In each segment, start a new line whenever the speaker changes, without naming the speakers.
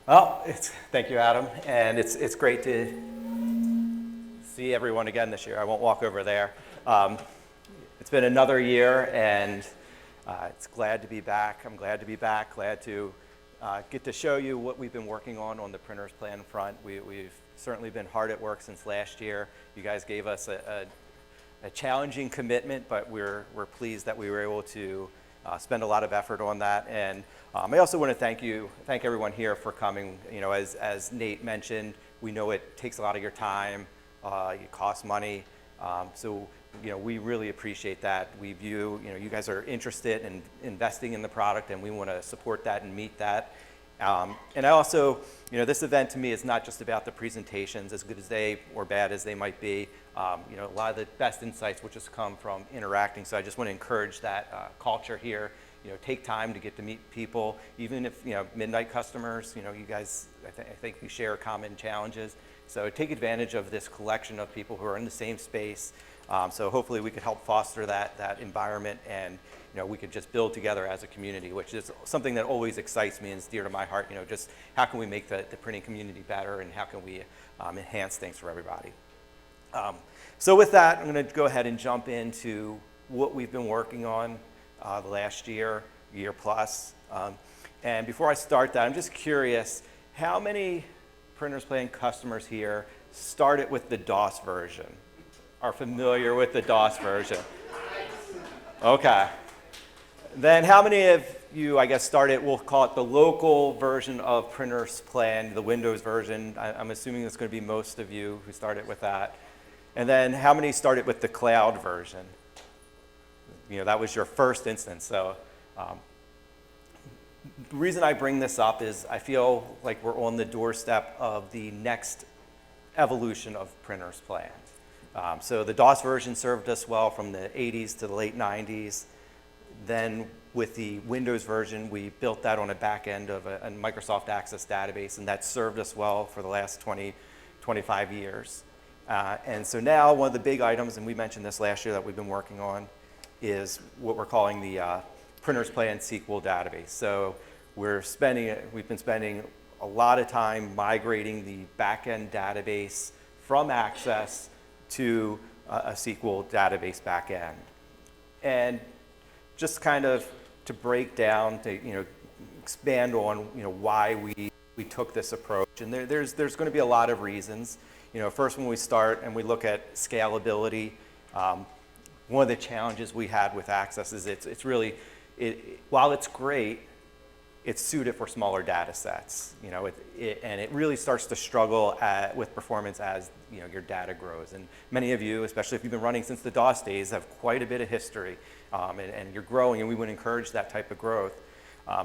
Well, thank you, Adam, and it's great to see everyone again this year. I won't walk over there. Um, it's been another year, and it's glad to be back. I'm glad to be back. Glad to get to show you what we've been working on the printers plan front. We've certainly been hard at work since last year. You guys gave us a challenging commitment, but we're pleased that we were able to spend a lot of effort on that. And I also want to thank everyone here for coming. You know, as Nate mentioned, we know it takes a lot of your time, it costs money. So, you know, we really appreciate that. We view, you know, you guys are interested in investing in the product, and we want to support that and meet that. And I also, you know, this event to me is not just about the presentations, as good as they or bad as they might be. You know, a lot of the best insights will just come from interacting. So I just want to encourage that culture here. You know, take time to get to meet people, even if, you know, midnight customers, you know, you guys, I think we share common challenges. So take advantage of this collection of people who are in the same space. So hopefully we could help foster that environment, and you know, we could just build together as a community, which is something that always excites me and is dear to my heart. You know, just how can we make the printing community better, and how can we enhance things for everybody. So with that, I'm going to go ahead and jump into what we've been working on the last year plus. And before I start that, I'm just curious, how many Printers Plan customers here started with the DOS version? Are familiar with the DOS version? Okay. Then how many of you, I guess, started, we'll call it the local version of Printers Plan, the Windows version? I'm assuming it's going to be most of you who started with that. And then how many started with the cloud version? You know, that was your first instance. So the reason I bring this up is I feel like we're on the doorstep of the next evolution of Printers Plan. So the DOS version served us well from the 80s to the late 90s. Then with the Windows version, we built that on a back end of a Microsoft Access database, and that served us well for the last 25 years. And so now one of the big items, and we mentioned this last year that we've been working on, is what we're calling the Printers Plan SQL database. So we've been spending a lot of time migrating the back-end database from Access to a SQL database backend. And just kind of to break down, to, you know, expand on, you know, why we took this approach. And there's going to be a lot of reasons. You know, first, when we start and we look at scalability, one of the challenges we had with Access is it's really, while it's great, it's suited for smaller data sets, you know, and it really starts to struggle with performance as, you know, your data grows. And many of you, especially if you've been running since the DOS days, have quite a bit of history, and you're growing, and we would encourage that type of growth.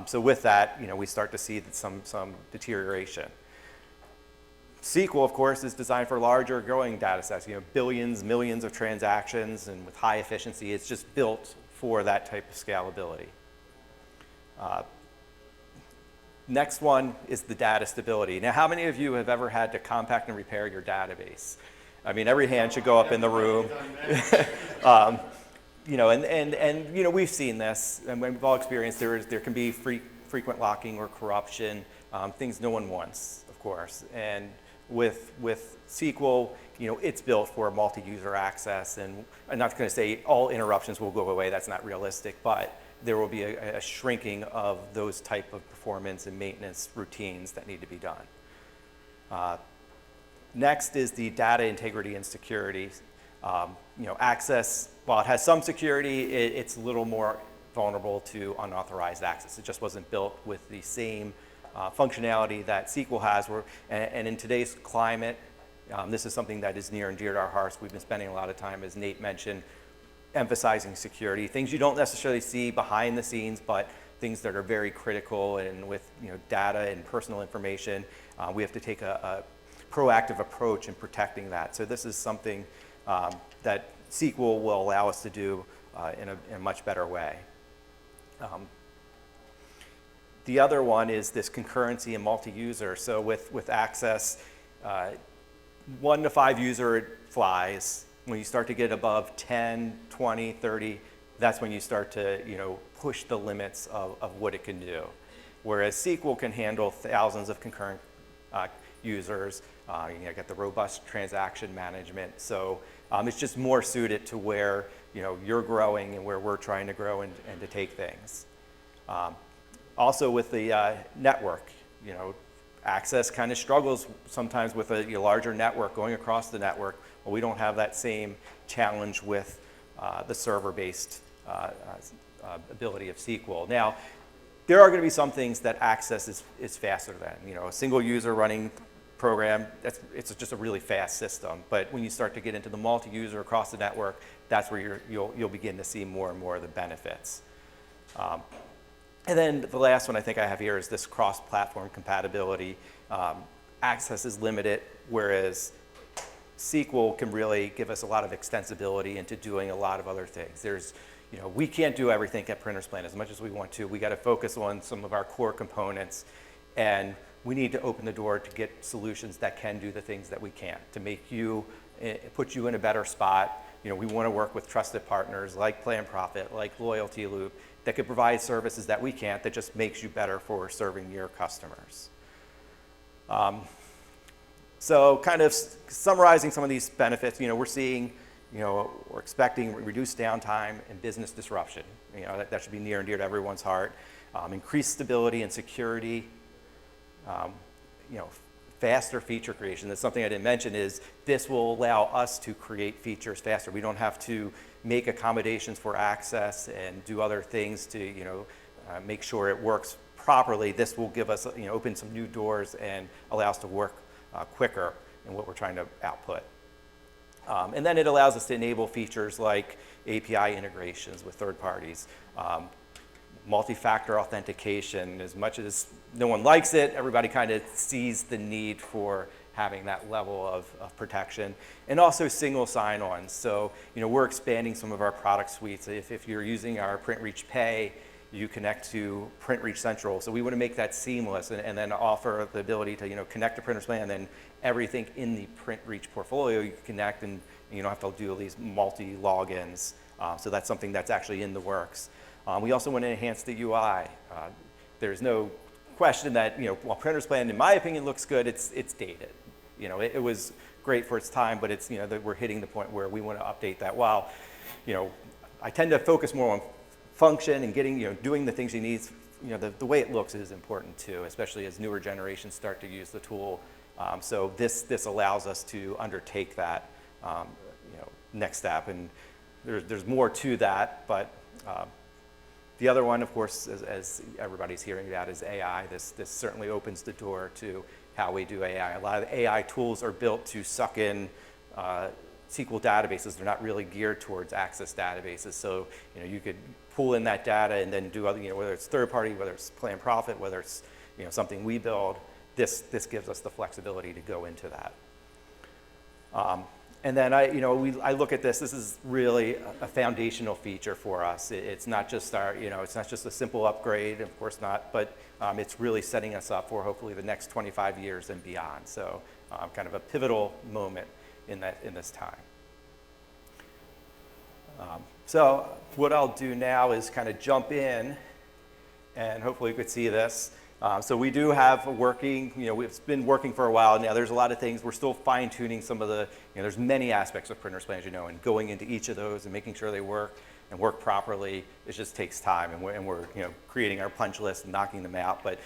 So with that, you know, we start to see some deterioration. SQL, of course, is designed for larger growing data sets, you know, billions, millions of transactions, and with high efficiency. It's just built for that type of scalability. Next one is the data stability. Now, how many of you have ever had to compact and repair your database? I mean, every hand should go up in the room. You know, and you know, we've seen this, and we've all experienced there can be frequent locking or corruption, things no one wants, of course. And with SQL, you know, it's built for multi-user access, and I'm not going to say all interruptions will go away. That's not realistic, but there will be a shrinking of those type of performance and maintenance routines that need to be done. Next is the data integrity and security. You know, Access, while it has some security, it's a little more vulnerable to unauthorized access. It just wasn't built with the same functionality that SQL has. And in today's climate, this is something that is near and dear to our hearts. We've been spending a lot of time, as Nate mentioned, emphasizing security, things you don't necessarily see behind the scenes, but things that are very critical, and with, you know, data and personal information, we have to take a proactive approach in protecting that. So this is something that SQL will allow us to do in a much better way. The other one is this concurrency and multi-user. So with Access, 1 to 5 user it flies. When you start to get above 10, 20, 30, that's when you start to, you know, push the limits of what it can do. whereas SQL can handle thousands of concurrent users. You get the robust transaction management. So it's just more suited to where you're growing and where we're trying to grow and to take things. Also with the network, Access kind of struggles sometimes with a larger network going across the network. Well, we don't have that same challenge with the server-based ability of SQL. Now, there are going to be some things that Access is faster than. A single user running program, it's just a really fast system. But when you start to get into the multi-user across the network, that's where you'll begin to see more and more of the benefits. And then the last one I think I have here is this cross-platform compatibility. Access is limited, whereas SQL can really give us a lot of extensibility into doing a lot of other things. We can't do everything at Printers Plan as much as we want to. We got to focus on some of our core components, and we need to open the door to get solutions that can do the things that we can't, to make put you in a better spot. We want to work with trusted partners like PlanProfit, like Loyalty Loop, that could provide services that we can't, that just makes you better for serving your customers. So kind of summarizing some of these benefits, we're seeing, we're expecting reduced downtime and business disruption. That should be near and dear to everyone's heart. Increased stability and security, faster feature creation. That's something I didn't mention is this will allow us to create features faster. We don't have to make accommodations for Access and do other things to make sure it works properly. This will give us open some new doors and allow us to work quicker in what we're trying to output. And then it allows us to enable features like API integrations with third parties, multi-factor authentication. As much as no one likes it, everybody kind of sees the need for having that level of protection, and also single sign-on. So we're expanding some of our product suites. If you're using our PrintReach Pay, you connect to PrintReach Central. So we want to make that seamless and then offer the ability to connect to Printers Plan, and then everything in the PrintReach portfolio you can connect, and you don't have to do these multi-logins. So that's something that's actually in the works. We also want to enhance the UI. There's no question that while Printers Plan, in my opinion, looks good, it's dated. It was great for its time, but it's that we're hitting the point where we want to update that. While I tend to focus more on function and getting doing the things you need. The way it looks is important too, especially as newer generations start to use the tool. So this allows us to undertake that next step, and there's more to that, but. The other one, of course, as everybody's hearing about, is AI. This certainly opens the door to how we do AI. A lot of the AI tools are built to suck in SQL databases. They're not really geared towards Access databases. So you could pull in that data and then do other, whether it's third party, whether it's PlanProfit, whether it's something we build. This gives us the flexibility to go into that. And then I look at this. This is really a foundational feature for us. It's not just it's not just a simple upgrade, of course not, but it's really setting us up for hopefully the next 25 years and beyond. So kind of a pivotal moment in this time. So what I'll do now is kind of jump in, and hopefully you could see this. So we do have a working, it's been working for a while now. There's a lot of things. We're still fine tuning some of the, there's many aspects of Printers Plan, and going into each of those and making sure they work and work properly, it just takes time. And we're creating our punch list and knocking them out. But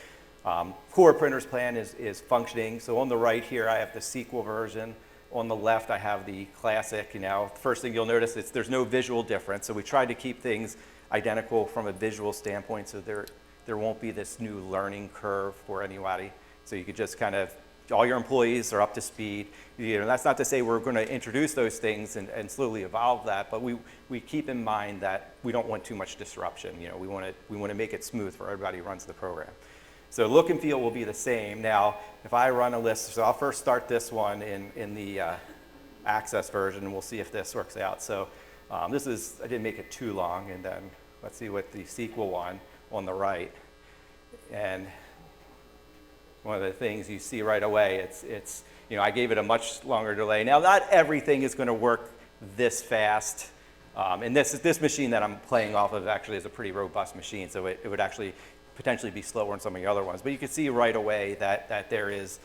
core Printers Plan is functioning. So on the right here, I have the SQL version. On the left, I have the classic. First thing you'll notice is there's no visual difference. So we tried to keep things identical from a visual standpoint, so there won't be this new learning curve for anybody. So you could just kind of, all your employees are up to speed. That's not to say we're going to introduce those things and slowly evolve that, but we keep in mind that we don't want too much disruption. We want to make it smooth for everybody who runs the program. So look and feel will be the same. Now, if I run a list, so I'll first start this one in the Access version, and we'll see if this works out. So I didn't make it too long, and then let's see what the SQL one on the right. And one of the things you see right away, it's I gave it a much longer delay. Now, not everything is going to work this fast. And this machine that I'm playing off of actually is a pretty robust machine, so it would actually potentially be slower in some of the other ones. But you can see right away that there is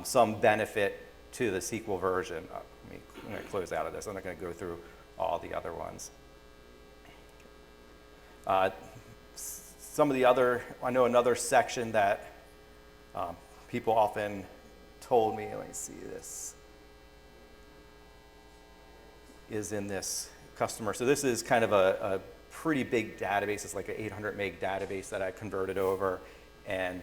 some benefit to the SQL version. I'm going to close out of this. I'm not going to go through all the other ones. Some of the other, I know another section that people often told me, let me see this, is in this customer. So this is kind of a pretty big database. It's like an 800 meg database that I converted over. And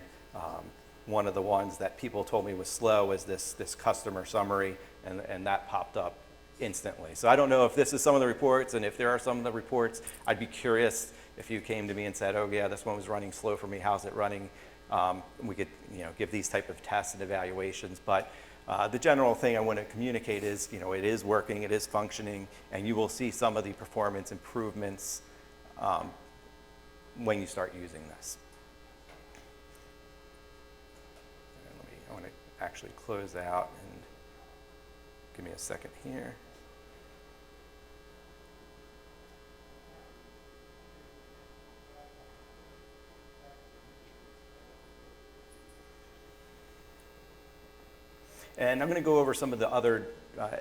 one of the ones that people told me was slow was this customer summary, and that popped up instantly. So I don't know if this is some of the reports, and if there are some of the reports, I'd be curious if you came to me and said, oh yeah, this one was running slow for me, how's it running? We could give these type of tests and evaluations, but the general thing I want to communicate is, it is working, it is functioning, and you will see some of the performance improvements when you start using this. I want to actually close out, and give me a second here. And I'm going to go over some of the other,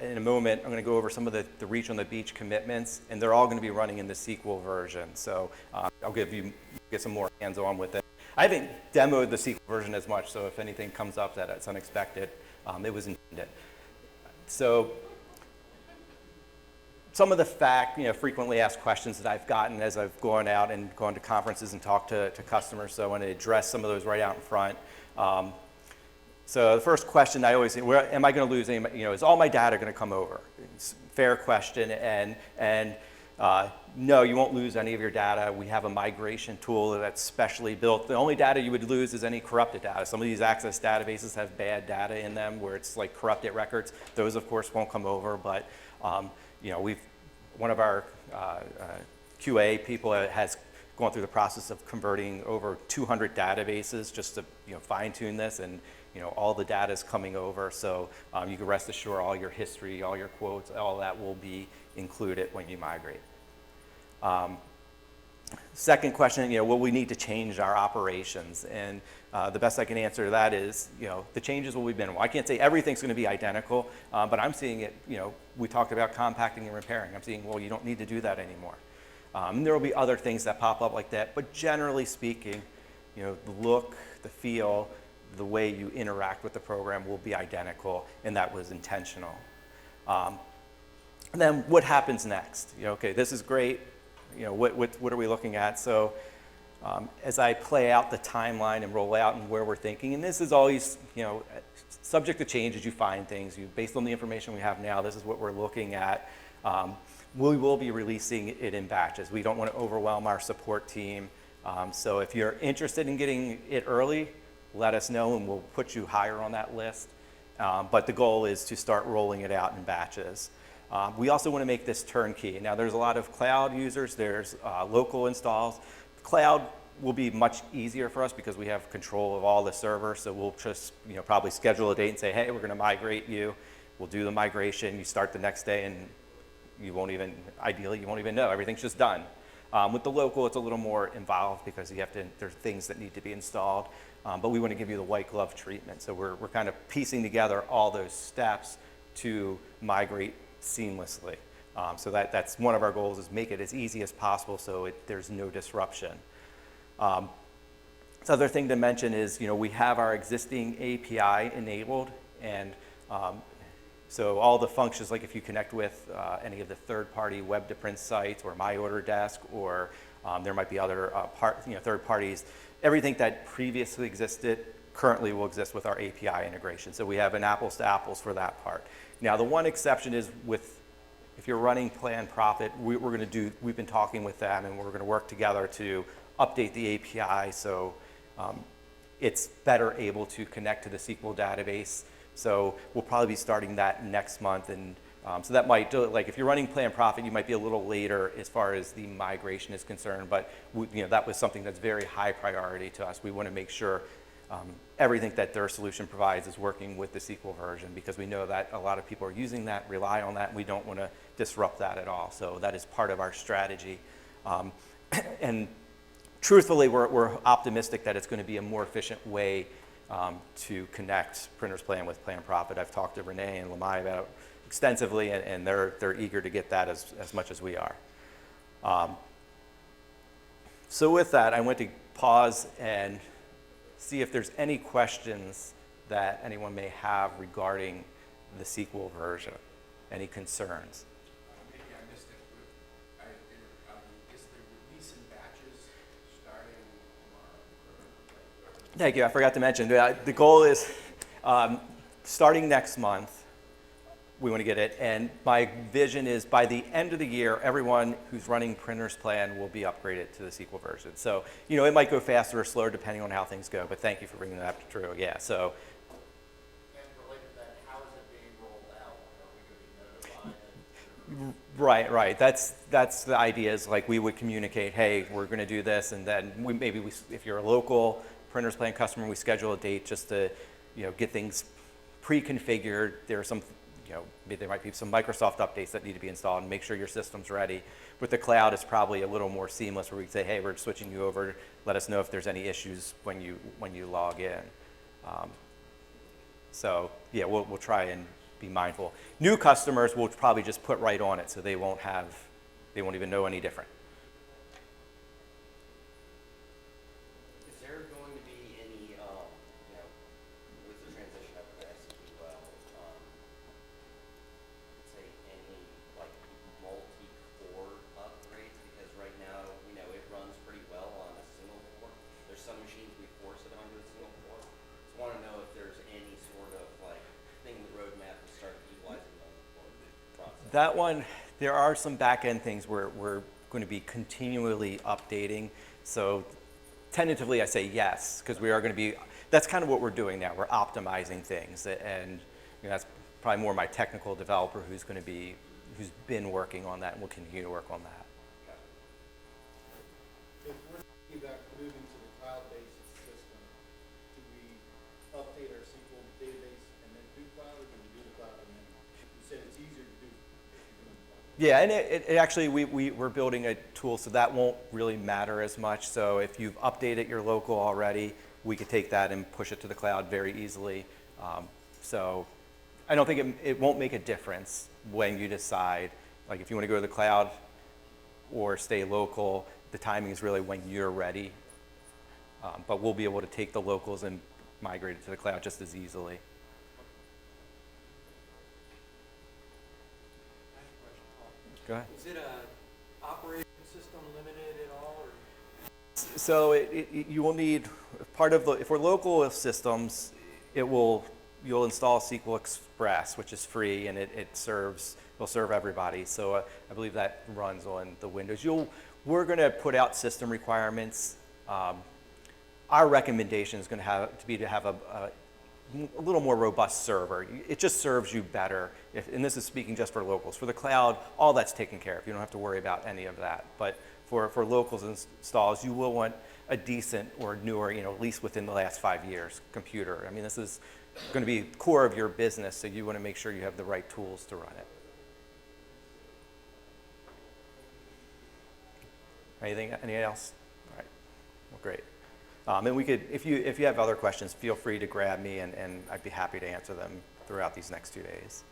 in a moment, I'm going to go over some of the Reach on the Beach commitments, and they're all going to be running in the SQL version. So I'll get some more hands-on with it. I haven't demoed the SQL version as much, so if anything comes up that it's unexpected, it was intended. So some of the frequently asked questions that I've gotten as I've gone out and gone to conferences and talked to customers, so I want to address some of those right out in front. So the first question I always say, am I going to lose any, is all my data going to come over? It's a fair question, and no, you won't lose any of your data. We have a migration tool that's specially built. The only data you would lose is any corrupted data. Some of these Access databases have bad data in them where it's like corrupted records. Those, of course, won't come over, but one of our QA people has gone through the process of converting over 200 databases just to fine tune this, and all the data is coming over, so you can rest assured all your history, all your quotes, all that will be included when you migrate. Second question, will we need to change our operations? And the best I can answer to that is, the changes will be minimal. I can't say everything's going to be identical, but I'm seeing it, we talked about compacting and repairing. I'm seeing, well, you don't need to do that anymore. And there will be other things that pop up like that, but generally speaking, the look, the feel, the way you interact with the program will be identical, and that was intentional. And then what happens next? Okay, this is great. What are we looking at? So as I play out the timeline and roll out and where we're thinking, and this is always, subject to change as you find things. Based on the information we have now, this is what we're looking at. We will be releasing it in batches. We don't want to overwhelm our support team. So if you're interested in getting it early, let us know and we'll put you higher on that list. But the goal is to start rolling it out in batches. We also want to make this turnkey. Now there's a lot of cloud users, there's local installs. Cloud will be much easier for us because we have control of all the servers, so we'll just probably schedule a date and say, hey, we're going to migrate you. We'll do the migration, you start the next day, and ideally you won't even know, everything's just done. With the local, it's a little more involved because there's things that need to be installed, but we want to give you the white glove treatment. So we're kind of piecing together all those steps to migrate seamlessly. So that's one of our goals, is make it as easy as possible so there's no disruption. The other thing to mention is, we have our existing API enabled, and so all the functions, like if you connect with any of the third-party web-to-print sites or MyOrderDesk, or there might be other third parties, everything that previously existed currently will exist with our API integration. So we have an apples to apples for that part. Now the one exception is if you're running planned profit, we've been talking with them, and we're going to work together to update the API so it's better able to connect to the SQL database. So we'll probably be starting that next month, and so that might do it. Like if you're running planned profit, you might be a little later as far as the migration is concerned, but that was something that's very high priority to us. We want to make sure everything that their solution provides is working with the SQL version, because we know that a lot of people are using that, rely on that, and we don't want to disrupt that at all. So that is part of our strategy. And truthfully, we're optimistic that it's going to be a more efficient way to connect Printers Plan with Plan Profit. I've talked to Renee and Lamai about it extensively, and they're eager to get that as much as we are. So with that, I went to pause and see if there's any questions that anyone may have regarding the sequel version. Any concerns?
Maybe I missed it. Is the release in batches starting tomorrow?
Thank you. I forgot to mention, the goal is starting next month, we want to get it. And my vision is by the end of the year, everyone who's running Printers Plan will be upgraded to the sequel version. So, it might go faster or slower depending on how things go, but thank you for bringing that up, Drew. Yeah, so.
And related to that, how is it being rolled out? Are we going to be notified?
Right. That's the idea is like we would communicate, hey, we're going to do this, and then if you're a local Printers Plan customer, we schedule a date just to, get things pre-configured. There are some, there might be some Microsoft updates that need to be installed and make sure your system's ready. With the cloud, it's probably a little more seamless where we can say, hey, we're switching you over. Let us know if there's any issues when you log in. So yeah, we'll try and be mindful. New customers will probably just put right on it, so they won't even know any different.
Is there going to be any, with the transition over to SQL, say any like multi-core upgrades? Because right now, it runs pretty well on a single core. There's some machines we force it onto a single core. Just want to know if there's any sort of like thing in the roadmap to start utilizing multi-core process.
That one, there are some back-end things we're going to be continually updating. So tentatively, I say yes, because we are going to be, that's kind of what we're doing now. We're optimizing things. And that's probably more my technical developer who's been working on that and will continue to work on that.
If we're thinking about moving to the cloud-based system, do we update our SQL database and then do cloud, or do we do the cloud and then? You said it's easier to do if you're doing the cloud.
Yeah, and it actually, we're building a tool, so that won't really matter as much. So if you've updated your local already, we could take that and push it to the cloud very easily. So I don't think it won't make a difference when you decide, like if you want to go to the cloud or stay local, the timing is really when you're ready. But we'll be able to take the locals and migrate it to the cloud just as easily. Go ahead.
Is it a operating system limited at all, or?
So you will need part of if we're local systems, you'll install SQL Express, which is free, and will serve everybody. So I believe that runs on the Windows. We're going to put out system requirements. Our recommendation is going to have a little more robust server. It just serves you better. And this is speaking just for locals. For the cloud, all that's taken care of. You don't have to worry about any of that. But for locals installs, you will want a decent or newer, at least within the last 5 years, computer. I mean, this is going to be core of your business, so you want to make sure you have the right tools to run it. Anything else? All right. Well, great. And we could, if you have other questions, feel free to grab me, and I'd be happy to answer them throughout these next 2 days.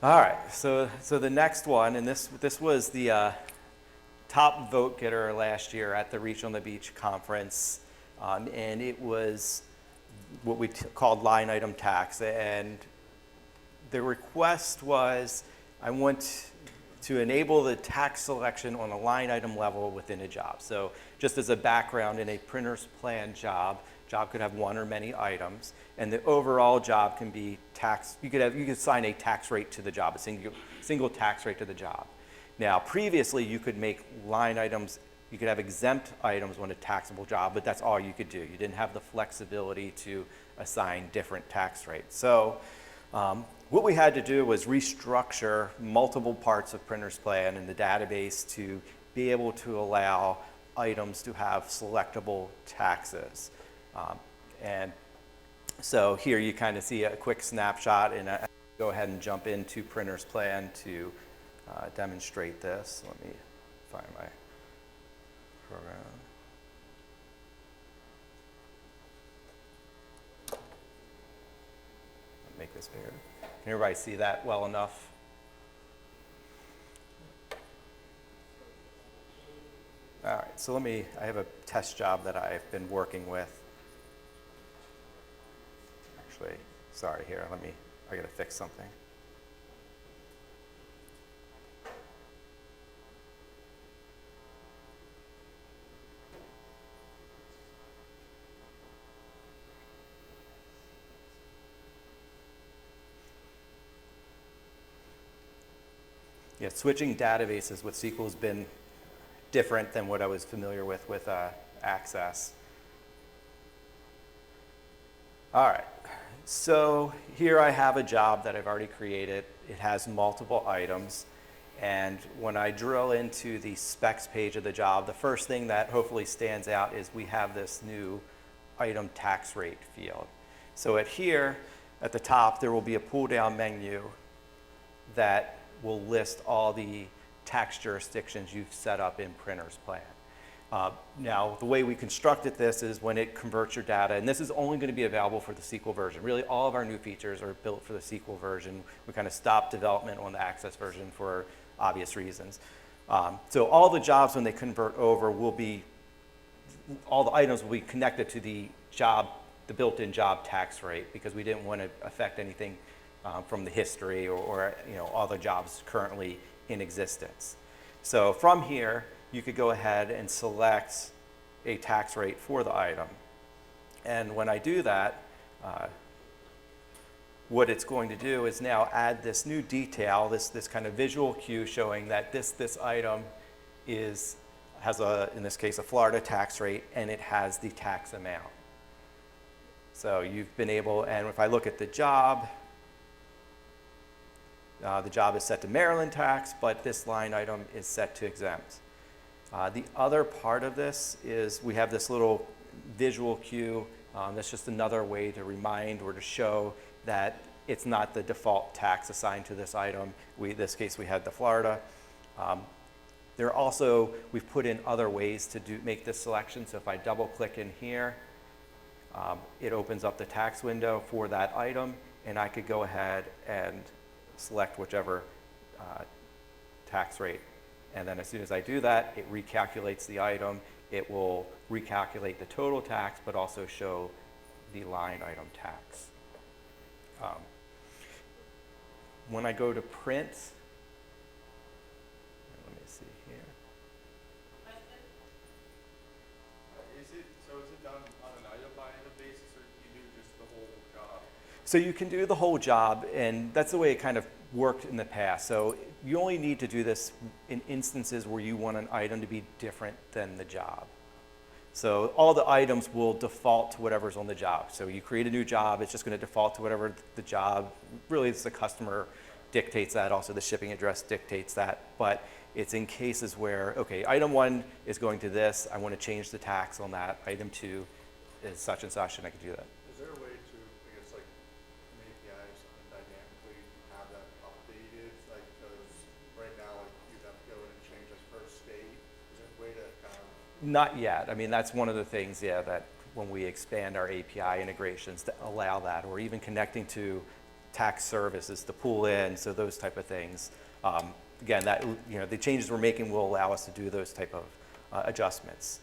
All right. So the next one, and this was the top vote getter last year at the Reach on the Beach conference, and it was what we called line item tax. And the request was, I want to enable the tax selection on a line item level within a job. So just as a background, in a Printers Plan job could have one or many items, and the overall job can be taxed. You could assign a tax rate to the job, a single tax rate to the job. Now, previously, you could make line items, you could have exempt items on a taxable job, but that's all you could do. You didn't have the flexibility to assign different tax rates. So what we had to do was restructure multiple parts of Printers Plan in the database to be able to allow items to have selectable taxes. And so here you kind of see a quick snapshot, and I go ahead and jump into Printers Plan to demonstrate this. Let me find my program. this bigger. Can everybody see that well enough? All right, so I have a test job that I've been working with. Actually, sorry, here, I gotta fix something. Yeah, switching databases with SQL has been different than what I was familiar with Access. All right, so here I have a job that I've already created. It has multiple items, and when I drill into the specs page of the job, the first thing that hopefully stands out is we have this new item tax rate field. So at the top, there will be a pull-down menu that will list all the tax jurisdictions you've set up in Printer's Plan. Now, the way we constructed this is when it converts your data, and this is only going to be available for the SQL version. Really, all of our new features are built for the SQL version. We kind of stopped development on the Access version for obvious reasons. So all the jobs, when they convert over, all the items will be connected to the built-in job tax rate, because we didn't want to affect anything from the history or all the jobs currently in existence. So from here, you could go ahead and select a tax rate for the item. And when I do that, what it's going to do is now add this new detail, this kind of visual cue showing that this item has in this case, a Florida tax rate, and it has the tax amount. So you've been able, and if I look at the job is set to Maryland tax, but this line item is set to exempt. The other part of this is we have this little visual cue. That's just another way to remind or to show that it's not the default tax assigned to this item. In this case, we had the Florida. We've put in other ways to make this selection. So if I double click in here, it opens up the tax window for that item, and I could go ahead and select whichever tax rate. And then as soon as I do that, it recalculates the item. It will recalculate the total tax, but also show the line item tax. When I go to print, let me see here.
Is it done on an item by item basis, or do you do just the whole job?
So you can do the whole job, and that's the way it kind of worked in the past. So you only need to do this in instances where you want an item to be different than the job. So all the items will default to whatever's on the job. So you create a new job, it's just going to default to whatever the job, really it's the customer dictates that, also the shipping address dictates that, but it's in cases where, okay, item 1 is going to this, I want to change the tax on that, item 2 is such and such, and I can do that.
Is there a way to, I guess, like an API or something dynamically have that updated? Like, because right now, like, you'd have to go in and change like first state. Is there a way to kind of?
Not yet. I mean, that's one of the things, yeah, that when we expand our API integrations to allow that, or even connecting to tax services to pull in, so those type of things. Again, that, the changes we're making will allow us to do those type of adjustments.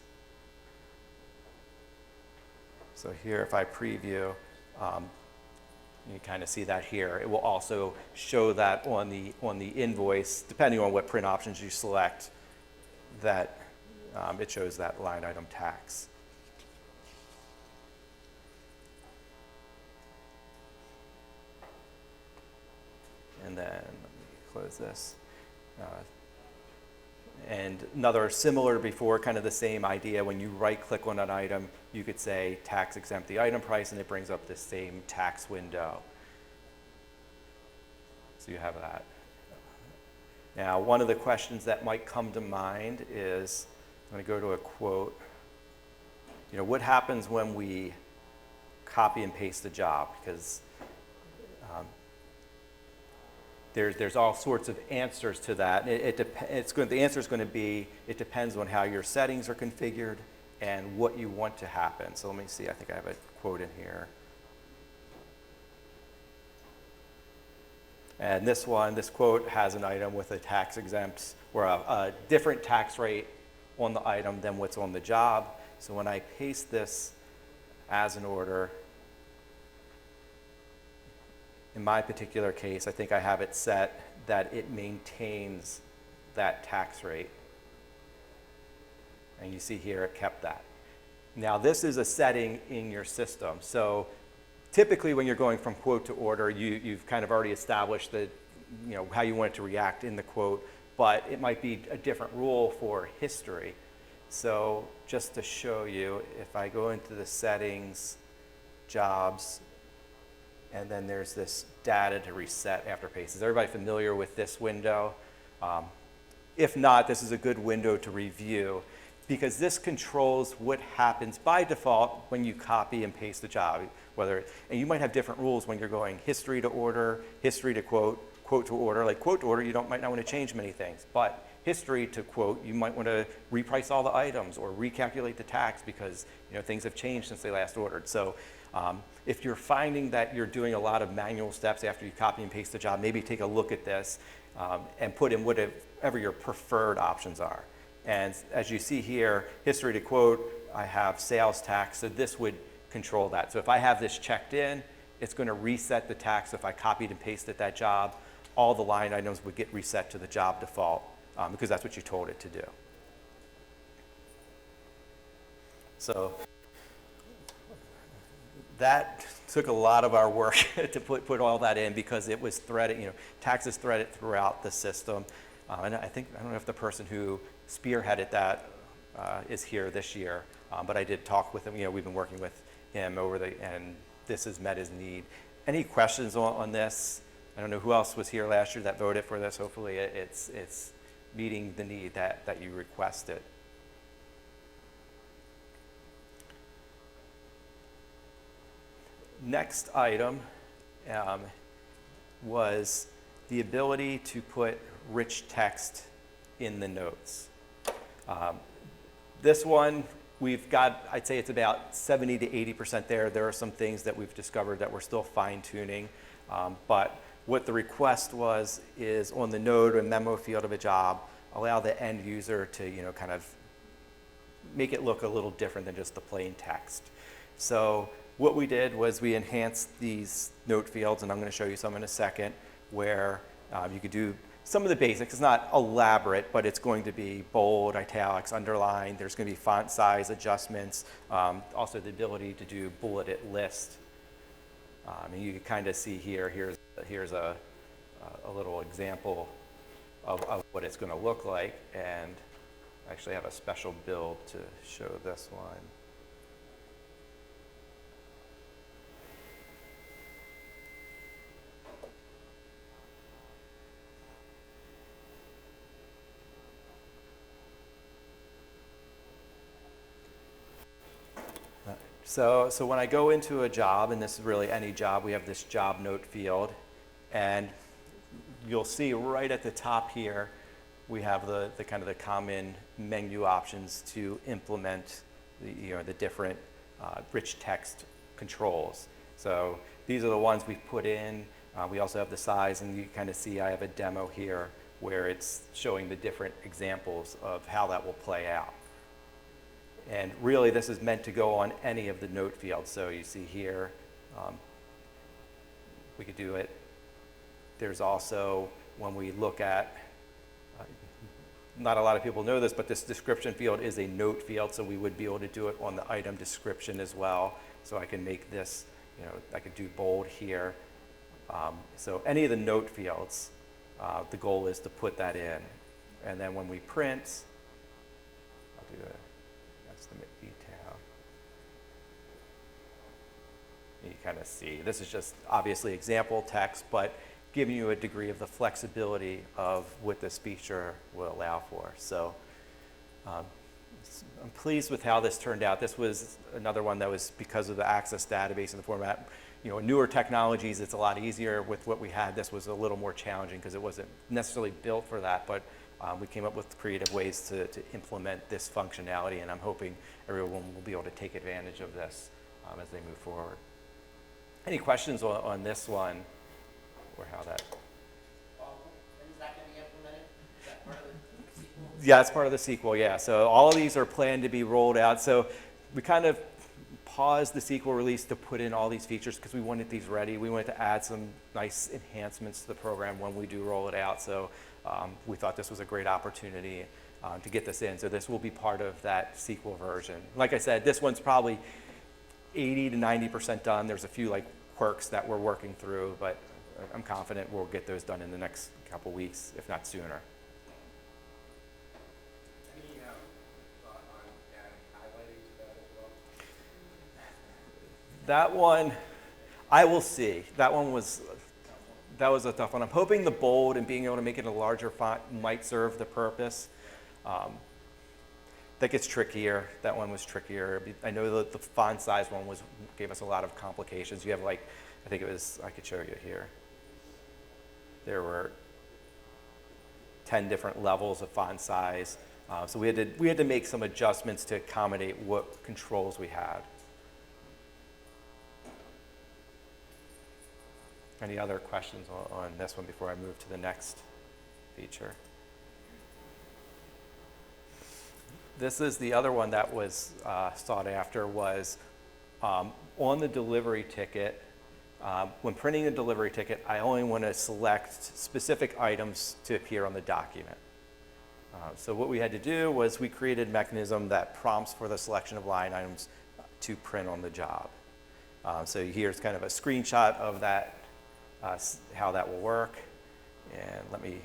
So here, if I preview, you kind of see that here. It will also show that on the invoice, depending on what print options you select, that it shows that line item tax. And then let me close this. And another similar before, kind of the same idea, when you right click on an item, you could say tax exempt the item price, and it brings up the same tax window. So you have that. Now, one of the questions that might come to mind is, I'm going to go to a quote. What happens when we copy and paste the job? Because there's all sorts of answers to that. The answer is going to be, it depends on how your settings are configured and what you want to happen. So let me see, I think I have a quote in here. And this one, this quote has an item with a tax exempt or a different tax rate on the item than what's on the job. So when I paste this as an order, in my particular case, I think I have it set that it maintains that tax rate. And you see here, it kept that. Now, this is a setting in your system. So typically when you're going from quote to order, you've kind of already established that, how you want it to react in the quote, but it might be a different rule for history. So just to show you, if I go into the settings, jobs, and then there's this data to reset after paste. Is everybody familiar with this window? If not, this is a good window to review because this controls what happens by default when you copy and paste the job. And you might have different rules when you're going history to order, history to quote, quote to order. Like quote to order, you might not want to change many things, but history to quote, you might want to reprice all the items or recalculate the tax because things have changed since they last ordered. So if you're finding that you're doing a lot of manual steps after you copy and paste the job, maybe take a look at this and put in whatever your preferred options are. And as you see here, history to quote, I have sales tax, so this would control that. So if I have this checked in, it's going to reset the tax. If I copied and pasted that job, all the line items would get reset to the job default because that's what you told it to do. So that took a lot of our work to put all that in because it was threaded, tax is threaded throughout the system. And I don't know if the person who spearheaded that is here this year, but I did talk with him. We've been working with him and this has met his need. Any questions on this? I don't know who else was here last year that voted for this. Hopefully it's meeting the need that you requested. Next item was the ability to put rich text in the notes. This one, we've got, I'd say it's about 70 to 80% there. There are some things that we've discovered that we're still fine tuning, but what the request is on the note or memo field of a job, allow the end user to, kind of make it look a little different than just the plain text. So what we did was we enhanced these note fields, and I'm going to show you some in a second, where you could do some of the basics. It's not elaborate, but it's going to be bold, italics, underline. There's going to be font size adjustments, also the ability to do bulleted list. And you can kind of see here, here's a little example of what it's going to look like, and I actually have a special build to show this one. So when I go into a job, and this is really any job, we have this job note field, and you'll see right at the top here, we have the kind of the common menu options to implement the different rich text controls. So these are the ones we've put in. We also have the size, and you kind of see I have a demo here where it's showing the different examples of how that will play out. And really, this is meant to go on any of the note fields. So you see here, we could do it. There's also, when we look at, not a lot of people know this, but this description field is a note field, so we would be able to do it on the item description as well. So I can make this, I could do bold here. So any of the note fields, the goal is to put that in. And then when we print, I'll do a estimate detail. You kind of see, this is just obviously example text, but giving you a degree of the flexibility of what this feature will allow for. So I'm pleased with how this turned out. This was another one that was because of the Access database and the format. Newer technologies, it's a lot easier. With what we had, this was a little more challenging because it wasn't necessarily built for that, but we came up with creative ways to implement this functionality, and I'm hoping everyone will be able to take advantage of this as they move forward. Any questions on this one or how that Yeah, it's part of the sequel, yeah. So all of these are planned to be rolled out. So we kind of paused the sequel release to put in all these features because we wanted these ready. We wanted to add some nice enhancements to the program when we do roll it out. So we thought this was a great opportunity to get this in. So this will be part of that sequel version. Like I said, this one's probably 80 to 90% done. There's a few like quirks that we're working through, but I'm confident we'll get those done in the next couple weeks, if not sooner.
Any thought on adding highlighting to that as well?
That one, I will see. That was a tough one. I'm hoping the bold and being able to make it a larger font might serve the purpose. That gets trickier. That one was trickier. I know that the font size one gave us a lot of complications. You have like, I think it was, I could show you here. There were 10 different levels of font size. So we had to make some adjustments to accommodate what controls we had. Any other questions on this one before I move to the next feature? This is the other one that was sought after was on the delivery ticket. When printing a delivery ticket, I only want to select specific items to appear on the document. So what we had to do was we created a mechanism that prompts for the selection of line items to print on the job. So here's kind of a screenshot of that, how that will work. And let me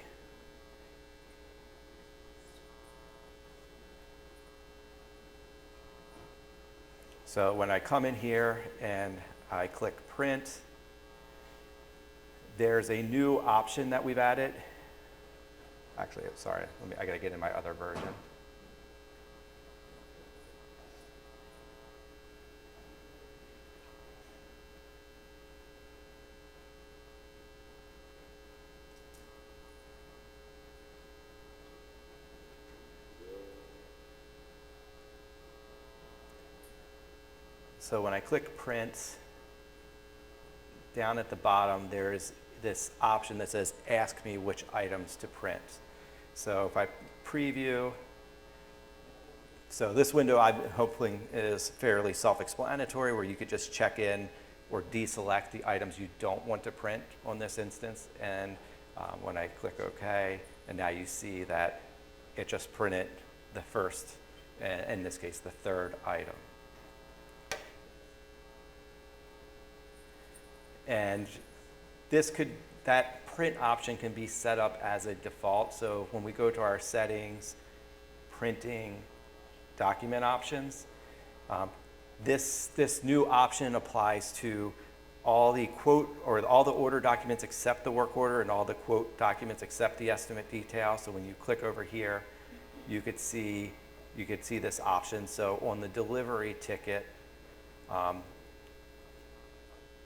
So when I come in here and I click print, there's a new option that we've added. Actually, sorry, I gotta get in my other version. So when I click print, down at the bottom, there's this option that says, ask me which items to print. So if I preview, so this window I'm hoping is fairly self-explanatory where you could just check in or deselect the items you don't want to print on this instance. And when I click OK, and now you see that it just printed the first, in this case, the third item. And that print option can be set up as a default. So when we go to our settings, printing, document options, this new option applies to all the quote or all the order documents except the work order and all the quote documents except the estimate detail. So when you click over here, you could see this option. So on the delivery ticket,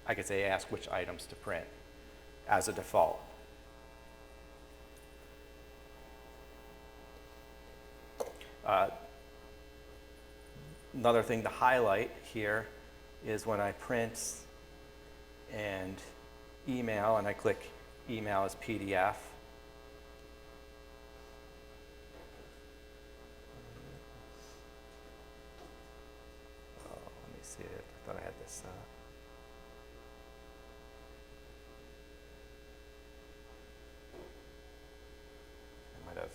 I could say ask which items to print as a default. Another thing to highlight here is when I print and email and I click email as PDF. Oh, let me see it. I thought I had this. I might have.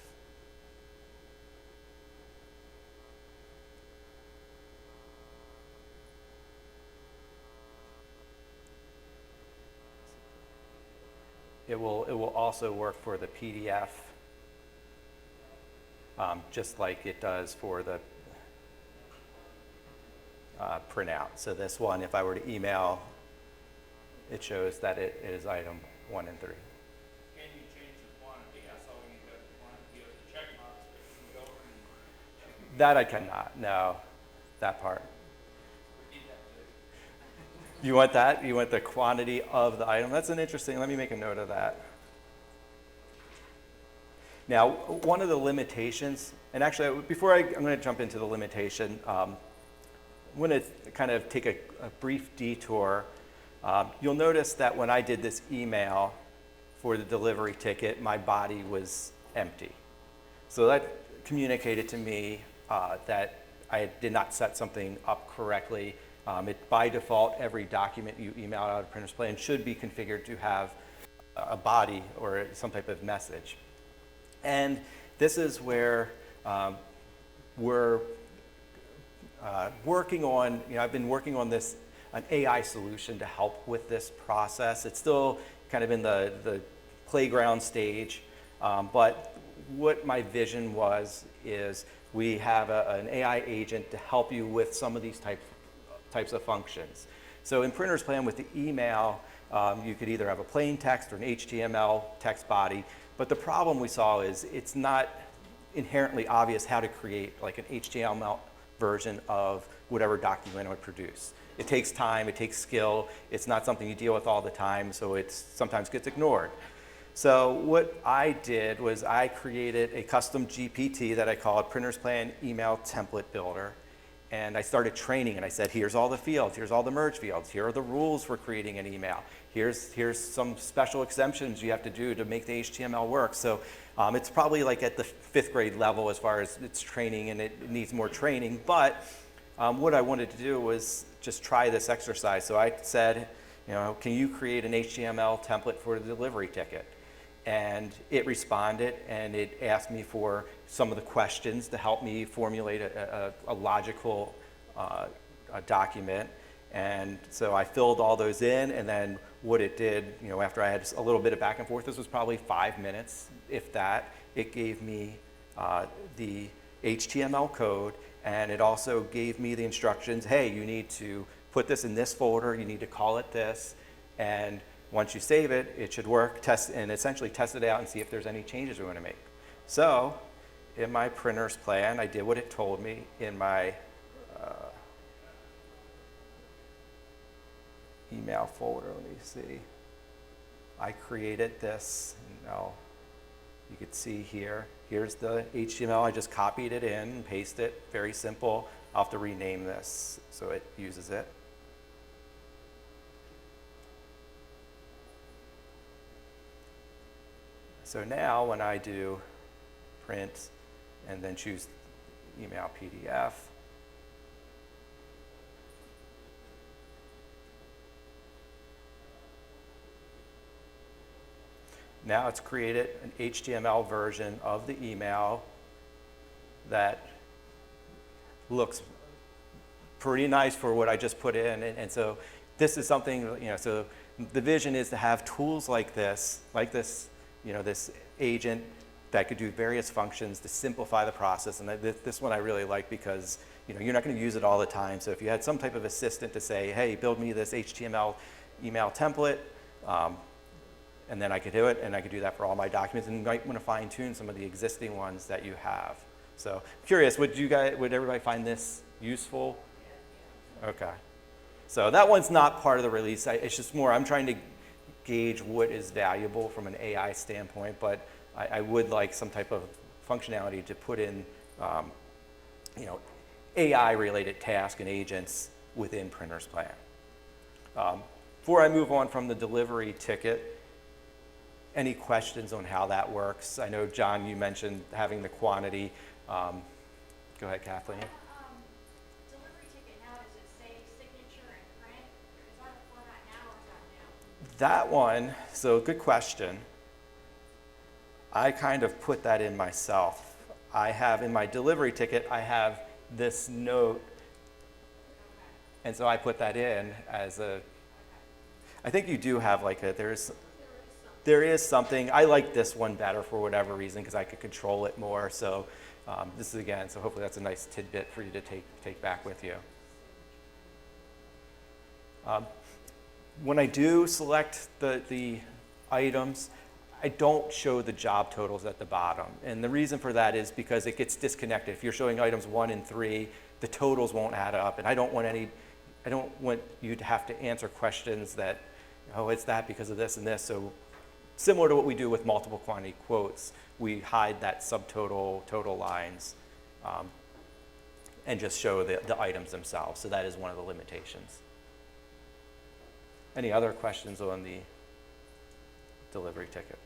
It will also work for the PDF, just like it does for the printout. So this one, if I were to email, it shows that it is item 1 and 3.
Can you change the quantity? I saw when you go to the quantity of the check box, but can you go over and
That I cannot, no, that part.
repeat that, please?
You want that? You want the quantity of the item? That's an interesting, let me make a note of that. Now, one of the limitations, and actually before I'm going to jump into the limitation, I'm going to kind of take a brief detour. You'll notice that when I did this email for the delivery ticket, my body was empty. So that communicated to me that I did not set something up correctly. By default, every document you email out of Printer's Plan should be configured to have a body or some type of message. And this is where we're working on, I've been working on an AI solution to help with this process. It's still kind of in the playground stage, but what my vision is we have an AI agent to help you with some of these types of functions. So in Printer's Plan with the email, you could either have a plain text or an HTML text body, but the problem we saw is it's not inherently obvious how to create like an HTML version of whatever document I would produce. It takes time, it takes skill, it's not something you deal with all the time, so it sometimes gets ignored. So what I did was I created a custom GPT that I called Printer's Plan Email Template Builder. And I started training, and I said, here's all the fields, here's all the merge fields, here are the rules for creating an email, here's some special exemptions you have to do to make the HTML work. So it's probably like at the 5th grade level as far as its training, and it needs more training. But what I wanted to do was just try this exercise. So I said, can you create an HTML template for the delivery ticket? And it responded, and it asked me for some of the questions to help me formulate a logical document. And so I filled all those in, and then what it did, after I had a little bit of back and forth, this was probably 5 minutes, if that, it gave me the HTML code, and it also gave me the instructions, hey, you need to put this in this folder, you need to call it this, and once you save it, it should work, and essentially test it out and see if there's any changes we want to make. So in my Printer's Plan, I did what it told me. In my email folder, let me see. I created this. You could see here. Here's the HTML. I just copied it in and pasted it. Very simple. I'll have to rename this so it uses it. So now when I do print and then choose email PDF, now it's created an HTML version of the email that looks pretty nice for what I just put in. And so this is something, so the vision is to have tools like this, this agent that could do various functions to simplify the process. And this one I really like because you're not going to use it all the time. So if you had some type of assistant to say, hey, build me this HTML email template, and then I could do it, and I could do that for all my documents, and you might want to fine tune some of the existing ones that you have. So curious, would everybody find this useful? Okay. So that one's not part of the release. It's just more, I'm trying to gauge what is valuable from an AI standpoint, but I would like some type of functionality to put in, AI-related tasks and agents within Printer's Plan. Before I move on from the delivery ticket, any questions on how that works? I know, John, you mentioned having the quantity. Go ahead, Kathleen.
Delivery ticket now, does it say signature and print? Is that a format now or is that new?
That one, so good question. I kind of put that in myself. I have in my delivery ticket, I have this note, and so I put that in as I think you do have like there is something. I like this one better for whatever reason because I could control it more. So this is again, so hopefully that's a nice tidbit for you to take back with you. When I do select the items, I don't show the job totals at the bottom. And the reason for that is because it gets disconnected. If you're showing items 1 and 3, the totals won't add up. And I don't want you to have to answer questions that, oh, it's that because of this and this. So similar to what we do with multiple quantity quotes, we hide that subtotal, total lines, and just show the items themselves. So that is one of the limitations. Any other questions on the delivery tickets?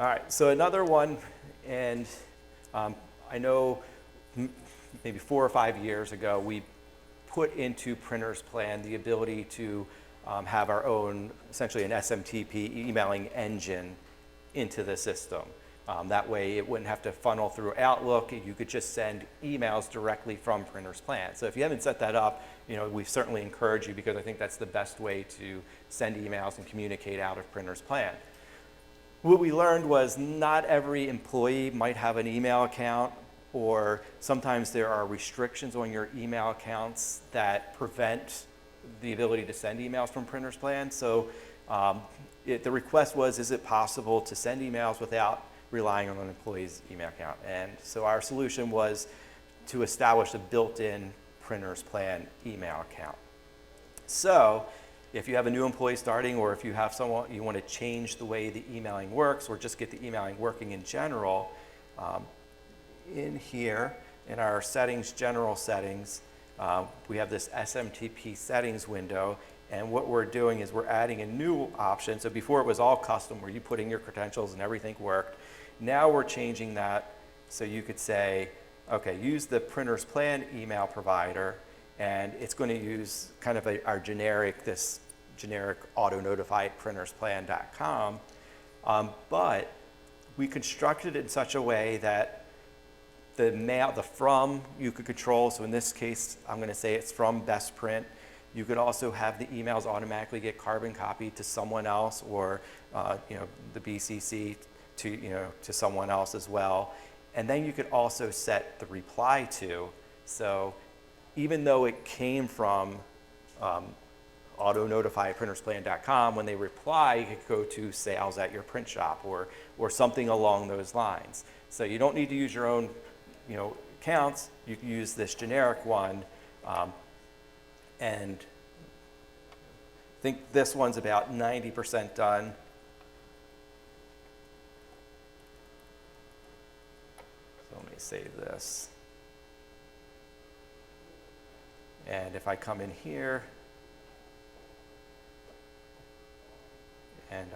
All right, so another one, and I know maybe 4 or 5 years ago, we put into Printers Plan the ability to have our own, essentially an SMTP emailing engine into the system. That way it wouldn't have to funnel through Outlook. You could just send emails directly from Printers Plan. So if you haven't set that up, we certainly encourage you, because I think that's the best way to send emails and communicate out of Printers Plan. What we learned was not every employee might have an email account, or sometimes there are restrictions on your email accounts that prevent the ability to send emails from Printers Plan. So the request was, is it possible to send emails without relying on an employee's email account? And so our solution was to establish a built-in Printers Plan email account. So if you have a new employee starting, or if you have someone, you want to change the way the emailing works, or just get the emailing working in general, in here, in our settings, general settings, we have this SMTP settings window, and what we're doing is we're adding a new option. So before it was all custom, where you put in your credentials and everything worked. Now we're changing that so you could say, okay, use the Printers Plan email provider, and it's going to use kind of our generic auto-notify at printersplan.com, but we constructed it in such a way that the from you could control. So in this case, I'm going to say it's from Best Print. You could also have the emails automatically get carbon copied to someone else, or the BCC to someone else as well. And then you could also set the reply to. So even though it came from auto-notify at printersplan.com, when they reply, you could go to sales at your print shop, or something along those lines. So you don't need to use your own accounts. You can use this generic one, and I think this one's about 90% done. So let me save this. And if I come in here, and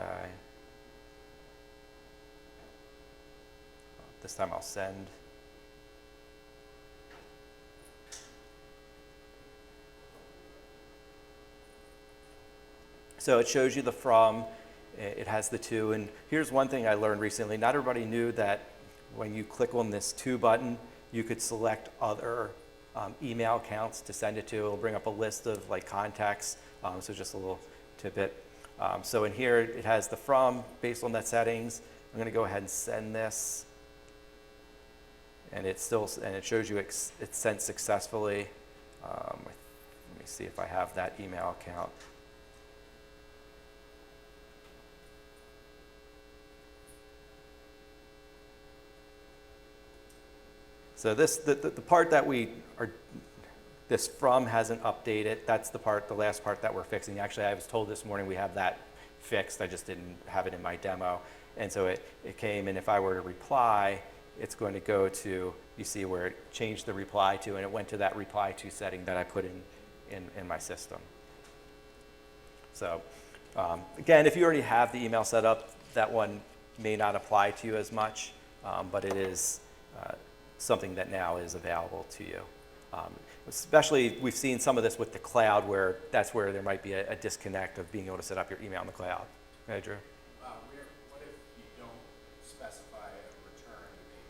this time I'll send. So it shows you the from, it has the to, and here's one thing I learned recently. Not everybody knew that when you click on this to button, you could select other email accounts to send it to. It'll bring up a list of contacts, so just a little tidbit. So in here, it has the from based on that settings. I'm going to go ahead and send this, and it shows you it's sent successfully. Let me see if I have that email account. So the part that this from hasn't updated. That's the last part that we're fixing. Actually, I was told this morning we have that fixed. I just didn't have it in my demo. And so it came, and if I were to reply, it's going to go to, you see where it changed the reply to, and it went to that reply to setting that I put in my system. So again, if you already have the email set up, that one may not apply to you as much, but it is something that now is available to you. Especially, we've seen some of this with the cloud, where that's where there might be a disconnect of being able to set up your email in the cloud. Okay, Drew?
What if you don't specify a return to make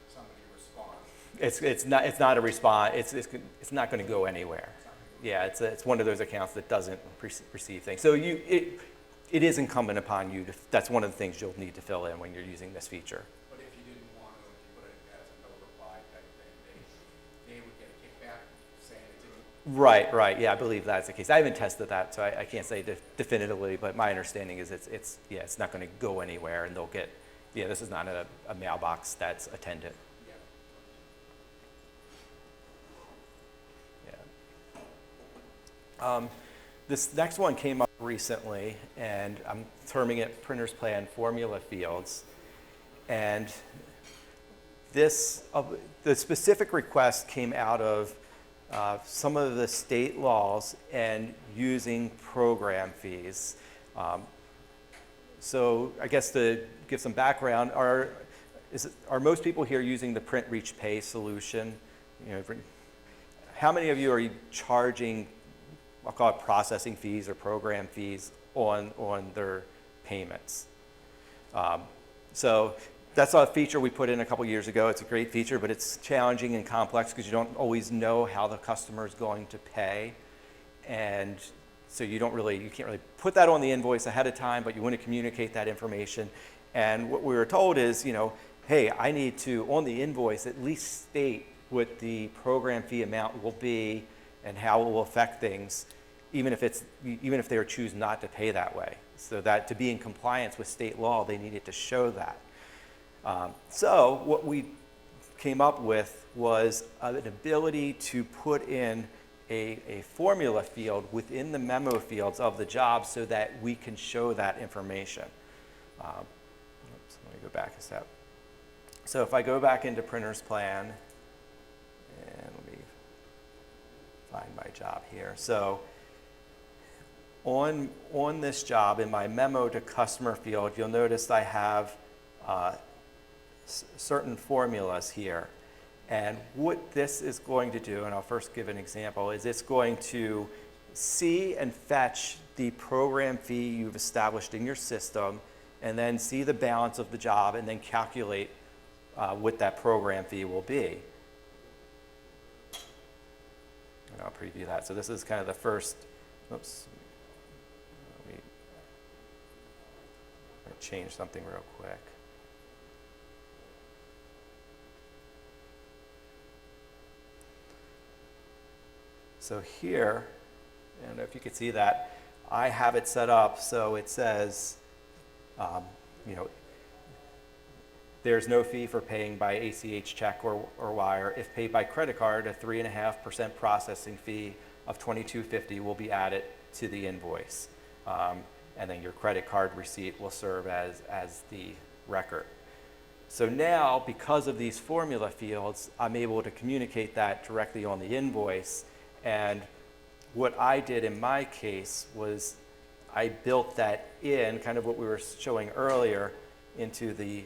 somebody respond?
It's not a response. It's not going to go anywhere. Yeah, it's one of those accounts that doesn't receive things. So it is incumbent upon you that's one of the things you'll need to fill in when you're using this feature.
But if you didn't want to, if you put it as a no reply type thing, they would get a kickback saying it didn't.
Right. Yeah, I believe that's the case. I haven't tested that, so I can't say definitively, but my understanding is it's not going to go anywhere, and they'll get, this is not a mailbox that's attended. Yeah. This next one came up recently, and I'm terming it Printers Plan Formula Fields. And the specific request came out of some of the state laws and using program fees. So I guess to give some background, are most people here using the Print Reach Pay solution? You know, how many of you are charging, I'll call it processing fees or program fees on their payments? So that's a feature we put in a couple years ago. It's a great feature, but it's challenging and complex because you don't always know how the customer is going to pay. And so you can't really put that on the invoice ahead of time, but you want to communicate that information. And what we were told is, hey, I need to, on the invoice, at least state what the program fee amount will be and how it will affect things, even if they choose not to pay that way. So that to be in compliance with state law, they needed to show that. So what we came up with was an ability to put in a formula field within the memo fields of the job so that we can show that information. Let me go back a step. So if I go back into Printer's Plan, and let me find my job here. So on this job, in my memo to customer field, you'll notice I have certain formulas here. And what this is going to do, and I'll first give an example, is it's going to see and fetch the program fee you've established in your system, and then see the balance of the job, and then calculate what that program fee will be. And I'll preview that. So this is kind of the first, oops, let me change something real quick. So here, I don't know if you can see that, I have it set up so it says, there's no fee for paying by ACH check or wire. If paid by credit card, a 3.5% processing fee of $22.50 will be added to the invoice. And then your credit card receipt will serve as the record. So now, because of these formula fields, I'm able to communicate that directly on the invoice. And what I did in my case was I built that in, kind of what we were showing earlier, into the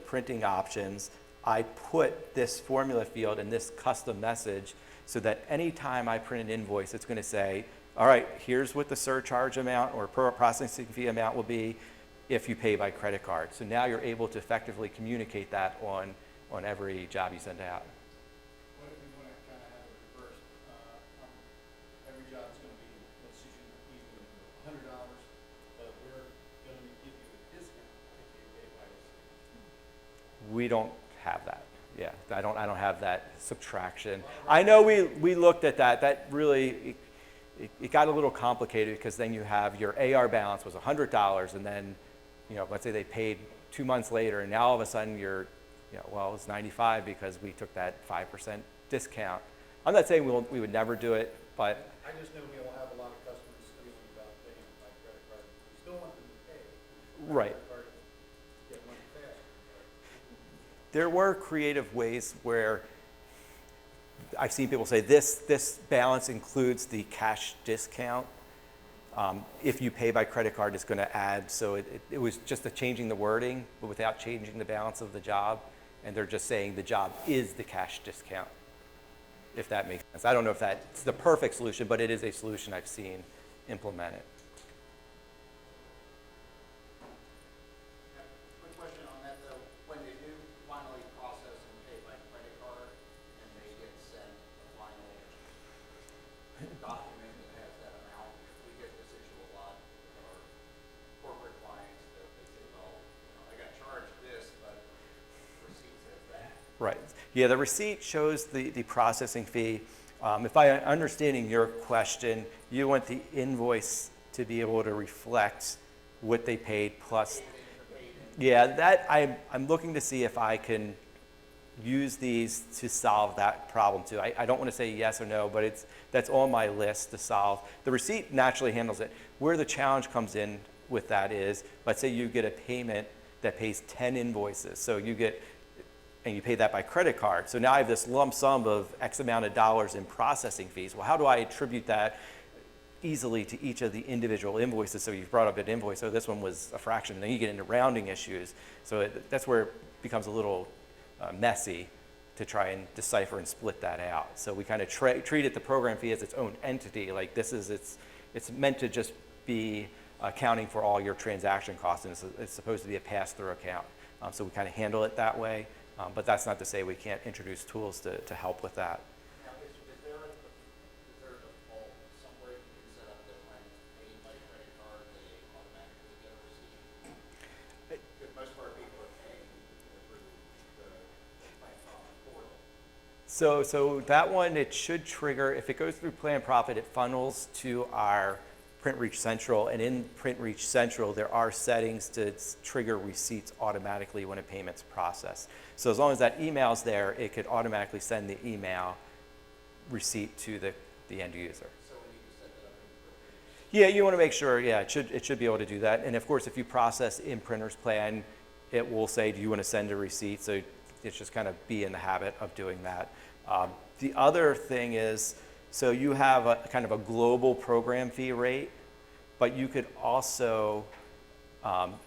printing options. I put this formula field in this custom message so that anytime I print an invoice, it's going to say, all right, here's what the surcharge amount or processing fee amount will be if you pay by credit card. So now you're able to effectively communicate that on every job you send out.
What if we want to kind of have it reversed? Every job's going to be, let's use even $100, but we're going to give you a discount if you pay by this.
We don't have that. Yeah, I don't have that subtraction. I know we looked at that. That really, it got a little complicated because then you have your AR balance was $100, and then, let's say they paid 2 months later, and now all of a sudden you're, well, it's 95 because we took that 5% discount. I'm not saying we would never do it, but
I just know we'll have a lot of customers squealing about paying by credit card. We still want them to pay.
right.
Credit card, get money faster.
There were creative ways where I've seen people say this balance includes the cash discount. If you pay by credit card, it's going to add. So it was just changing the wording, but without changing the balance of the job. And they're just saying the job is the cash discount, if that makes sense. I don't know if that's the perfect solution, but it is a solution I've seen implemented.
Quick question on that though, when they do finally process and pay by credit card, and they get sent a final document that has that amount, we get this issue a lot with our corporate clients, that they say, well, I got charged this, but the receipt says that.
Right. Yeah, the receipt shows the processing fee. If I'm understanding your question, you want the invoice to be able to reflect what they paid plus. Yeah, that I'm looking to see if I can use these to solve that problem too. I don't want to say yes or no, but that's on my list to solve. The receipt naturally handles it. Where the challenge comes in with that is, let's say you get a payment that pays 10 invoices. So you get, and you pay that by credit card. So now I have this lump sum of X amount of dollars in processing fees. Well, how do I attribute that? easily to each of the individual invoices. So you've brought up an invoice, so this one was a fraction, and then you get into rounding issues. So that's where it becomes a little messy to try and decipher and split that out. So we kind of treated the program fee as its own entity. Like it's meant to just be accounting for all your transaction costs, and it's supposed to be a pass-through account. So we kind of handle it that way, but that's not to say we can't introduce tools to help with that.
Now, is there a default, somewhere you can set up that when it's paid by credit card, they automatically get a receipt? Because most of our people are paying through the Plan Profit portal.
So that one, it should trigger, if it goes through Plan Profit, it funnels to our PrintReach Central, and in PrintReach Central, there are settings to trigger receipts automatically when a payment's processed. So as long as that email's there, it could automatically send the email receipt to the end user.
So we need to set that up in the
Yeah, you want to make sure, yeah, it should be able to do that. And of course, if you process in Printer's Plan, it will say, do you want to send a receipt? So it's just kind of be in the habit of doing that. The other thing is, so you have a kind of a global program fee rate, but you could also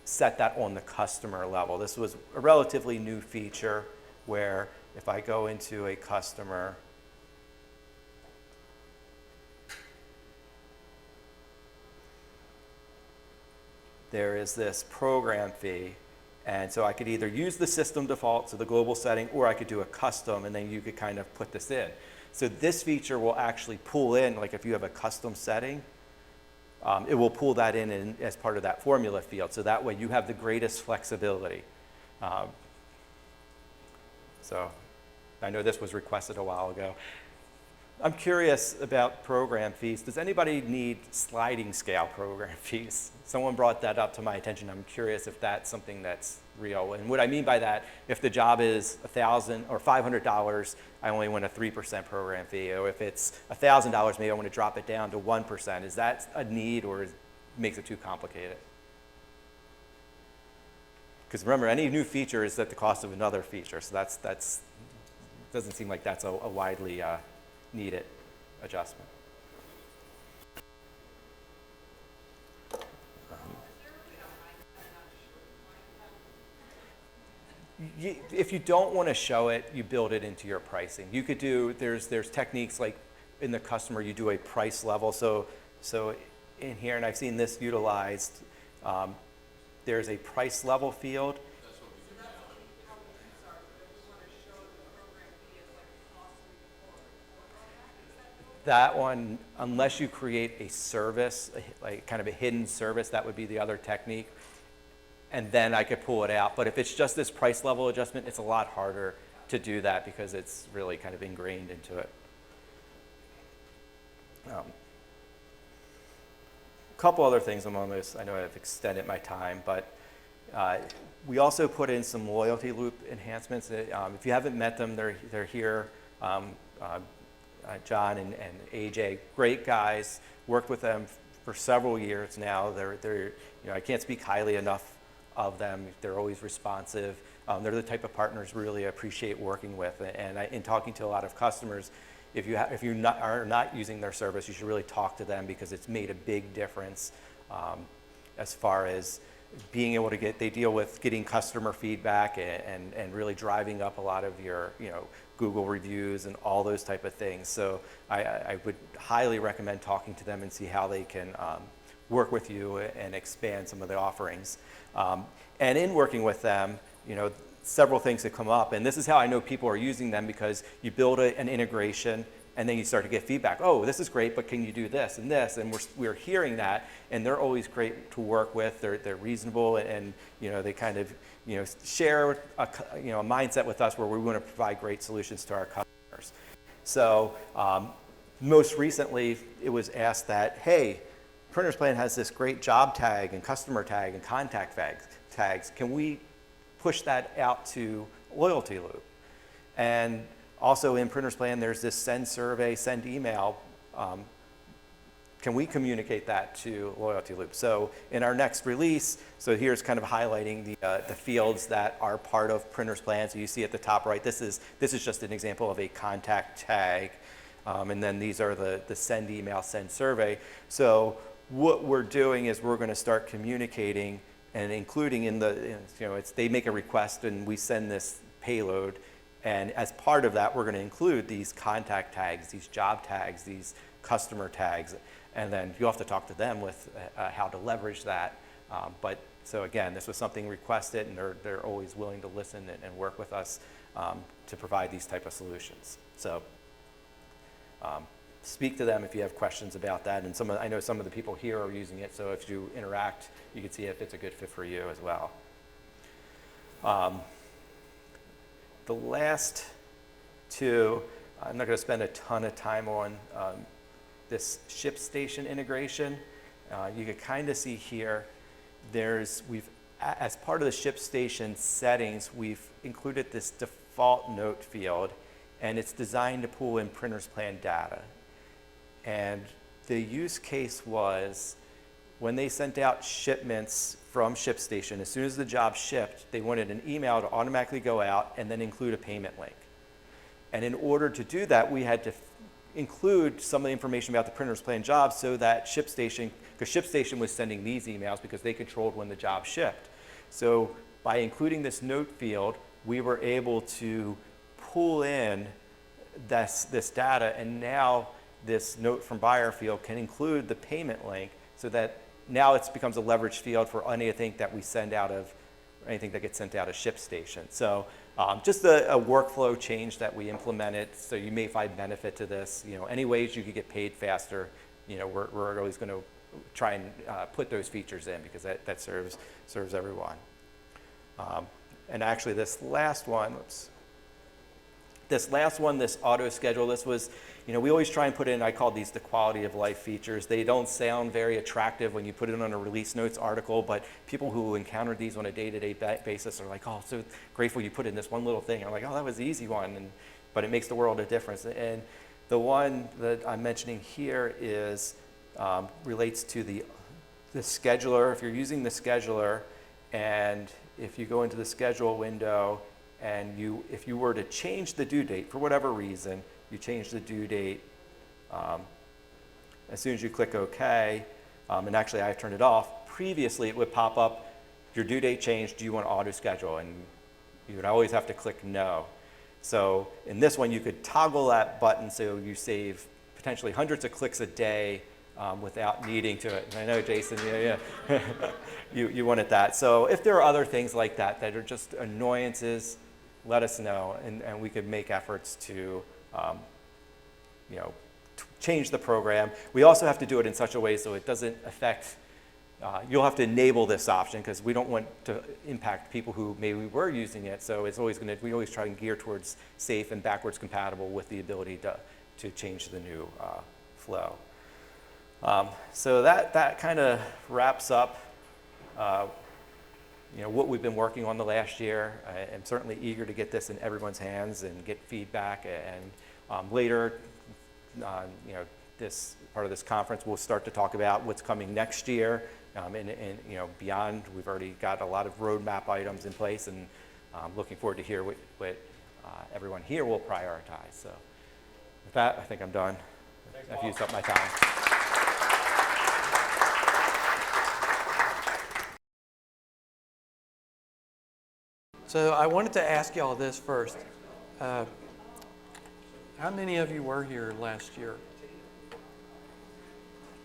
set that on the customer level. This was a relatively new feature where if I go into a customer, there is this program fee. And so I could either use the system default, so the global setting, or I could do a custom, and then you could kind of put this in. So this feature will actually pull in, like if you have a custom setting, it will pull that in as part of that formula field. So that way you have the greatest flexibility. So I know this was requested a while ago. I'm curious about program fees. Does anybody need sliding scale program fees? Someone brought that up to my attention. I'm curious if that's something that's real. And what I mean by that, if the job is $1,000 or $500, I only want a 3% program fee. Or if it's $1,000, maybe I want to drop it down to 1%. Is that a need, or makes it too complicated? Because remember, any new feature is at the cost of another feature. So that's doesn't seem like that's a widely needed adjustment. If you don't want to show it, you build it into your pricing. You could do, there's techniques like in the customer, you do a price level. So in here, and I've seen this utilized, there's a price level field. That one, unless you create a service, like kind of a hidden service, that would be the other technique. And then I could pull it out. But if it's just this price level adjustment, it's a lot harder to do that because it's really kind of ingrained into it. A couple other things I know I've extended my time, but we also put in some loyalty loop enhancements. If you haven't met them, they're here. John and AJ, great guys. Worked with them for several years now. They're I can't speak highly enough of them. They're always responsive. They're the type of partners really appreciate working with. And in talking to a lot of customers, if you are not using their service, you should really talk to them because it's made a big difference as far as being able to they deal with getting customer feedback and really driving up a lot of your Google reviews and all those type of things. So I would highly recommend talking to them and see how they can work with you and expand some of the offerings. And in working with them, several things that come up, and this is how I know people are using them, because you build an integration and then you start to get feedback. Oh, this is great, but can you do this and this? And we're hearing that, and they're always great to work with. They're reasonable, and they kind of share a mindset with us where we want to provide great solutions to our customers. So most recently, it was asked that, hey, Printer's Plan has this great job tag and customer tag and contact tags. Can we push that out to Loyalty Loop? And also in Printer's Plan, there's this send survey, send email. Can we communicate that to Loyalty Loop? So in our next release, so here's kind of highlighting the fields that are part of Printer's Plan. So you see at the top right, this is just an example of a contact tag. And then these are the send email, send survey. So what we're doing is we're going to start communicating and including in the, they make a request and we send this payload. And as part of that, we're going to include these contact tags, these job tags, these customer tags. And then you'll have to talk to them with how to leverage that. So again, this was something requested, and they're always willing to listen and work with us to provide these type of solutions. So speak to them if you have questions about that. And I know some of the people here are using it, so if you interact, you can see if it's a good fit for you as well. The last two, I'm not going to spend a ton of time on this ShipStation integration. You can kind of see here, as part of the ShipStation settings, we've included this default note field, and it's designed to pull in printer's plan data. And the use case was when they sent out shipments from ShipStation, as soon as the job shipped, they wanted an email to automatically go out and then include a payment link. And in order to do that, we had to include some of the information about the printer's plan job so that ShipStation, because ShipStation was sending these emails because they controlled when the job shipped. So by including this note field, we were able to pull in this data, and now this note from buyer field can include the payment link so that now it becomes a leverage field for anything that we send out of, anything that gets sent out of ShipStation. So just a workflow change that we implemented, so you may find benefit to this. Any ways you could get paid faster, we're always going to try and put those features in because that serves everyone. And actually this last one, this auto schedule, this was, we always try and put in, I call these the quality of life features. They don't sound very attractive when you put it on a release notes article, but people who encounter these on a day-to-day basis are like, oh, so grateful you put in this one little thing. I'm like, oh, that was the easy one, but it makes the world of difference. And the one that I'm mentioning here is, relates to the scheduler. If you're using the scheduler, and if you go into the schedule window, and if you were to change the due date for whatever reason, you change the due date as soon as you click OK, and actually I turned it off. Previously it would pop up, your due date changed, do you want to auto schedule? And you would always have to click no. So in this one you could toggle that button so you save potentially hundreds of clicks a day without needing to it. And I know, Jason, yeah. you wanted that. So if there are other things like that that are just annoyances, let us know, and we could make efforts to change the program. We also have to do it in such a way so it doesn't affect, you'll have to enable this option because we don't want to impact people who maybe were using it. So it's always we always try and gear towards safe and backwards compatible with the ability to change the new flow. So that kind of wraps up what we've been working on the last year. I'm certainly eager to get this in everyone's hands and get feedback. And later, this part of this conference, we'll start to talk about what's coming next year and beyond. We've already got a lot of roadmap items in place, and I'm looking forward to hear what everyone here will prioritize. So with that, I think I'm done. I've used up my time.
So I wanted to ask y'all this first. How many of you were here last year?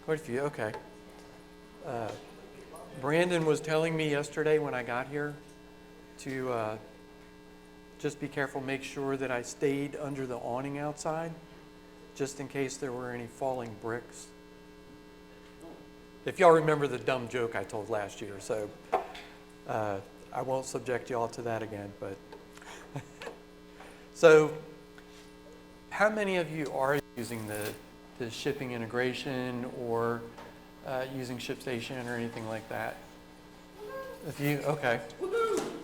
Quite a few, okay. Brandon was telling me yesterday when I got here to just be careful, make sure that I stayed under the awning outside, just in case there were any falling bricks. If y'all remember the dumb joke I told last year, so I won't subject y'all to that again, but so how many of you are using the shipping integration or using ShipStation or anything like that? If you, okay.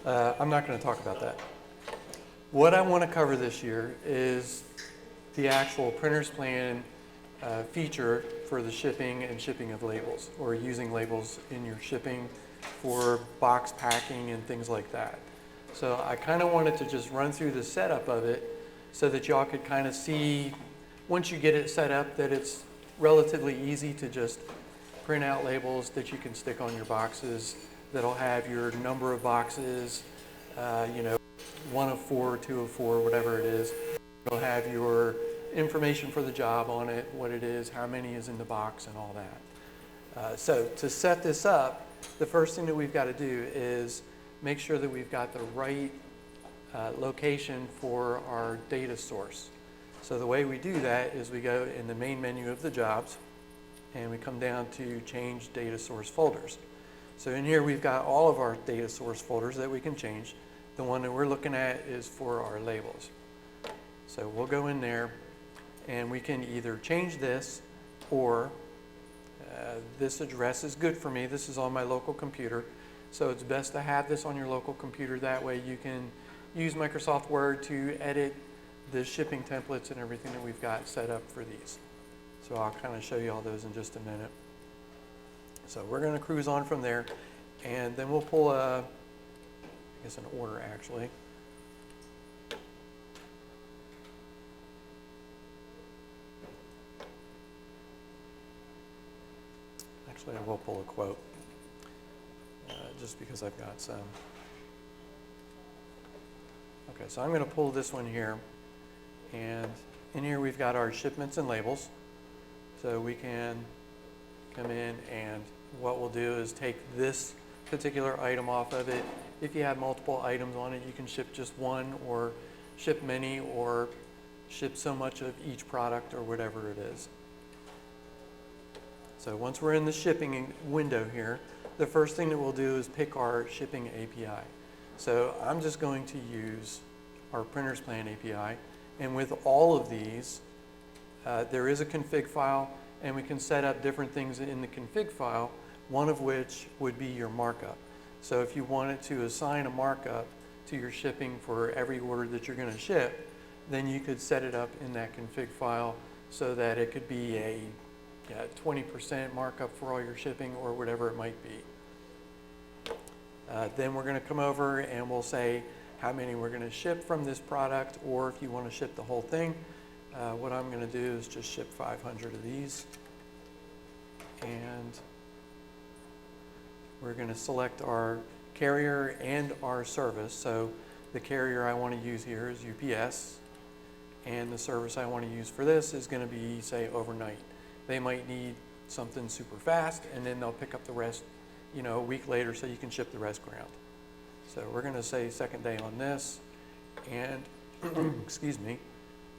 I'm not going to talk about that. What I want to cover this year is the actual printer's plan feature for the shipping and shipping of labels, or using labels in your shipping for box packing and things like that. So I kind of wanted to just run through the setup of it so that y'all could kind of see once you get it set up, that it's relatively easy to just print out labels that you can stick on your boxes that'll have your number of boxes, you know, 1 of 4, 2 of 4, whatever it is. It'll have your information for the job on it, what it is, how many is in the box, and all that. So to set this up, the first thing that we've got to do is make sure that we've got the right location for our data source. So the way we do that is we go in the main menu of the jobs, and we come down to change data source folders. So in here we've got all of our data source folders that we can change. The one that we're looking at is for our labels. So we'll go in there and we can either change this, or this address is good for me. This is on my local computer. So it's best to have this on your local computer. That way you can use Microsoft Word to edit the shipping templates and everything that we've got set up for these. So I'll kind of show you all those in just a minute. So we're going to cruise on from there, and then we'll pull I guess an order actually. Actually, I will pull a quote, just because I've got some. Okay, so I'm going to pull this one here, and in here we've got our shipments and labels. So we can come in, and what we'll do is take this particular item off of it. If you have multiple items on it, you can ship just one, or ship many, or ship so much of each product, or whatever it is. So once we're in the shipping window here, the first thing that we'll do is pick our shipping API. So I'm just going to use our Printers Plan API, and with all of these, there is a config file, and we can set up different things in the config file, one of which would be your markup. So if you wanted to assign a markup to your shipping for every order that you're going to ship, then you could set it up in that config file so that it could be a 20% markup for all your shipping, or whatever it might be. Then we're going to come over and we'll say how many we're going to ship from this product, or if you want to ship the whole thing, what I'm going to do is just ship 500 of these. And we're going to select our carrier and our service. So the carrier I want to use here is UPS, and the service I want to use for this is going to be, say, overnight. They might need something super fast, and then they'll pick up the rest, you know, a week later, so you can ship the rest ground. So we're going to say second day on this, and excuse me.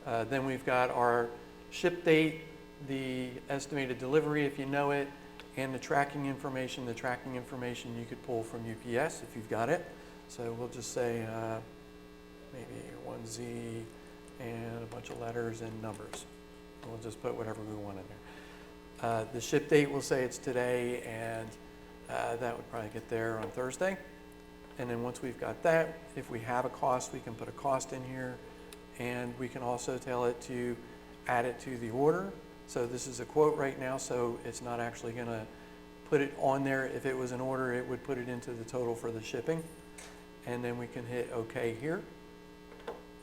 Then we've got our ship date, the estimated delivery if you know it, and the tracking information. The tracking information you could pull from UPS if you've got it. So we'll just say maybe 1Z and a bunch of letters and numbers. We'll just put whatever we want in there. The ship date will say it's today, and that would probably get there on Thursday. And then once we've got that, if we have a cost, we can put a cost in here, and we can also tell it to add it to the order. So this is a quote right now, so it's not actually going to put it on there. If it was an order, it would put it into the total for the shipping. And then we can hit OK here.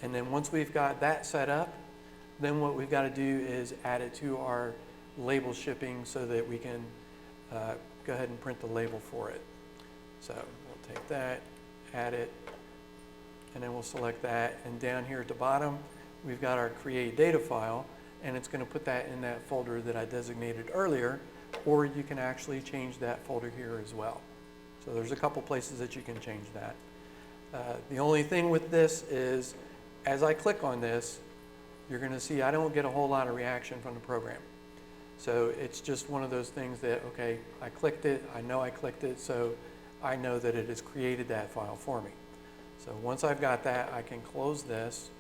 And then once we've got that set up, then what we've got to do is add it to our label shipping so that we can go ahead and print the label for it. So we'll take that, add it, and then we'll select that. And down here at the bottom, we've got our create data file, and it's going to put that in that folder that I designated earlier, or you can actually change that folder here as well. So there's a couple places that you can change that. The only thing with this is, as I click on this, you're going to see I don't get a whole lot of reaction from the program. So it's just one of those things that, okay, I clicked it, I know I clicked it, so I know that it has created that file for me. So once I've got that, I can close this,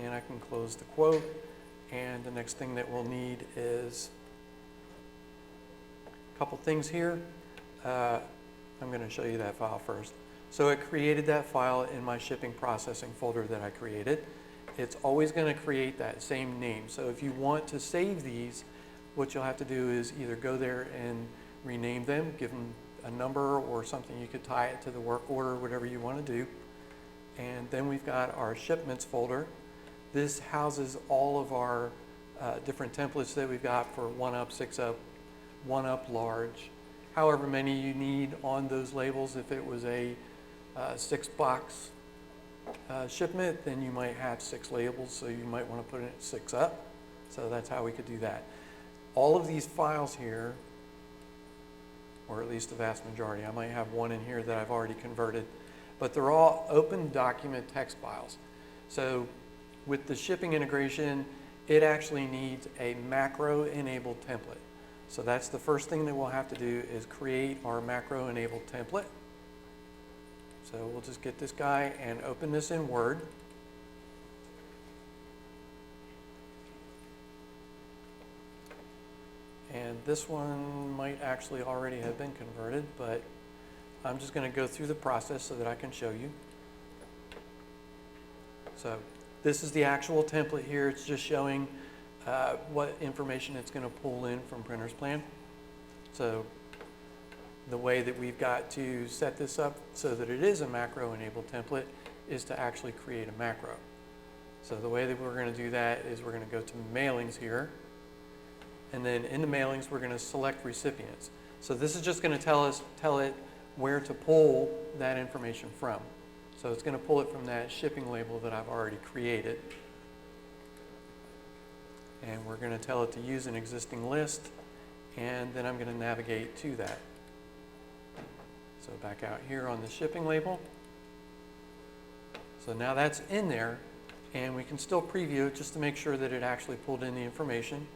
and I can close the quote. And the next thing that we'll need is a couple things here. I'm going to show you that file first. So it created that file in my shipping processing folder that I created. It's always going to create that same name. So if you want to save these, what you'll have to do is either go there and rename them, give them a number or something. You could tie it to the work order, whatever you want to do. And then we've got our shipments folder. This houses all of our different templates that we've got for 1-up, 6-up, 1-up large, however many you need on those labels. If it was a 6-box shipment, then you might have 6 labels, so you might want to put it at 6-up. So that's how we could do that. All of these files here, or at least the vast majority, I might have one in here that I've already converted, but they're all open document text files. So with the shipping integration, it actually needs a macro-enabled template. So that's the first thing that we'll have to do, is create our macro-enabled template. So we'll just get this guy and open this in Word. And this one might actually already have been converted, but I'm just going to go through the process so that I can show you. So this is the actual template here. It's just showing what information it's going to pull in from Printer's Plan. So the way that we've got to set this up so that it is a macro-enabled template is to actually create a macro. So the way that we're going to do that is we're going to go to mailings here. And then in the mailings, we're going to select recipients. So this is just going to tell it where to pull that information from. So it's going to pull it from that shipping label that I've already created. And we're going to tell it to use an existing list. And then I'm going to navigate to that. So back out here on the shipping label. So now that's in there. And we can still preview it just to make sure that it actually pulled in the information.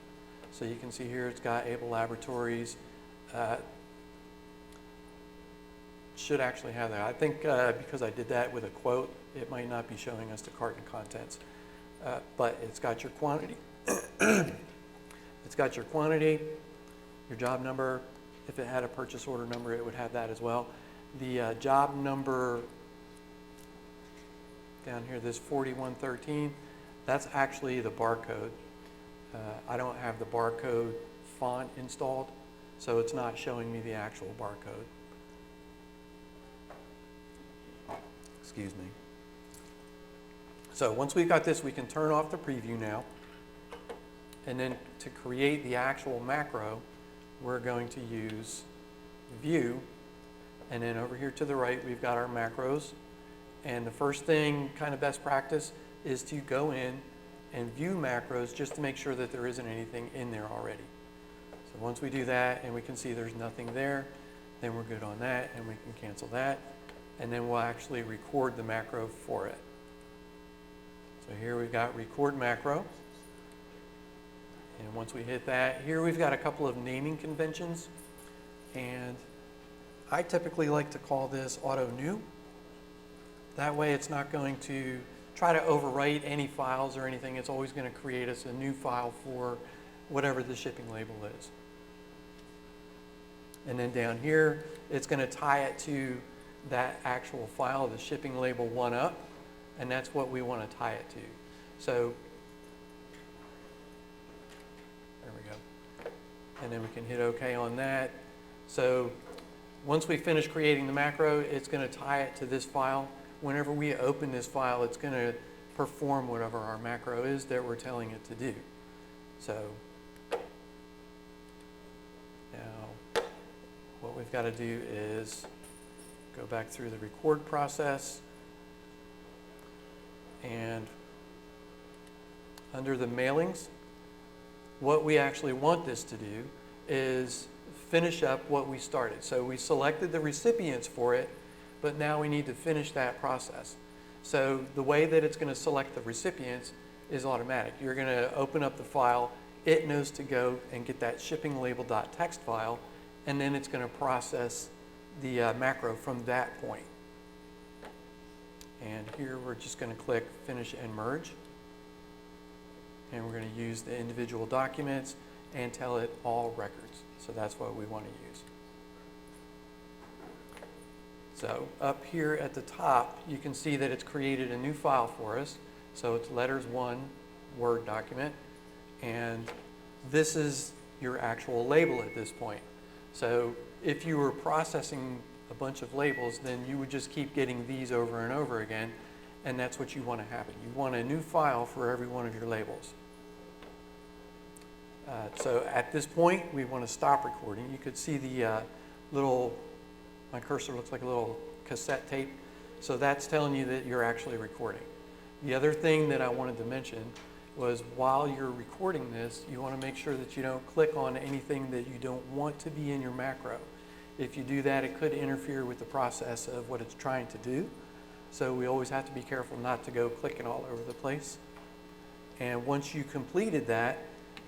So you can see here it's got Able Laboratories. Should actually have that. I think because I did that with a quote, it might not be showing us the carton contents. But it's got your quantity. It's got your quantity, your job number. If it had a purchase order number, it would have that as well. The job number down here, this 4113, that's actually the barcode. I don't have the barcode font installed, so it's not showing me the actual barcode. Excuse me. So once we've got this, we can turn off the preview now. And then to create the actual macro, we're going to use View. And then over here to the right, we've got our macros. And the first thing, kind of best practice, is to go in and view macros just to make sure that there isn't anything in there already. So once we do that and we can see there's nothing there, then we're good on that and we can cancel that. And then we'll actually record the macro for it. So here we've got record macro. And once we hit that, here we've got a couple of naming conventions. And I typically like to call this auto new. That way it's not going to try to overwrite any files or anything. It's always going to create us a new file for whatever the shipping label is. And then down here, it's going to tie it to that actual file, the shipping label 1-up, and that's what we want to tie it to. So there we go. And then we can hit OK on that. So once we finish creating the macro, it's going to tie it to this file. Whenever we open this file, it's going to perform whatever our macro is that we're telling it to do. So now what we've got to do is go back through the record process, and under the mailings, what we actually want this to do is finish up what we started. So we selected the recipients for it, but now we need to finish that process. So the way that it's going to select the recipients is automatic. You're going to open up the file, it knows to go and get that shipping label.txt file, and then it's going to process the macro from that point. And here we're just going to click Finish and Merge. And we're going to use the individual documents and tell it all records. So that's what we want to use. So up here at the top, you can see that it's created a new file for us. So it's letters1 Word document. And this is your actual label at this point. So if you were processing a bunch of labels, then you would just keep getting these over and over again. And that's what you want to happen. You want a new file for every one of your labels. So at this point, we want to stop recording. You could see the my cursor looks like a little cassette tape. So that's telling you that you're actually recording. The other thing that I wanted to mention was while you're recording this, you want to make sure that you don't click on anything that you don't want to be in your macro. If you do that, it could interfere with the process of what it's trying to do. So we always have to be careful not to go clicking all over the place. And once you completed that,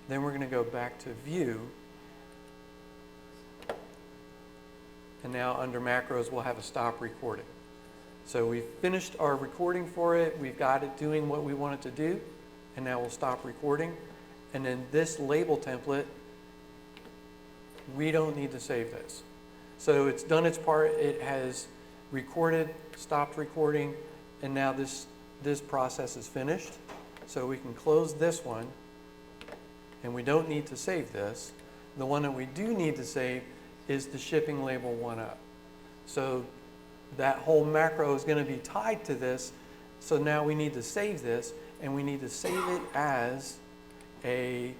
then we're going to go back to view. And now under macros, we'll have a stop recording. So we've finished our recording for it. We've got it doing what we want it to do. And now we'll stop recording. And then this label template, we don't need to save this. So it's done its part. It has recorded, stopped recording, and now this process is finished. So we can close this one, and we don't need to save this. The one that we do need to save is the shipping label 1-up. So that whole macro is going to be tied to this. So now we need to save this, and we need to save it as a,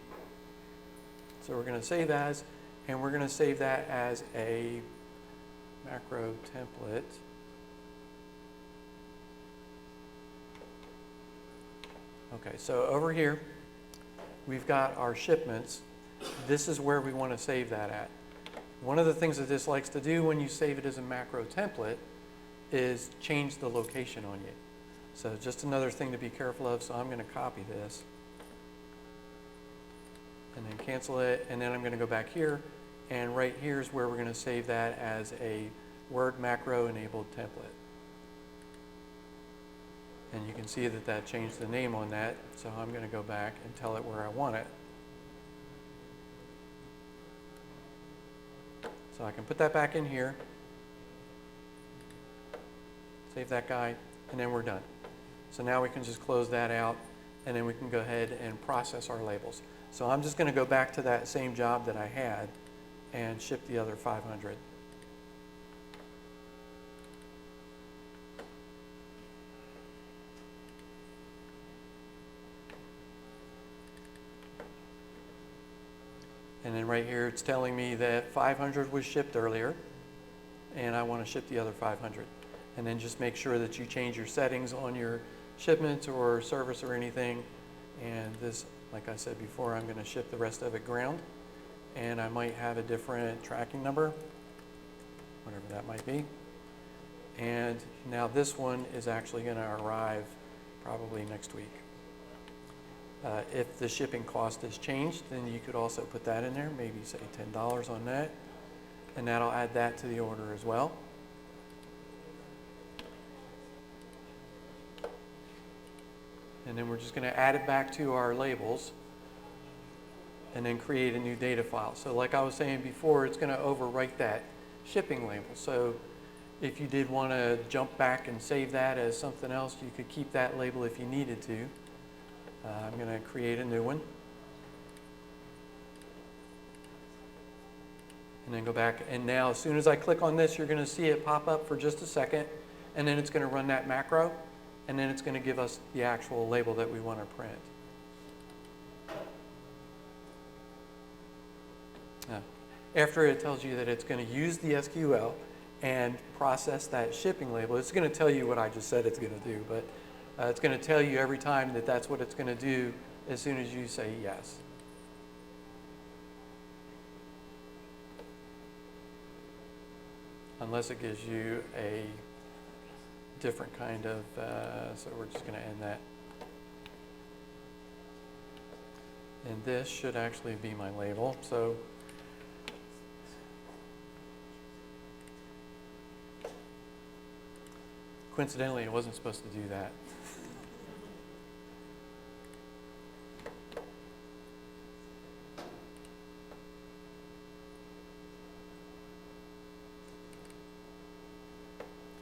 so we're going to save as, and we're going to save that as a macro template. Okay, so over here, we've got our shipments. This is where we want to save that at. One of the things that this likes to do when you save it as a macro template is change the location on you. So just another thing to be careful of. So I'm going to copy this and then cancel it. And then I'm going to go back here. And right here is where we're going to save that as a Word macro enabled template. And you can see that that changed the name on that. So I'm going to go back and tell it where I want it. So I can put that back in here, save that guy, and then we're done. So now we can just close that out, and then we can go ahead and process our labels. So I'm just going to go back to that same job that I had and ship the other 500. And then right here, it's telling me that 500 was shipped earlier, and I want to ship the other 500. And then just make sure that you change your settings on your shipments or service or anything. And this, like I said before, I'm going to ship the rest of it ground. And I might have a different tracking number, whatever that might be. And now this one is actually going to arrive probably next week. If the shipping cost has changed, then you could also put that in there, maybe say $10 on that, and that'll add that to the order as well. And then we're just going to add it back to our labels and then create a new data file. So like I was saying before, it's going to overwrite that shipping label. So if you did want to jump back and save that as something else, you could keep that label if you needed to. I'm going to create a new one. And then go back. And now as soon as I click on this, you're going to see it pop up for just a second. And then it's going to run that macro. And then it's going to give us the actual label that we want to print. After it tells you that it's going to use the SQL and process that shipping label, it's going to tell you what I just said it's going to do. But it's going to tell you every time that that's what it's going to do as soon as you say yes. Unless it gives you a different kind of, so we're just going to end that. And this should actually be my label. So coincidentally, it wasn't supposed to do that.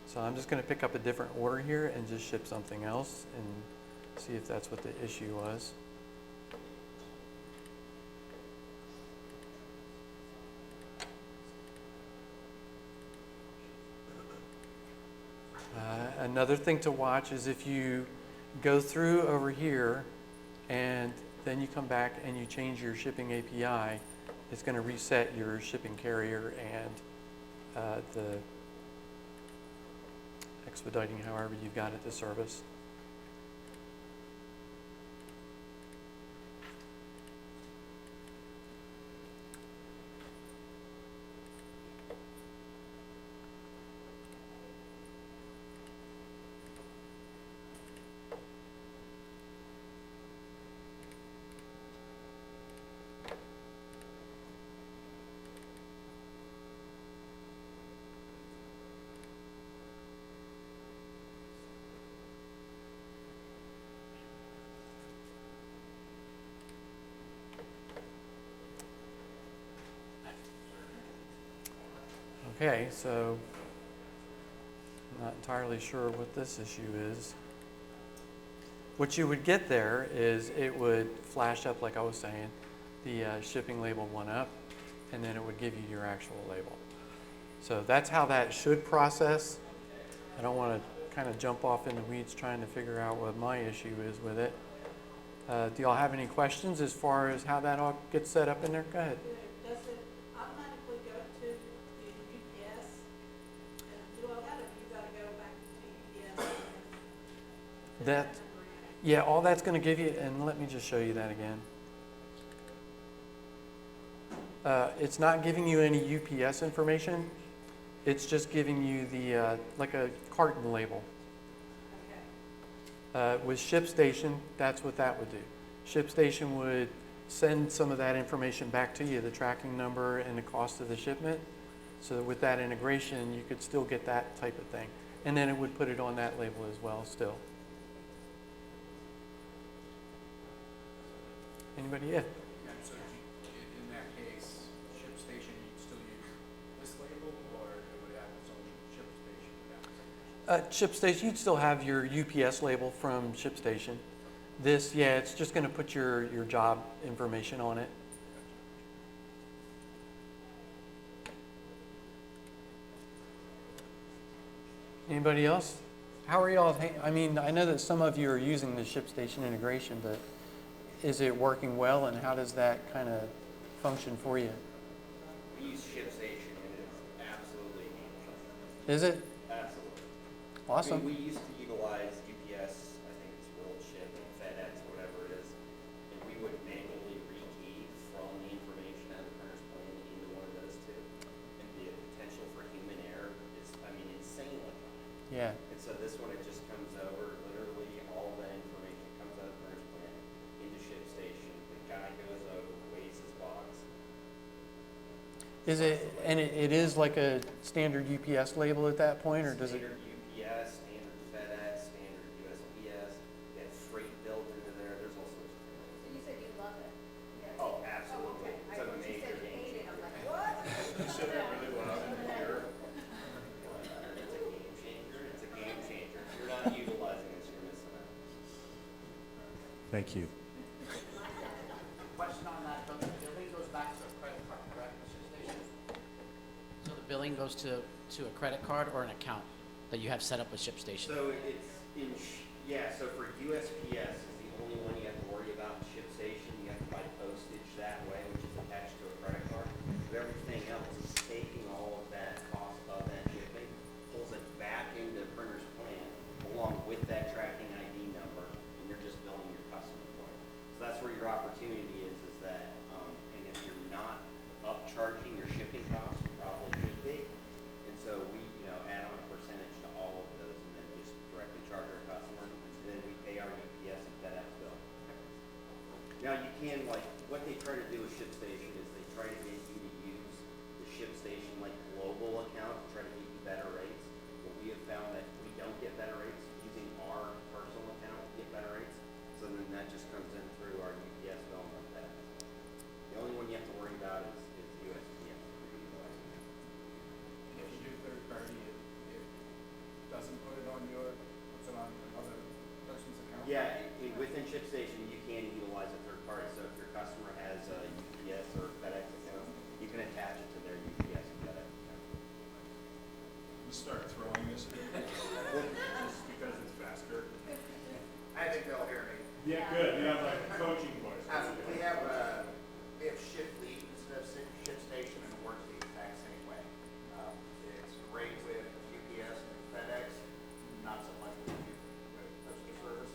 So I'm just going to pick up a different order here and just ship something else and see if that's what the issue was. Another thing to watch is if you go through over here and then you come back and you change your shipping API, it's going to reset your shipping carrier and the expediting, however you've got it to service. Okay, so I'm not entirely sure what this issue is. What you would get there is it would flash up, like I was saying, the shipping label went up, and then it would give you your actual label. So that's how that should process. I don't want to kind of jump off in the weeds trying to figure out what my issue is with it. Do y'all have any questions as far as how that all gets set up in there? Go ahead.
Does it automatically go to the UPS and do all that, or you gotta go back to UPS? and
That,
number
yeah, all that's going to give you, and let me just show you that again. It's not giving you any UPS information. It's just giving you the, like a carton label.
in? Okay.
With ShipStation, that's what that would do. ShipStation would send some of that information back to you, the tracking number and the cost of the shipment. So that with that integration, you could still get that type of thing. And then it would put it on that label as well still. Anybody? Yeah.
So in that case, ShipStation, you'd still use this label, or it would have its own ShipStation?
ShipStation, you'd still have your UPS label from ShipStation. This, yeah, it's just going to put your job information on it. Anybody else? How are y'all? I mean, I know that some of you are using the ShipStation integration, but is it working well, and how does that kind of function for you?
We use ShipStation, and it's absolutely game-changing.
Is it?
Absolutely.
Awesome.
I mean, we used to utilize UPS, I think it's WorldShip and FedEx, whatever it is, and we would manually rekey from the information out of the printer's plan into one of those two. And the potential for human error is, I mean, insanely high.
Yeah.
And so this one, it just comes over, literally all that information comes out of the printer's plan into ShipStation. The guy goes over, weighs his box.
Is it, and it is like a standard UPS label at that point, or does it?
Standard UPS, standard FedEx, standard USPS, they have freight built into there, there's all sorts of things.
So you said you love it? Yes.
Oh, absolutely.
okay.
It's
I
a
thought you
major
said you
game
hated it. I'm
changer.
like, what?
You said that really loud in here.
It's a game changer, it's a game changer. If you're not utilizing this, you're missing out.
Thank you.
Question on that, the billing goes back to a credit card, correct, Mr. Station? So the billing goes to a credit card or an account that you have set up with ShipStation?
So it's so for USPS is the only one you have to worry about. ShipStation, you have to buy postage that way, which is attached to a credit card. But everything else is taking all of that cost of that shipping, pulls it back into the printer's plan along with that tracking ID number, and you're just billing your customer for it. So that's where your opportunity is that, and if you're not upcharging your shipping costs, you probably should be. And so we, add on a percentage to all of those and then just directly charge our customer, and then we pay our UPS and FedEx bill. Now you can, what they try to do with ShipStation is they try to get you to use the ShipStation global account to try to get you better rates. But we have found that we don't get better rates using our personal account, we get better rates. So then that just comes in through our UPS bill and FedEx. The only one you have to worry about is USPS.
And if you do third party, it doesn't put it on puts it on another person's account?
Yeah, within ShipStation, you can utilize a third party, so if your customer has a UPS or FedEx account, you can attach it to their UPS and FedEx account.
We'll start throwing this just because it's faster.
I think they'll hear me.
Yeah, good. You have like a coaching voice.
We have shift lead instead of ship station, and it works the exact same way. It's great with UPS and FedEx, not so much with postal service.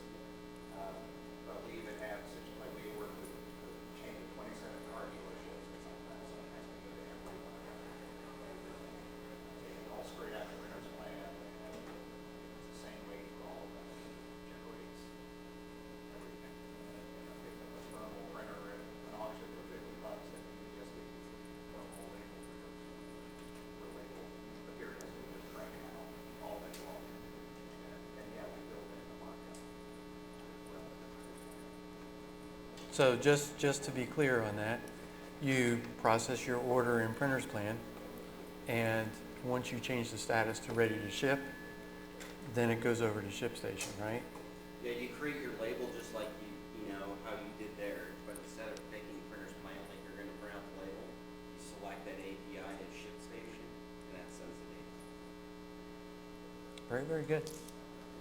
But we even have, like we work with the chain of 27 car dealerships, and sometimes we go to every one of them. Take it all straight out of the printer's plan. It's the same way for all of them. Generates everything. Pick up a thermal printer at an auction for $50, and you just get thermal label for label materials we just crank out all day long. And yeah, we build in the markup.
So just to be clear on that, you process your order in Printer's Plan, and once you change the status to ready to ship, then it goes over to ShipStation, right?
Yeah, you create your label just like you know, how you did there, but instead of picking Printer's Plan, like you're gonna print out the label, you select that API at ShipStation, and that sends the data.
Very, very good.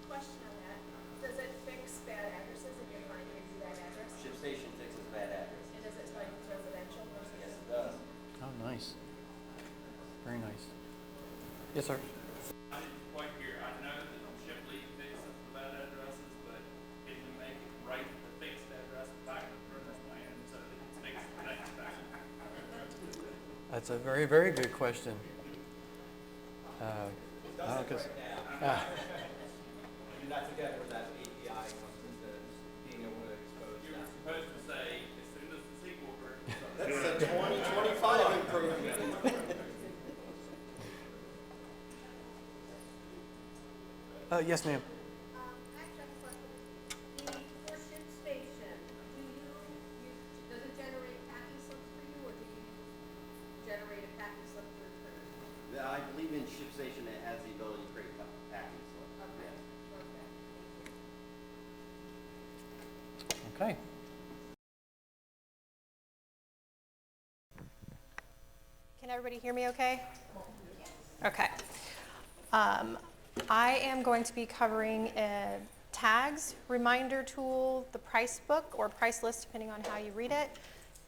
Question on that, does it fix bad addresses if your client gives you that address?
ShipStation fixes bad address.
And does it tell you it's residential versus?
Yes, it does.
Oh, nice. Very nice. Yes, sir.
I didn't quite hear, I know that ship lead fixes the bad addresses, but can you make it write the fixed address back to the printer's plan so that it's fixed the next time?
That's a very, very good question. Because
And that's again where that API comes into being able to expose
You were
that.
supposed to say, as soon as the SQL version starts.
That's a 2025 improvement.
yes, ma'am.
I actually have a question. For ShipStation, does it generate packing slips for you, or do you generate a packing slip through Printer's Plan?
Yeah, I believe in ShipStation it has the ability to create packing slips.
Okay,
Yes.
okay, thank you.
Okay.
Can everybody hear me okay? Okay. I am going to be covering tags, reminder tool, the price book or price list, depending on how you read it,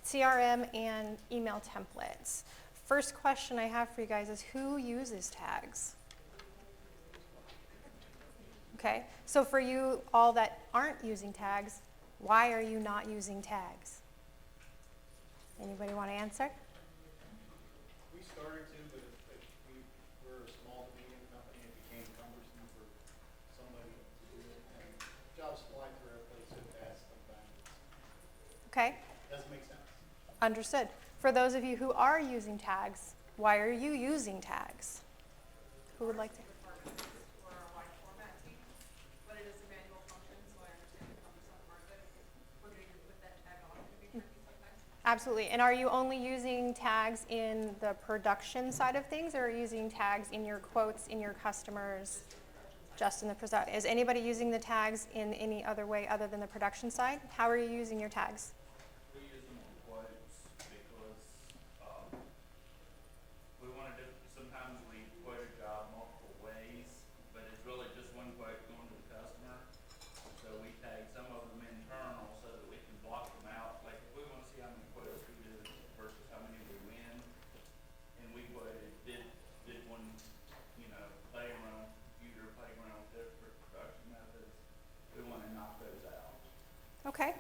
CRM, and email templates. First question I have for you guys is who uses tags? Okay, so for you all that aren't using tags, why are you not using tags? Anybody want to answer?
We started to, but if we were a small to medium company, it became cumbersome for somebody to do it. And jobs fly through our place so fast sometimes.
Okay.
Doesn't make sense.
Understood. For those of you who are using tags, why are you using tags? Who would like to?
For a wide format team, but it is a manual function, so I understand the cumbersome part of it. We're going to put that tag on, it can be tricky sometimes.
Absolutely. And are you only using tags in the production side of things, or are you using tags in your quotes, in your customers, just in the production? Is anybody using the tags in any other way other than the production side? How are you using your tags?
We use them on quotes because, we wanna do, sometimes we quote a job multiple ways, but it's really just one quote going to the customer. So we tag some of them internal so that we can block them out, like if we wanna see how many quotes we did versus how many we win. And we quoted, did one, playground, computer playground, different production methods. We wanna knock those out.
Okay.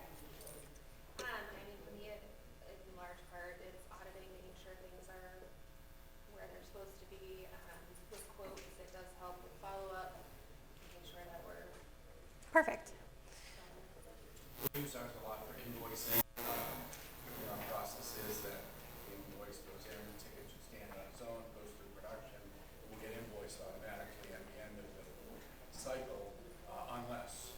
I mean, for me, in large part, it's auditing, making sure things are where they're supposed to be. With quotes, it does help with follow-up, making sure that we're.
Perfect.
We use ours a lot for invoicing. Our process is that the invoice goes in, the ticket should stand on its own, goes through production, and will get invoiced automatically at the end of the cycle, unless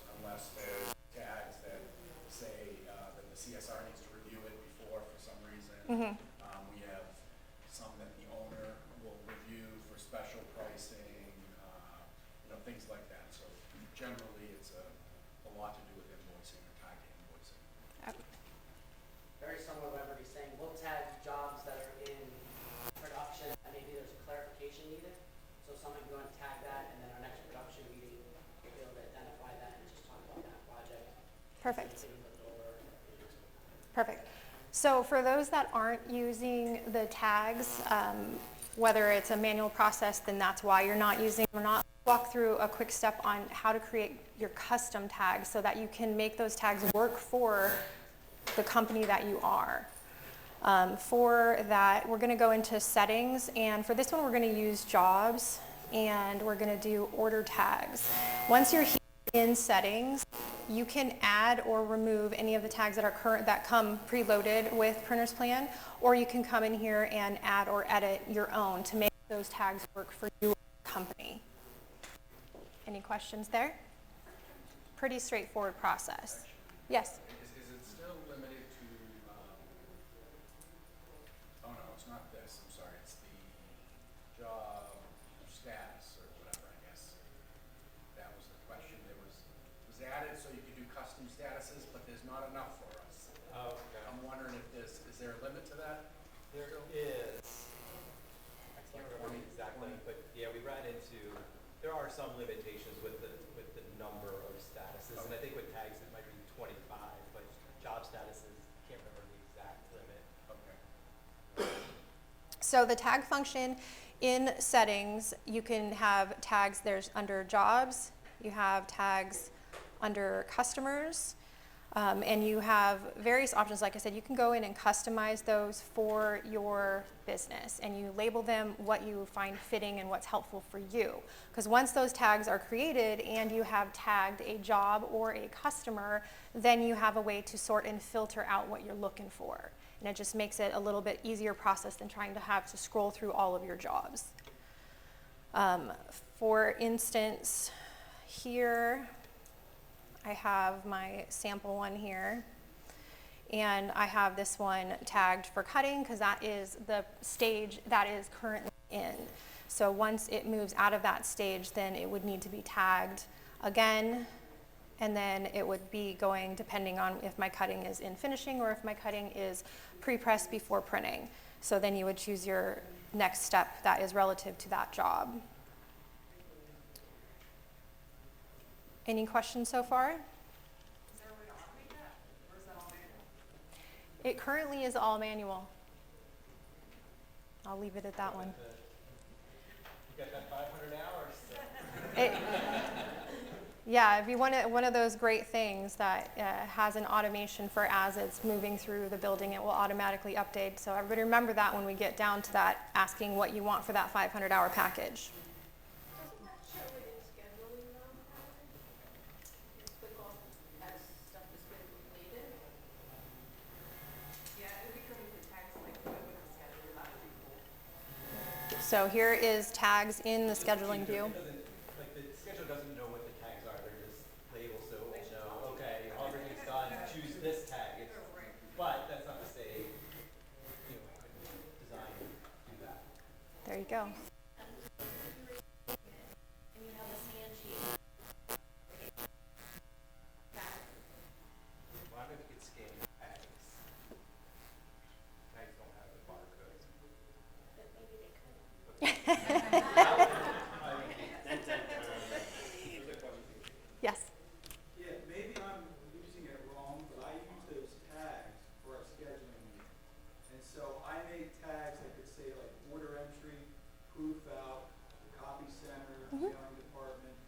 there's tags that say that the CSR needs to review it before for some reason. We have some that the owner will review for special pricing, things like that. So generally, it's a lot to do with invoicing or tied to invoicing.
Very similar to what everybody's saying, we'll tag jobs that are in production, and maybe there's a clarification needed. So someone can go and tag that, and then our next production meeting, we'll be able to identify that and just talk about that project.
Perfect.
Getting looked over.
So for those that aren't using the tags, whether it's a manual process, then that's why you're not using, we're not walk through a quick step on how to create your custom tags so that you can make those tags work for the company that you are. For that, we're gonna go into settings, and for this one, we're gonna use jobs, and we're gonna do order tags. Once you're here in settings, you can add or remove any of the tags that are that come preloaded with Printer's Plan, or you can come in here and add or edit your own to make those tags work for your company. Any questions there? Pretty straightforward process. Yes?
Is it still limited to, oh no, it's not this, I'm sorry, it's the job status or whatever, I guess. That was the question. It was added so you could do custom statuses, but there's not enough for us.
Oh, okay.
I'm wondering if is there a limit to that?
There is. I can't remember exactly, but yeah, we ran into, there are some limitations with the number of statuses, and I think with tags it might be 25, but job statuses, can't remember the exact limit.
Okay.
So the tag function in settings, you can have tags, there's under jobs, you have tags under customers, and you have various options. Like I said, you can go in and customize those for your business, and you label them what you find fitting and what's helpful for you. Because once those tags are created and you have tagged a job or a customer, then you have a way to sort and filter out what you're looking for. And it just makes it a little bit easier process than trying to have to scroll through all of your jobs. For instance, here, I have my sample one here, and I have this one tagged for cutting because that is the stage that is currently in. So once it moves out of that stage, then it would need to be tagged again, and then it would be going depending on if my cutting is in finishing or if my cutting is pre-pressed before printing. So then you would choose your next step that is relative to that job. Any questions so far? It currently is all manual. I'll leave it at that one.
You got that 500 hours.
Yeah, it'd be one of those great things that has an automation for as it's moving through the building, it will automatically update. So everybody remember that when we get down to that, asking what you want for that 500-hour package.
Doesn't that show it in scheduling though, Howard? Just click off as stuff has been completed?
Yeah, if we could move the tags like we would the schedule, that would be cool.
So here is tags in the scheduling view.
It doesn't, like the schedule doesn't know what the tags are, they're just labels, so it will know, okay, everything's done, choose this tag. But that's not to say, you know, I couldn't design and do that.
There you go.
And you have a scan sheet.
Well, I bet you could scan tags. Tags don't have the barcodes.
But maybe they could.
Yes.
Yeah, maybe I'm using it wrong, but I use those tags for our scheduling meeting. And so I made tags that could say like order entry, proof out, copy center, mailing department.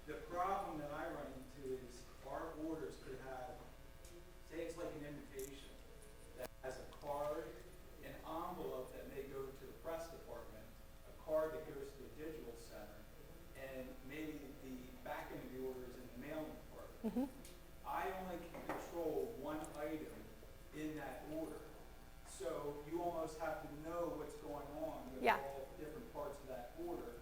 The problem that I run into is our orders could have, say it's like an invitation that has a card, an envelope that may go to the press department, a card that goes to the digital center, and maybe the back end of the order is in the mailing department. I only can control one item in that order. So you almost have to know what's going on with
Yeah.
all different parts of that order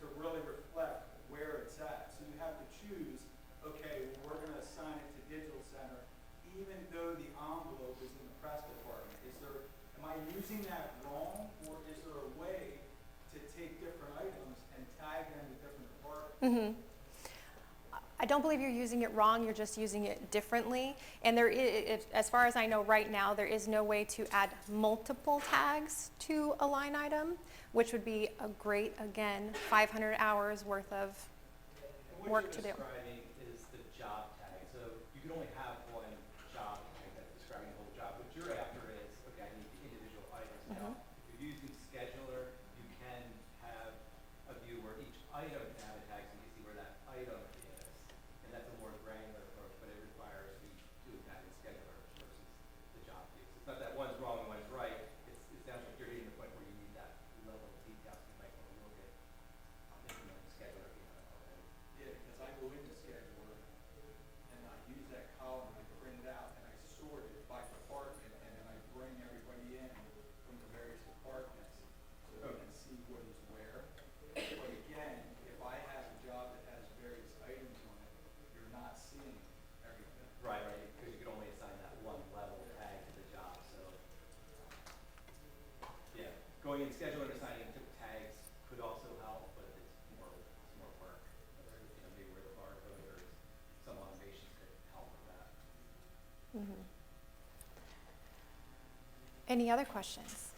to really reflect where it's at. So you have to choose, okay, we're going to assign it to digital center, even though the envelope is in the press department. Am I using that wrong, or is there a way to take different items and tag them to different departments?
I don't believe you're using it wrong, you're just using it differently. And there is, as far as I know right now, there is no way to add multiple tags to a line item, which would be a great, again, 500 hours worth of work to do.
What you're describing is the job tag. So you can only have one job tag that's describing the whole job. What you're
Any other questions?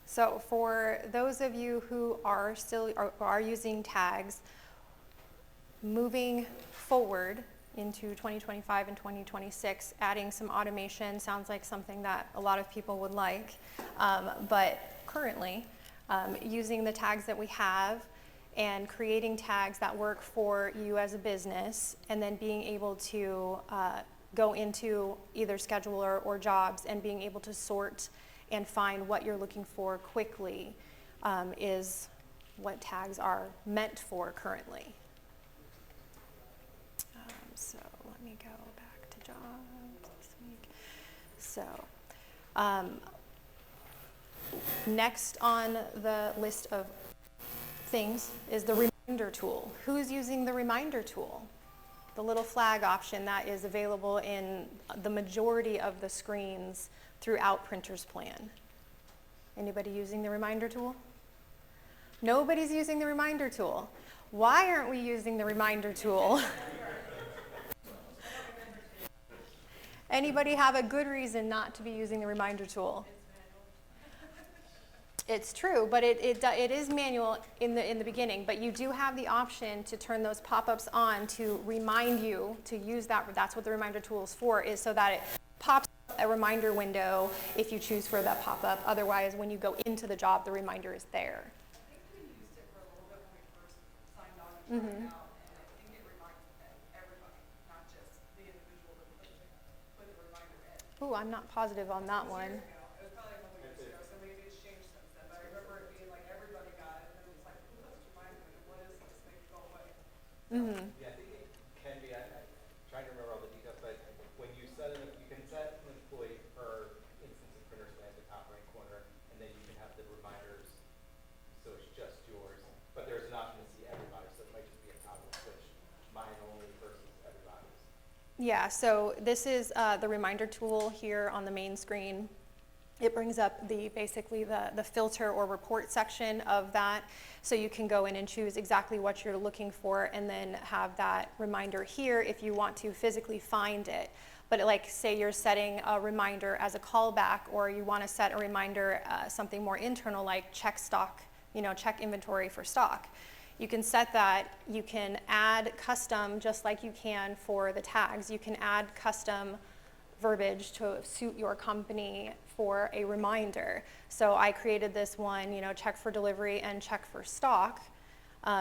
So for those of you who are still are using tags, moving forward into 2025 and 2026, adding some automation sounds like something that a lot of people would like. But currently, using the tags that we have and creating tags that work for you as a business, and then being able to go into either scheduler or jobs and being able to sort and find what you're looking for quickly is what tags are meant for currently. So let me go back to jobs this week. So next on the list of things is the reminder tool. Who's using the reminder tool? The little flag option that is available in the majority of the screens throughout Printer's Plan. Anybody using the reminder tool? Nobody's using the reminder tool. Why aren't we using the reminder tool? Anybody have a good reason not to be using the reminder tool? It's true, but it is manual in the beginning, but you do have the option to turn those pop-ups on to remind you to use that. That's what the reminder tool is for, is so that it pops up a reminder window if you choose for that pop-up. Otherwise, when you go into the job, the reminder is there.
I think we used it for a little bit when we first signed on and tried it out, and I think it reminds everybody, not just the individual that put the reminder in.
Ooh, I'm not positive on that one.
It was probably a couple years ago, so maybe it's changed since then, but I remember it being like everybody got it, and then it was like, ooh, let's remind me, what is this, make it go away.
Mm-hmm.
Yeah, I think it can be, I'm trying to remember all the details, but when you set it, you can set an employee per instance of Printer's Plan at the top right corner, and then you can have the reminders, so it's just yours. But there's an option to see everybody, so it might just be a toggle switch, mine only versus everybody's.
Yeah, so this is the reminder tool here on the main screen. It brings up basically the filter or report section of that, so you can go in and choose exactly what you're looking for and then have that reminder here if you want to physically find it. But like say you're setting a reminder as a callback, or you want to set a reminder something more internal like check stock, check inventory for stock. You can set that. You can add custom, just like you can for the tags. You can add custom verbiage to suit your company for a reminder. So I created this one, check for delivery and check for stock.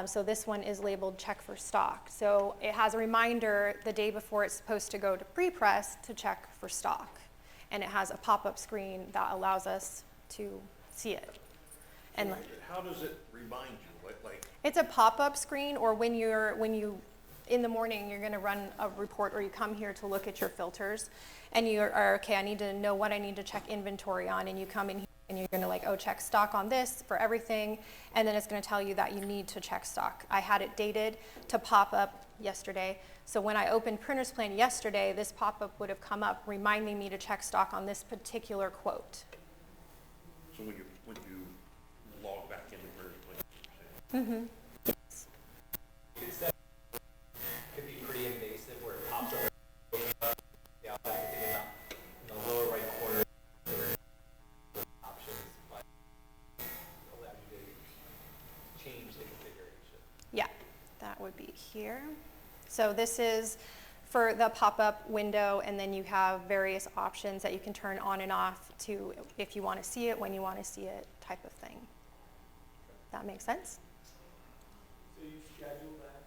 So this one is labeled check for stock. So it has a reminder the day before it's supposed to go to pre-press to check for stock. And it has a pop-up screen that allows us to see it. And
How does it remind you? Like
it's a pop-up screen, or when you in the morning you're going to run a report, or you come here to look at your filters, and you are okay, I need to know what I need to check inventory on, and you come in here and you're going to check stock on this for everything, and then it's going to tell you that you need to check stock. I had it dated to pop up yesterday, so when I opened Printer's Plan yesterday, this pop-up would have come up reminding me to check stock on this particular quote.
so when you log back into Printer's Plan.
Mm-hmm.
Could be pretty invasive where it pops up. The outside thing in the lower right corner, there are options like allow you to change the configuration.
Yeah, that would be here. So this is for the pop-up window, and then you have various options that you can turn on and off to if you want to see it, when you want to see it, type of thing. That makes sense?
So you schedule that,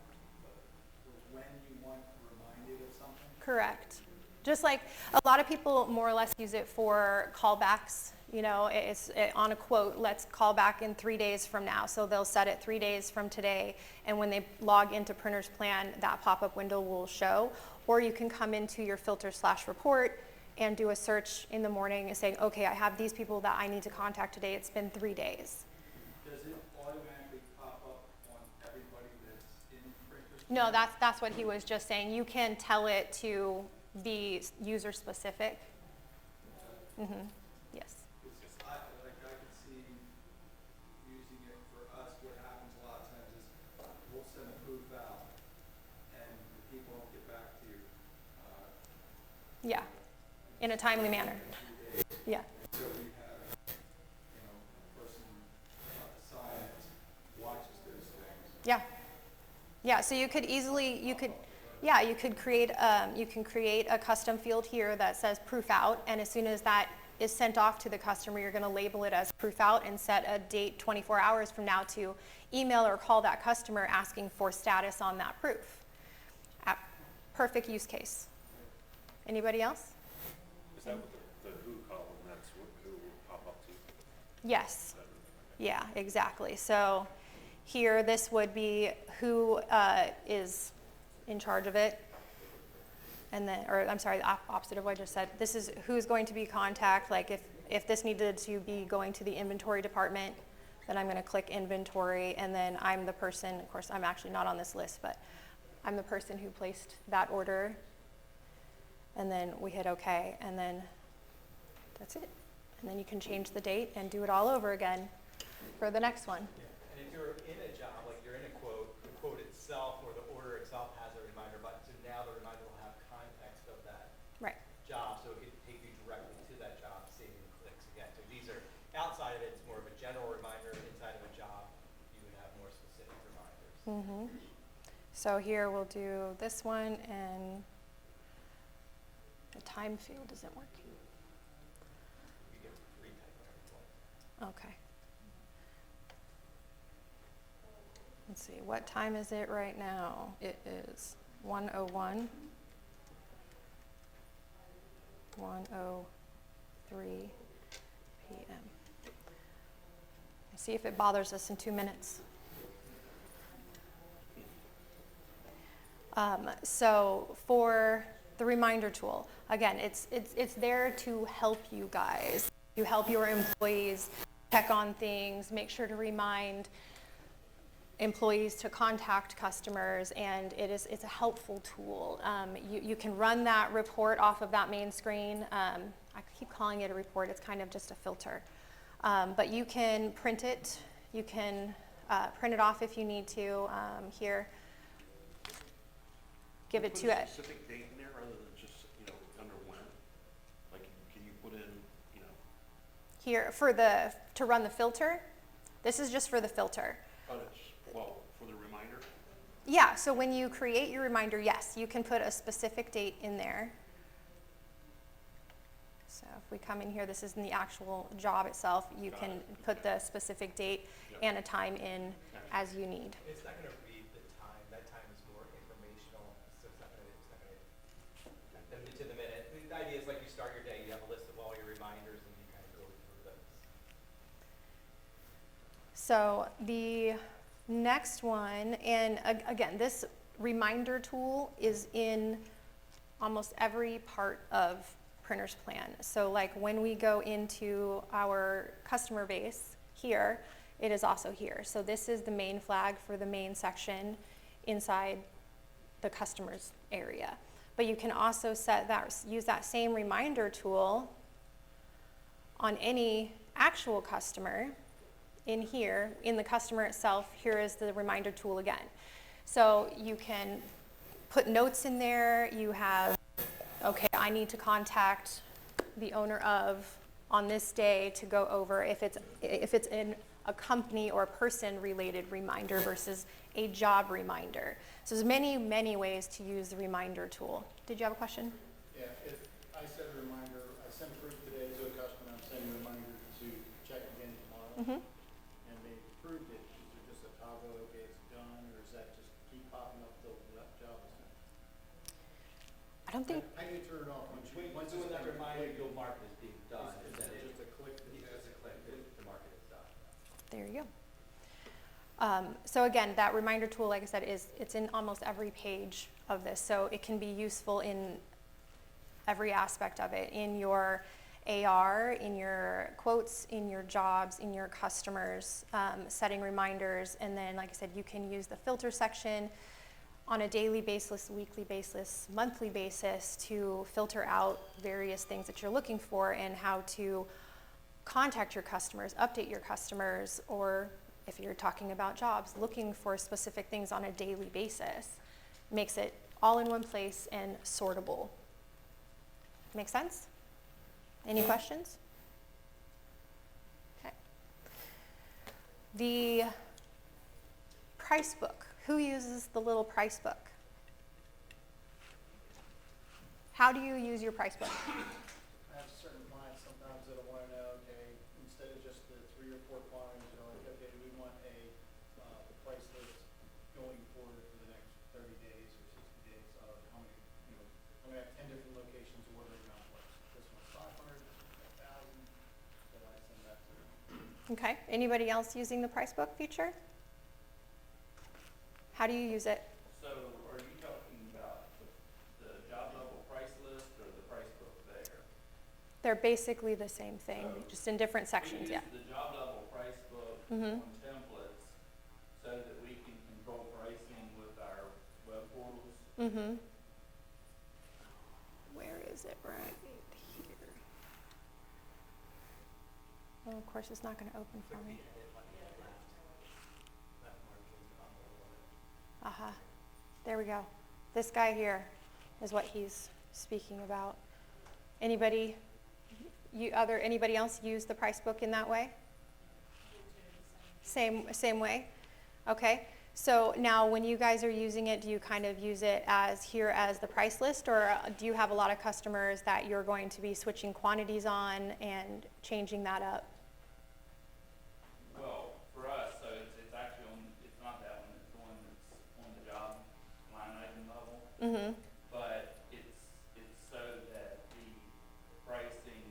when you want reminded of something?
Correct. Just like a lot of people more or less use it for callbacks. It's on a quote, let's call back in 3 days from now. So they'll set it 3 days from today, and when they log into Printer's Plan, that pop-up window will show. Or you can come into your filter/report and do a search in the morning and saying, okay, I have these people that I need to contact today. It's been 3 days.
Does it automatically pop up on everybody that's in Printer's?
No, that's what he was just saying. You can tell it to be user specific. Mm-hmm. Yes.
It's I could see using it for us. What happens a lot of times is we'll send a proof out, and the people don't get back to you.
Yeah, in a timely manner. Yeah.
So we have, a person on the side that watches those things.
Yeah. Yeah, so you could easily, you can create a custom field here that says proof out, and as soon as that is sent off to the customer, you're gonna label it as proof out and set a date 24 hours from now to email or call that customer asking for status on that proof. Perfect use case. Anybody else?
Is that what the who column, that's what who will pop up to?
Yes. Yeah, exactly. So here, this would be who is in charge of it. And then, or I'm sorry, the opposite of what I just said. This is who's going to be contact. Like if this needed to be going to the inventory department, then I'm going to click inventory, and then I'm the person, of course, I'm actually not on this list, but I'm the person who placed that order. And then we hit OK, and then that's it. And then you can change the date and do it all over again for the next one.
And if you're in a job, like you're in a quote, the quote itself or the order itself has a reminder button, so now the reminder will have context of that
Right.
job, so it could take you directly to that job, saving clicks again. So these are, outside of it, it's more of a general reminder. Inside of a job, you would have more specific reminders.
Mm-hmm. So here we'll do this one, and the time field isn't working.
You get free type whatever you want.
Okay. Let's see, what time is it right now? It is 1:01. 1:03 p.m. See if it bothers us in 2 minutes. So for the reminder tool, again, it's there to help you guys, to help your employees check on things, make sure to remind employees to contact customers, and it's a helpful tool. You can run that report off of that main screen. I keep calling it a report, it's kind of just a filter. But you can print it, you can print it off if you need to here. Give it to
Put a
it.
specific date in there rather than just, under when? Like, can you put in,
Here, to run the filter, this is just for the filter.
for the reminder?
Yeah, so when you create your reminder, yes, you can put a specific date in there. So if we come in here, this is in the actual job itself, you
Got
can
it.
put the specific date
Yep.
and a time in as you need.
It's not going to read the time. That time is more informational, so it's not going to to the minute. The idea is like you start your day, you have a list of all your reminders, and you kind of go through those.
So the next one, and again, this reminder tool is in almost every part of Printer's Plan. So like when we go into our customer base here, it is also here. So this is the main flag for the main section inside the customer's area. But you can also use that same reminder tool on any actual customer. In here, in the customer itself, here is the reminder tool again. So you can put notes in there. You have, okay, I need to contact the owner of on this day to go over if it's in a company or person related reminder versus a job reminder. So there's many, many ways to use the reminder tool. Did you have a question?
Yeah, if I set a reminder, I sent proof today to a customer, I'm sending a reminder to check again tomorrow. And they approved it, is there just a toggle, okay, it's done, or is that just keep popping up till that job is done?
I don't think,
How do you turn it off once you?
Once doing that reminder, you'll mark it as being done.
Is
and then
it just a click?
It's just a click to mark it as done.
there you go. So again, that reminder tool, like I said, it's in almost every page of this. So it can be useful in every aspect of it, in your AR, in your quotes, in your jobs, in your customers, setting reminders. And then, like I said, you can use the filter section on a daily basis, weekly basis, monthly basis to filter out various things that you're looking for and how to contact your customers, update your customers, or if you're talking about jobs, looking for specific things on a daily basis. Makes it all in one place and sortable. Make sense? Any questions? Okay. The price book. Who uses the little price book? How do you use your price book?
I have certain clients, sometimes that'll wanna know, okay, instead of just the 3 or 4 quantities, they're like, okay, we want the price list going forward for the next 30 days or 60 days of how many, I'm gonna have 10 different locations ordering out what, this one's 500, this one's 1,000, so I send that to them.
Okay. Anybody else using the price book feature? How do you use it?
So are you talking about the job level price list or the price book there?
They're basically the same thing,
So
just in different sections, yeah.
We use the job level price book
Mhm.
on templates so that we can control pricing with our web portals.
Mm-hmm. Where is it? Right here. Well, of course, it's not going to open for me. Aha. There we go. This guy here is what he's speaking about. Anybody else use the price book in that way? Same way? Okay. So now when you guys are using it, do you kind of use it as the price list, or do you have a lot of customers that you're going to be switching quantities on and changing that up?
Well, for us, so it's actually it's not that one, it's the one that's on the job line item level.
Mm-hmm.
But it's so that the pricing,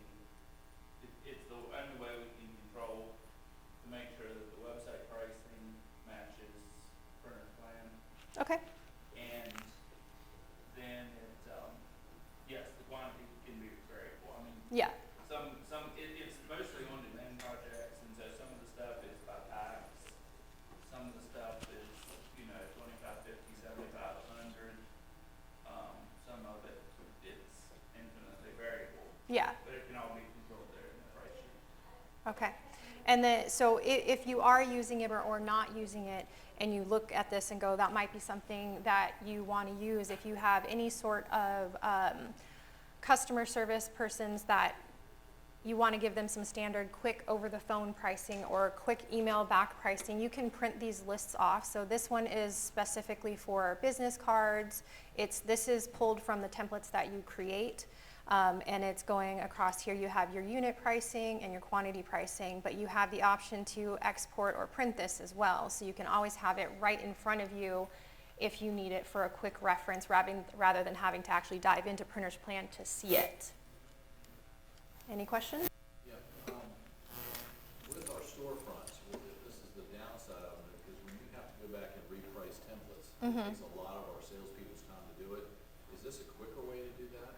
it's the only way we can control to make sure that the website pricing matches printer plan.
Okay.
And then yes, the quantity can be variable. I mean,
Yeah.
It's mostly on demand projects, and so some of the stuff is by tax. Some of the stuff is, 25, 50, 75, 100. Some of it's infinitely variable,
Yeah.
but it can all be controlled there in the price sheet.
Okay. And then, so if you are using it or not using it, and you look at this and go, that might be something that you want to use, if you have any sort of customer service persons that you want to give them some standard quick over the phone pricing or quick email back pricing, you can print these lists off. So this one is specifically for business cards. This is pulled from the templates that you create. And it's going across here. You have your unit pricing and your quantity pricing, but you have the option to export or print this as well. So you can always have it right in front of you if you need it for a quick reference rather than having to actually dive into Printer's Plan to see it. Any questions?
Yeah, with our storefronts, this is the downside of it, because when you have to go back and reprice templates, it takes a lot of our salespeople's time to do it. Is this a quicker way to do that?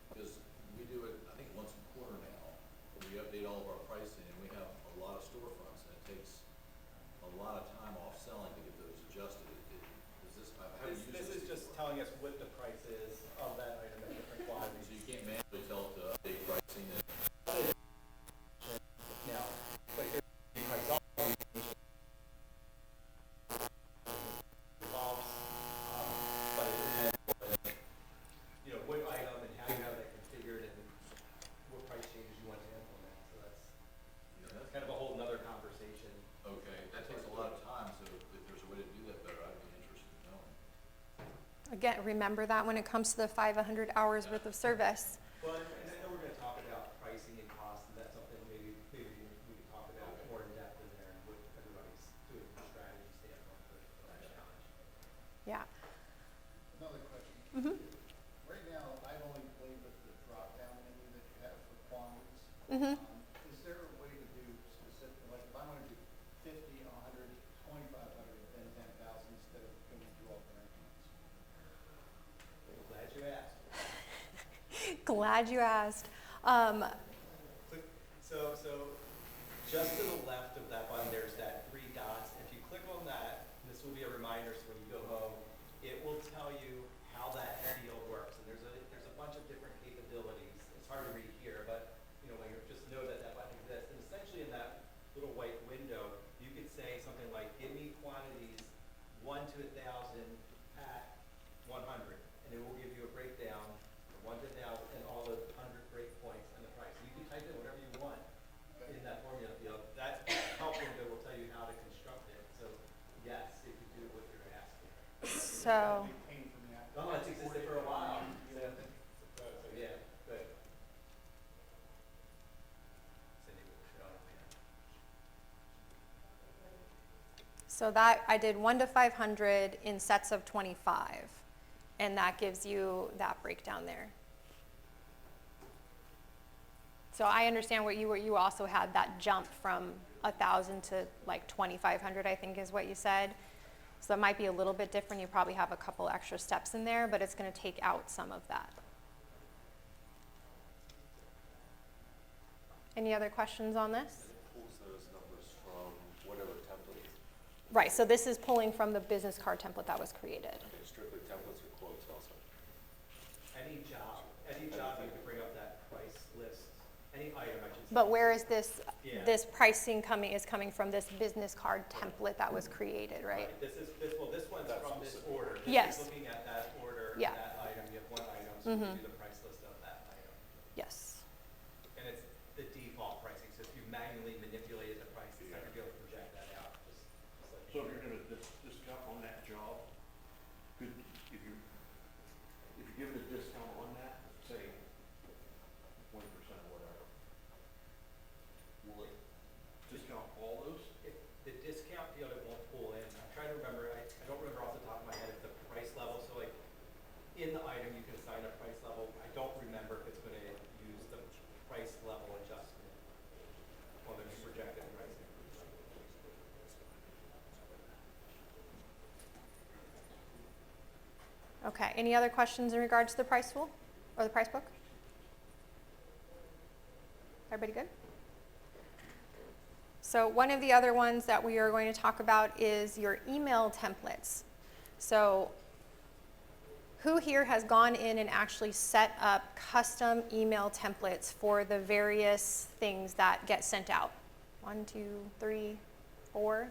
Because we do it, I think, once a quarter now, and we update all of our pricing, and we have a lot of storefronts, and it takes a lot of time off selling to get those adjusted.
This is just telling us what the price is of that item at different quantities.
So you can't manually tell it to update pricing and
Now, but if the price also involves, but it depends on, what item and how you have that configured and what price changes you want to implement. So that's kind of a whole nother conversation.
okay, that takes a lot of time, so if there's a way to do that better, I'd be interested in knowing.
Again, remember that when it comes to the 500 hours worth of service.
Well, and I know we're gonna talk about pricing and cost, and that's something maybe we can talk about more in depth in there and what everybody's doing from a strategy standpoint for that challenge.
Yeah.
Another question.
Mm-hmm.
Right now, I've only played with the drop-down menu that you have for quantities.
Mm-hmm.
Is there a way to do specific, like if I want to do 50, 100, 2,500, then 10,000 instead of going through all the rankings? Glad you asked.
Glad you asked.
So just to the left of that button, there's that 3 dots. If you click on that, this will be a reminder, so when you go home, it will tell you how that field works. And there's a bunch of different capabilities. It's hard to read here, but when you just know that button exists. And essentially in that little white window, you could say something like, give me quantities 1 to 1,000 at 100, and it will give you a breakdown from 1 to 1,000 and all the 100 breakpoints and the price.
So,
Pain from that.
No, it's existed for a while. Yeah, but. Cindy will show later.
so that, I did 1 to 500 in sets of 25, and that gives you that breakdown there. So I understand what you also had that jump from 1,000 to like 2,500, I think is what you said. So that might be a little bit different. You probably have a couple extra steps in there, but it's going to take out some of that. Any other questions on this?
And it pulls those numbers from whatever template,
Right, so this is pulling from the business card template that was created.
okay, strictly templates or quotes also.
Any job you can bring up that price list, any item I should say.
But where is this,
Yeah.
this pricing is coming from this business card template that was created, right?
This one's from this order. This
Yes.
is looking at that order,
Yeah.
that item, you have one item, so you do the price list of that item.
Yes.
And it's the default pricing, so if you manually manipulated the price, it's not gonna be able to project that out, just like.
So if you're gonna discount on that job, if you're giving a discount on that, say 20% or whatever, will it discount all those?
The discount field, it won't pull in. I'm trying to remember, I don't remember off the top of my head if the price level, so like, in the item, you can assign a price level. I don't remember if it's gonna use the price level adjustment on the projected pricing.
Okay, any other questions in regards to the price tool or the price book? Everybody good? So one of the other ones that we are going to talk about is your email templates. So who here has gone in and actually set up custom email templates for the various things that get sent out? 1, 2, 3, 4.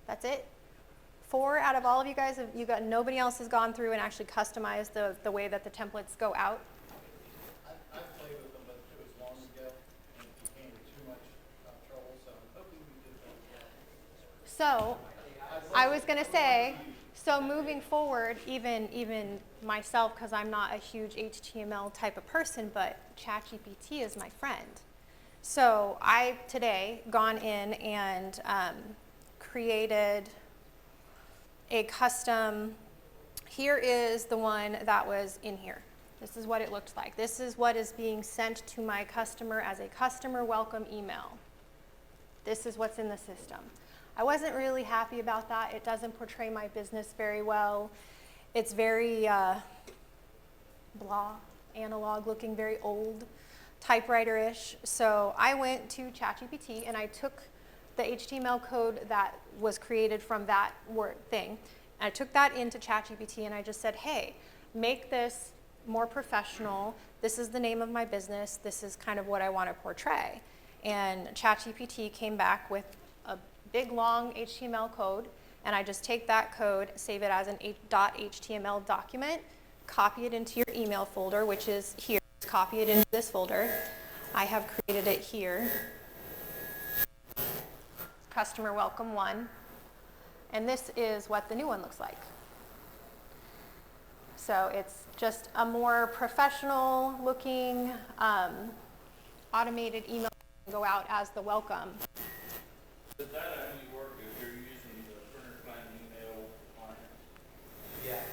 That's it? 4 out of all of you guys, nobody else has gone through and actually customized the way that the templates go out?
I've played with them, but it was long ago, and it became too much trouble, so I'm hoping we did that again.
So, I was gonna say, so moving forward, even myself, because I'm not a huge HTML type of person, but ChatGPT is my friend. So I today gone in and created a custom, here is the one that was in here. This is what it looked like. This is what is being sent to my customer as a customer welcome email. This is what's in the system. I wasn't really happy about that. It doesn't portray my business very well. It's very blah, analog looking, very old, typewriter-ish. So I went to ChatGPT and I took the HTML code that was created from that word thing. And I took that into ChatGPT and I just said, hey, make this more professional. This is the name of my business. This is kind of what I want to portray. And ChatGPT came back with a big long HTML code, and I just take that code, save it as an .html document, copy it into your email folder, which is here. Copy it into this folder. I have created it here. Customer welcome 1. And this is what the new one looks like. So it's just a more professional looking automated email that go out as the welcome.
Does that only work if you're using the printer client email client?
Yes.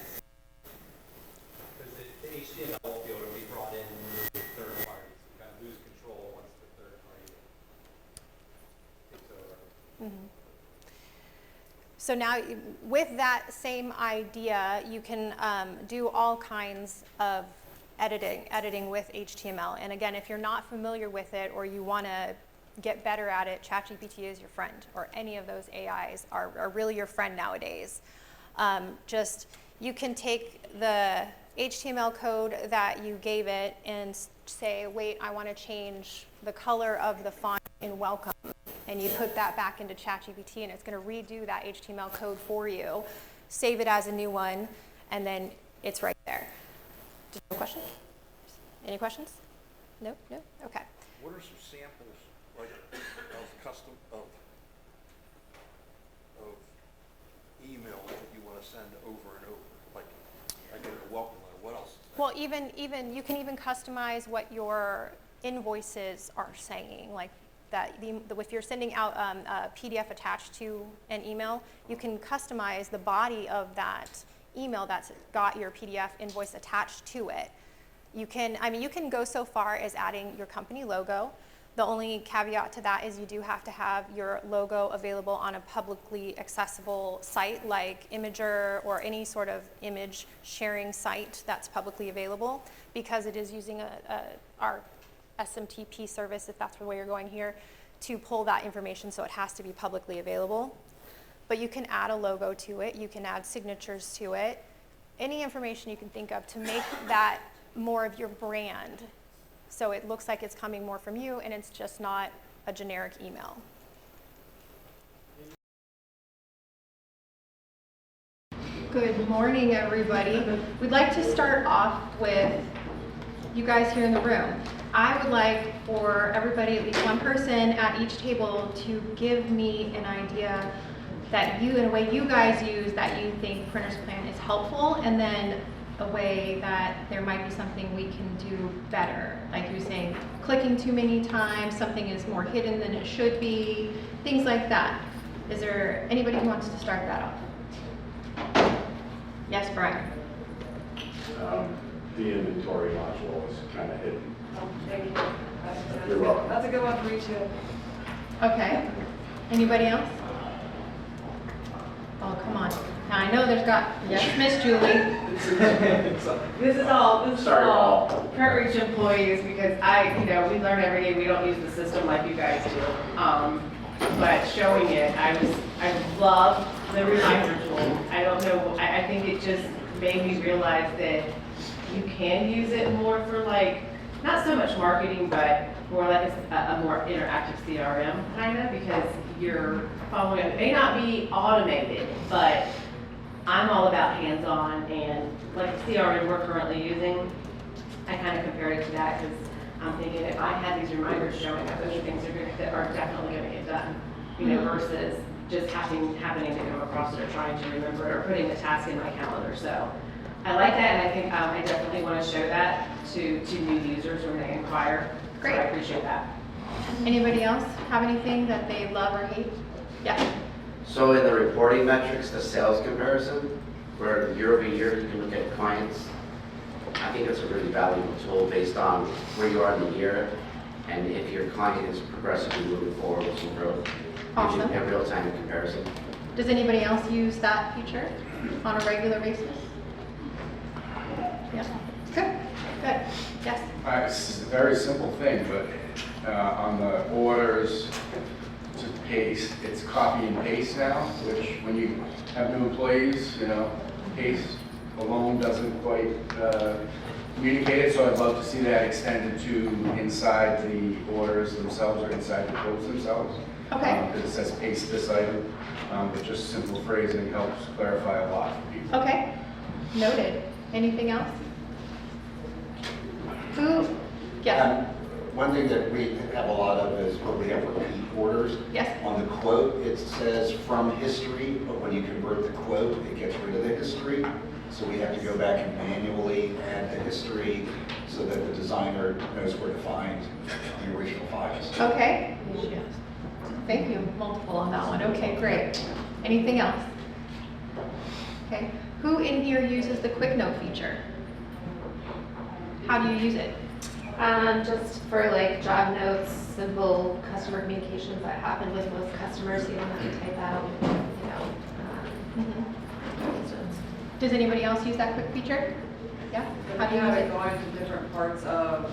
Because the HTML won't be able to be brought in with third parties. You kind of lose control once the third party takes over.
So now with that same idea, you can do all kinds of editing with HTML. And again, if you're not familiar with it or you want to get better at it, ChatGPT is your friend, or any of those AIs are really your friend nowadays. You can take the HTML code that you gave it and say, wait, I want to change the color of the font in welcome. And you put that back into ChatGPT and it's going to redo that HTML code for you, save it as a new one, and then it's right there. Did you have a question? Any questions? No? No? Okay.
What are some samples, like, of custom, of email that you want to send over and over
even, you can even customize what your invoices are saying, like that, if you're sending out a PDF attached to an email, you can customize the body of that email that's got your PDF invoice attached to it. You can go so far as adding your company logo. The only caveat to that is you do have to have your logo available on a publicly accessible site like Imager or any sort of image sharing site that's publicly available, because it is using our SMTP service, if that's the way you're going here, to pull that information, so it has to be publicly available. But you can add a logo to it, you can add signatures to it, any information you can think of to make that more of your brand, so it looks like it's coming more from you and it's just not a generic email. Good morning, everybody. We'd like to start off with you guys here in the room. I would like for everybody, at least one person at each table, to give me an idea that in a way you guys use that you think Printers Plan is helpful, and then a way that there might be something we can do better. Like you're saying, clicking too many times, something is more hidden than it should be, things like that. Is there anybody who wants to start that off? Yes, Brian.
The inventory module is kind of hidden.
Oh, thank you.
You're welcome.
That's a good one for me too.
Okay. Anybody else? Oh, come on. Now I know there's got, yes, Miss Julie.
This is all Print Reach employees, because we learn every day. We don't use the system like you guys do. But showing it, I love the reminder tool. I don't know, I think it just made me realize that you can use it more for not so much marketing, but more like a more interactive CRM kind of, because you're following it. It may not be automated, but I'm all about hands-on, and like the CRM we're currently using, I kind of compared it to that, because I'm thinking if I had these reminders showing up, those are things that are definitely going to get done, versus just happening to come across it or trying to remember it or putting the task in my calendar. So I like that, and I think I definitely want to show that to new users when they inquire.
Great.
So I appreciate that.
Anybody else have anything that they love or hate? Yeah.
So in the reporting metrics, the sales comparison, where year over year you can look at clients, I think it's a really valuable tool based on where you are in the year and if your client is progressively moving forward with some growth.
Awesome.
Gives you a real-time comparison.
Does anybody else use that feature on a regular basis? Yeah. Good. Good. Yes.
It's a very simple thing, but on the orders to paste, it's copy and paste now, which when you have new employees, paste alone doesn't quite communicate it, so I'd love to see that extended to inside the orders themselves or inside the quotes themselves.
Okay.
Because it says paste this item, but just simple phrasing helps clarify a lot for people.
Okay. Noted. Anything else? Who? Yes.
One thing that we have a lot of is what we have repeat orders.
Yes.
On the quote, it says from history, but when you convert the quote, it gets rid of the history. So we have to go back and manually add the history so that the designer knows where to find the original files.
Okay. Thank you. Multiple on that one. Okay, great. Anything else? Okay. Who in here uses the quick note feature? How do you use it?
Just for job notes, simple customer communications that happen with most customers, so you don't have to type out,
Does anybody else use that quick feature? Yeah? How do you use it?
Going to different parts of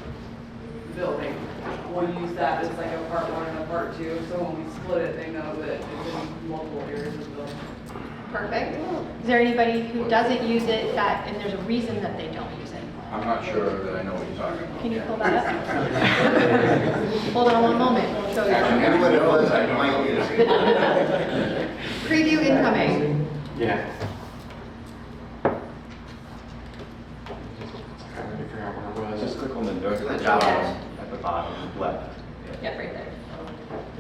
the building. We'll use that as a part one and a part two, so when we split it, they know that it's in multiple areas of the building.
Perfect. Is there anybody who doesn't use it and there's a reason that they don't use it?
I'm not sure that I know what you're talking about.
Can you pull that up? Hold on one moment. So
Anyone who was, I might use it.
preview incoming.
Yeah. Trying to figure out where it was.
Just click on the notes
The job notes.
at the bottom left.
Yep, right there.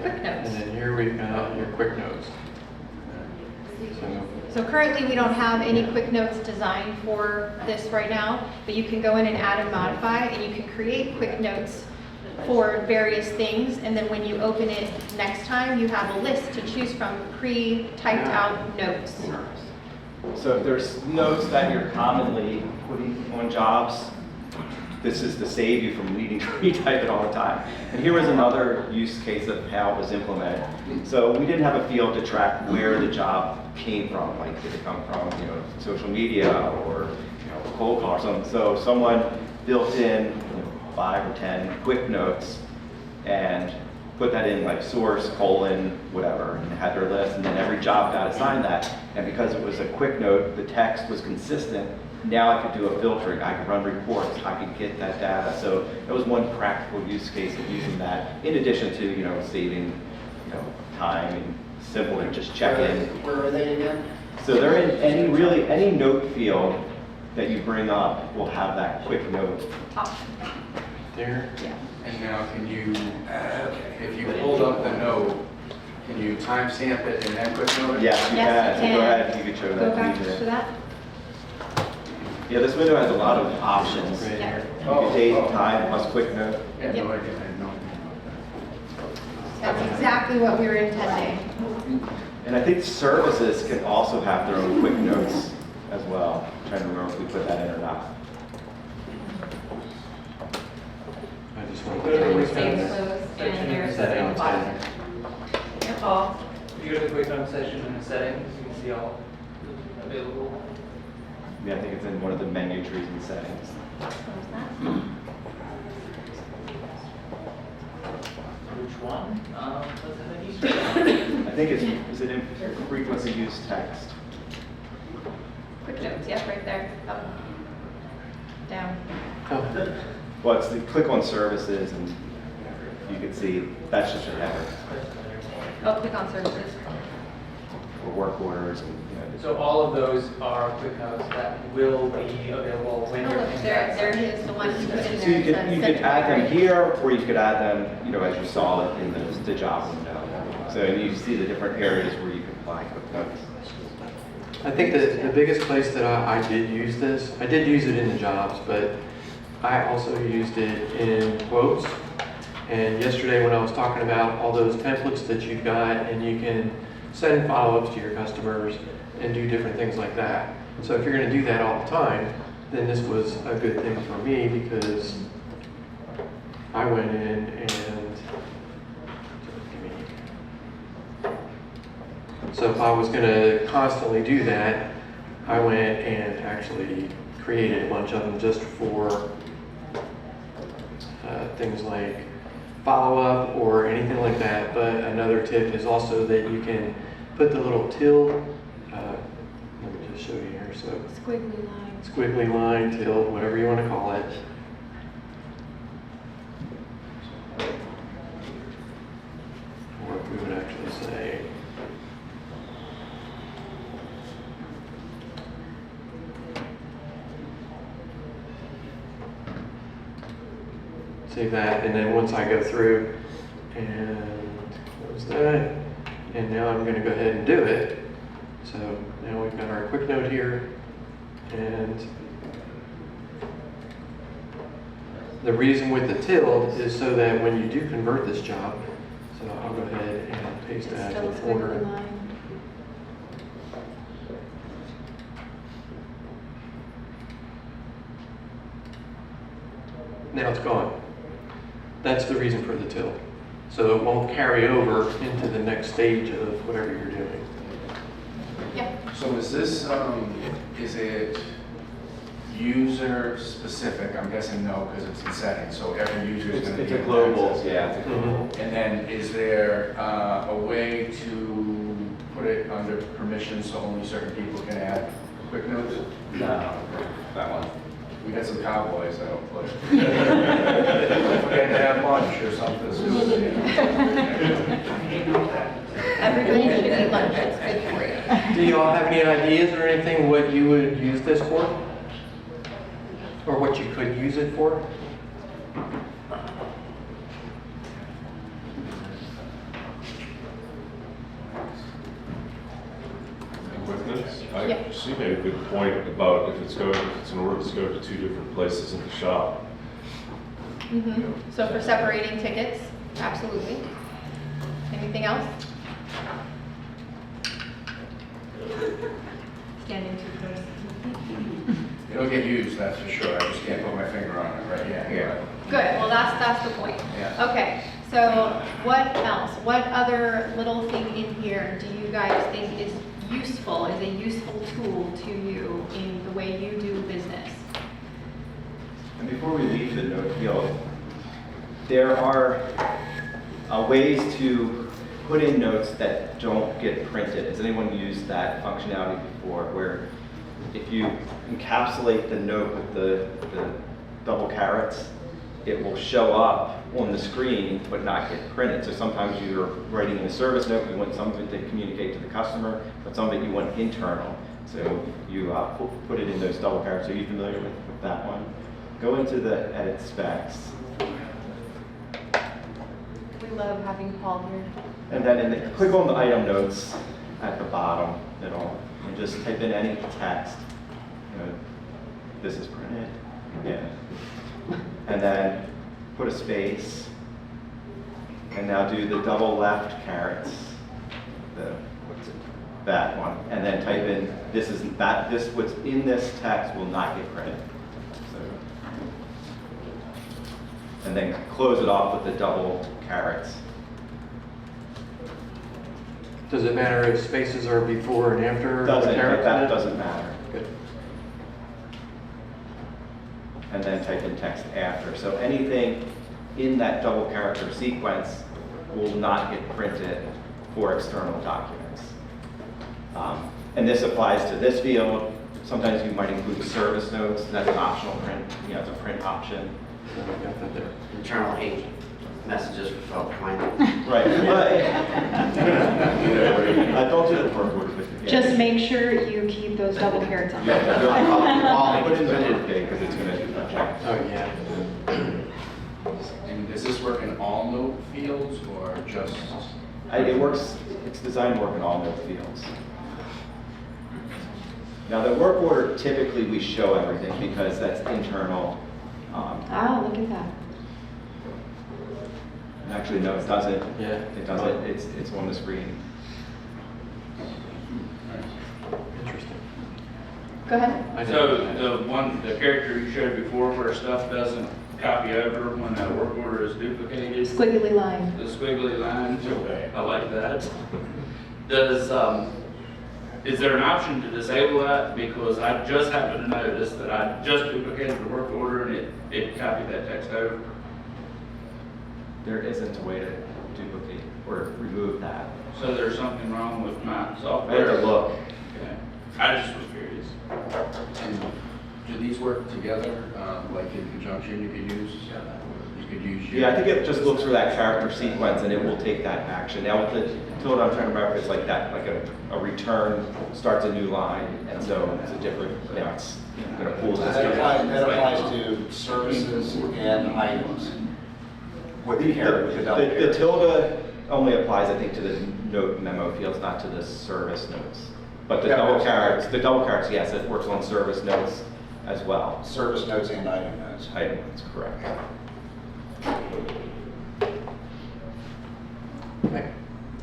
Yeah.
Quick notes.
And then here we've got your quick notes.
So currently, we don't have any quick notes designed for this right now, but you can go in and add and modify, and you can create quick notes for various things, and then when you open it next time, you have a list to choose from, pre-typed out notes.
So if there's notes that you're commonly putting on jobs, this is to save you from needing to retype it all the time. And here was another use case of how it was implemented. So we didn't have a field to track where the job came from, like did it come from, social media or, a cold call or something. So someone built in 5 or 10 quick notes and put that in like source, colon, whatever, and had their list, and then every job got assigned that. And because it was a quick note, the text was consistent. Now I could do a filtering, I could run reports, I could get that data. So it was one practical use case of using that, in addition to, saving, time and simple to just check in.
Where are they again?
So they're in any note field that you bring up will have that quick note.
There?
Yeah.
And now can you, if you pulled up the note, can you timestamp it and then quick note it?
Yes, you
Yes,
can.
you
So go
can.
ahead, you can show that.
Go
to
back
me.
to that.
Yeah, this window has a lot of options.
Right
Yeah.
here.
You can date, time, plus quick note.
Yeah,
Yep.
no idea, I had no idea about that.
That's exactly what we were intending.
And I think services can also have their own quick notes as well. I'm trying to remember if we put that in or not.
I just want
Go to the
to.
quick
Same
notes
close,
section
and
in
there's
the
the
settings.
bottom. Yep, all.
If you go to the quick notes section in the settings, you can see all available.
Yeah, I think it's in one of the menu trees and settings.
Close that.
Which one? What's the menu?
I think is it in frequency used text?
Quick notes, yep, right there, up, down.
Well, it's the click on services and you can see that's just a header
Oh, click on services.
for work orders and,
So all of those are quick notes that will be available when
Oh,
you're
look,
in
there,
that
there
section.
it is, the one you put in
So
there.
you
that
could
says
add them
secretary.
here, or you could add them, as you saw it in the job window. So you see the different areas where you can apply quick notes.
I think that the biggest place that I did use this, I did use it in the jobs, but I also used it in quotes. And yesterday when I was talking about all those templates that you've got and you can send follow-ups to your customers and do different things like that. So if you're going to do that all the time, then this was a good thing for me because I went in and so if I was going to constantly do that, I went and actually created a bunch of them just for things like follow-up or anything like that. But another tip is also that you can put the little tilde, let me just show you here. So
Squiggly line.
squiggly line, tilde, whatever you want to call it. Or if we would actually say, save that, and then once I go through and close that, and now I'm going to go ahead and do it. So now we've got our quick note here, and the reason with the tilde is so that when you do convert this job, so I'll go ahead and paste that
Still
with order.
squiggly line.
Now it's gone. That's the reason for the tilde. So it won't carry over into the next stage of whatever you're doing.
Yep.
So is this, is it user specific? I'm guessing no, because it's in settings, so every user is going to be.
It's a
able to
global,
access it.
yeah, it's a global.
And then is there a way to put it under permission so only certain people can add quick notes?
No, that one.
We got some cowboys that'll put. Forget to have lunch or something.
Everybody should eat lunch, it's good for you.
Do you all have any ideas or anything what you would use this for? Or what you could use it for?
She made a good point about if it's an order to go to 2 different places in the shop.
Mm-hmm. So for separating tickets, absolutely. Anything else? Standing too close.
It'll get used, that's for sure. I just can't put my finger on it right here.
Good, well, that's the point.
Yeah.
Okay, so what else? What other little thing in here do you guys think is useful, is a useful tool to you in the way you do business?
And before we leave the note field, there are ways to put in notes that don't get printed. Has anyone used that functionality before, where if you encapsulate the note with the double carets, it will show up on the screen but not get printed. So sometimes you're writing in a service note, you want something to communicate to the customer, but something you want internal. So you put it in those double carets. Are you familiar with that one? Go into the edit specs.
We love having Paul here.
And then click on the item notes at the bottom middle and just type in any text. You know, this is printed. Yeah. And then put a space. And now do the double left carets. That one. And then type in what's in this text will not get printed. So, and then close it off with the double carets.
Does it matter if spaces are before and after?
That doesn't matter.
Good.
And then type in text after. So anything in that double character sequence will not get printed for external documents. And this applies to this field. Sometimes you might include service notes. That's an optional print. You know, it's a print option.
Internal agent messages for fellow client.
Right. Don't do the work order with it.
Just make sure you keep those double carets on.
I'll put in the today because it's going to do that.
Oh, yeah.
And does this work in all note fields or just?
It works, it's designed to work in all note fields. Now the work order, typically we show everything because that's internal.
Look at that.
Actually, no, it doesn't.
Yeah.
It doesn't, it's on the screen.
Interesting.
Go ahead.
So the character you showed before where stuff doesn't copy over when that work order is duplicated.
Squiggly line.
The squiggly line, I like that. Is there an option to disable that? Because I just happened to notice that I just duplicated the work order and it copied that text over.
There isn't a way to duplicate or remove that.
So there's something wrong with my
I have
software?
to look.
Okay. I just was curious.
And do these work together, like in conjunction you could use? You could use your.
Yeah, I think it just looks for that character sequence and it will take that action. Now with the tilde, I'm trying to remember, it's like that, like a return starts a new line, and so it's a different, now it's going to pull this.
That applies to services and items. With the caret, with the double
The
caret.
tilde only applies, I think, to the note memo fields, not to the service notes. But the
Yeah,
double carets, yes, it works on service notes as well.
Service notes and item notes.
Item notes, correct.
Okay.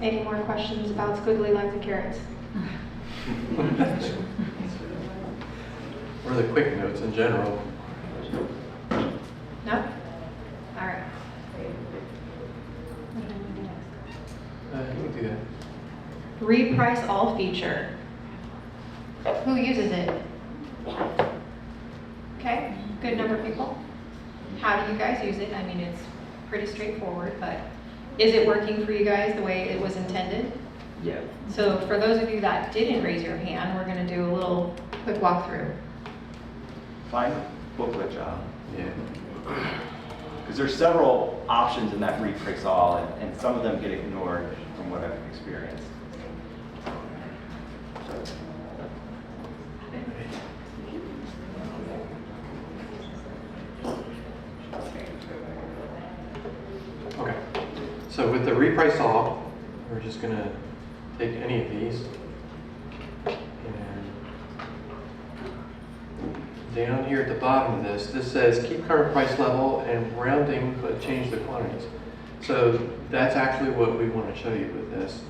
Any more questions about squiggly lines and carets?
Or the quick notes in general.
No? All right.
You can do that.
Reprice all feature. Who uses it? Okay, good number of people. How do you guys use it? I mean, it's pretty straightforward, but is it working for you guys the way it was intended?
Yeah.
So for those of you that didn't raise your hand, we're going to do a little quick walkthrough.
Fine booklet job.
Yeah.
Because there's several options in that reprice all, and some of them get ignored from what I've experienced.
Okay. So with the reprice all, we're just going to take any of these and down here at the bottom of this, this says keep current price level and rounding, but change the quantities. So that's actually what we want to show you with this.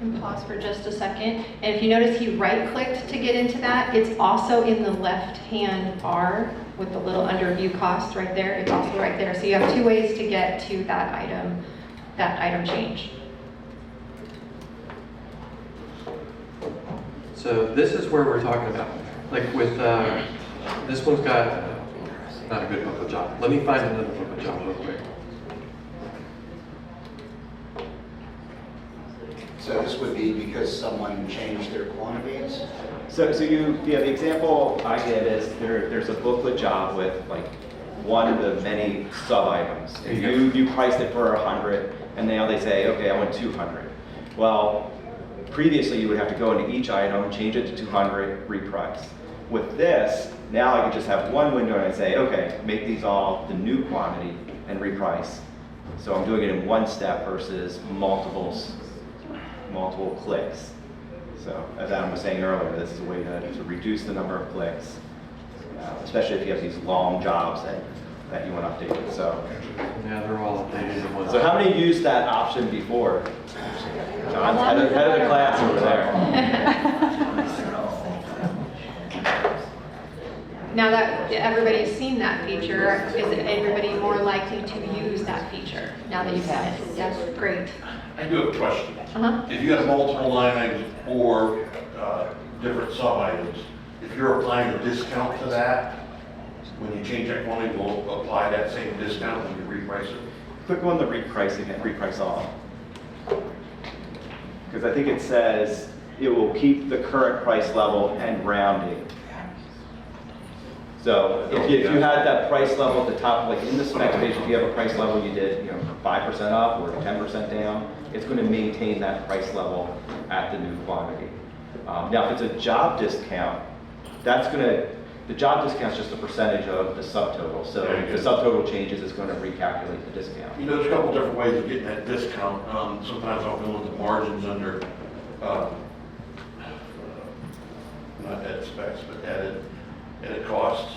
And pause for just a second. And if you notice, he right-clicked to get into that. It's also in the left-hand bar with the little under view cost right there. It's also right there. So you have two ways to get to that item change.
So this is where we're talking about. Like with, this one's got, not a good book of job. Let me find another book of job real quick.
So this would be because someone changed their quantities?
So the example I give is there's a booklet job with like one of the many sub-items. And you priced it for 100, and now they say, okay, I want 200. Well, previously you would have to go into each item, change it to 200, reprice. With this, now I can just have one window and I say, okay, make these all the new quantity and reprice. So I'm doing it in one step versus multiple clicks. So as Adam was saying earlier, this is a way to reduce the number of clicks, especially if you have these long jobs that you want updated. So
yeah, they're all updated in one.
So how many used that option before? John's head of the class over there.
Now that everybody's seen that feature, is everybody more likely to use that feature now that you've got it? That's great.
I do have a question.
Uh-huh.
If you have multiple line items or different sub-items, if you're applying a discount to that, when you change that quantity, will apply that same discount when you reprice it?
Click on the reprice again, reprice all. Because I think it says it will keep the current price level and rounding. So if you had that price level at the top, like in the spec page, if you have a price level you did, 5% up or 10% down, it's going to maintain that price level at the new quantity. Now, if it's a job discount, the job discount is just a percentage of the subtotal. So if the subtotal changes, it's going to recalculate the discount.
There's a couple different ways of getting that discount. Sometimes I'll go into margins under, not edit specs, but edit costs.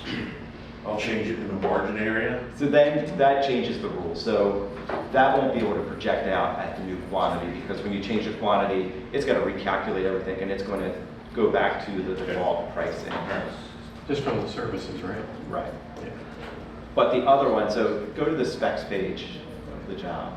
I'll change it in the margin area.
So then that changes the rules. So that won't be able to project out at the new quantity, because when you change the quantity, it's going to recalculate everything and it's going to go back to the default pricing.
Just from the services, right?
Right. Yeah. But the other one, so go to the specs page of the job.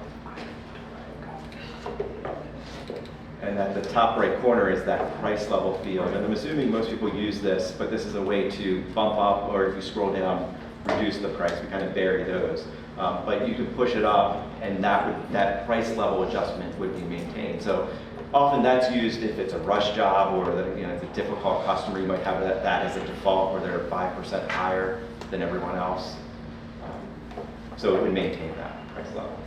And at the top right corner is that price level field. And I'm assuming most people use this, but this is a way to bump up, or if you scroll down, reduce the price. We kind of bury those. But you can push it up, and that price level adjustment would be maintained. So often that's used if it's a rush job, or that it's a difficult customer. You might have that as a default, where they're 5% higher than everyone else. So it would maintain that price level.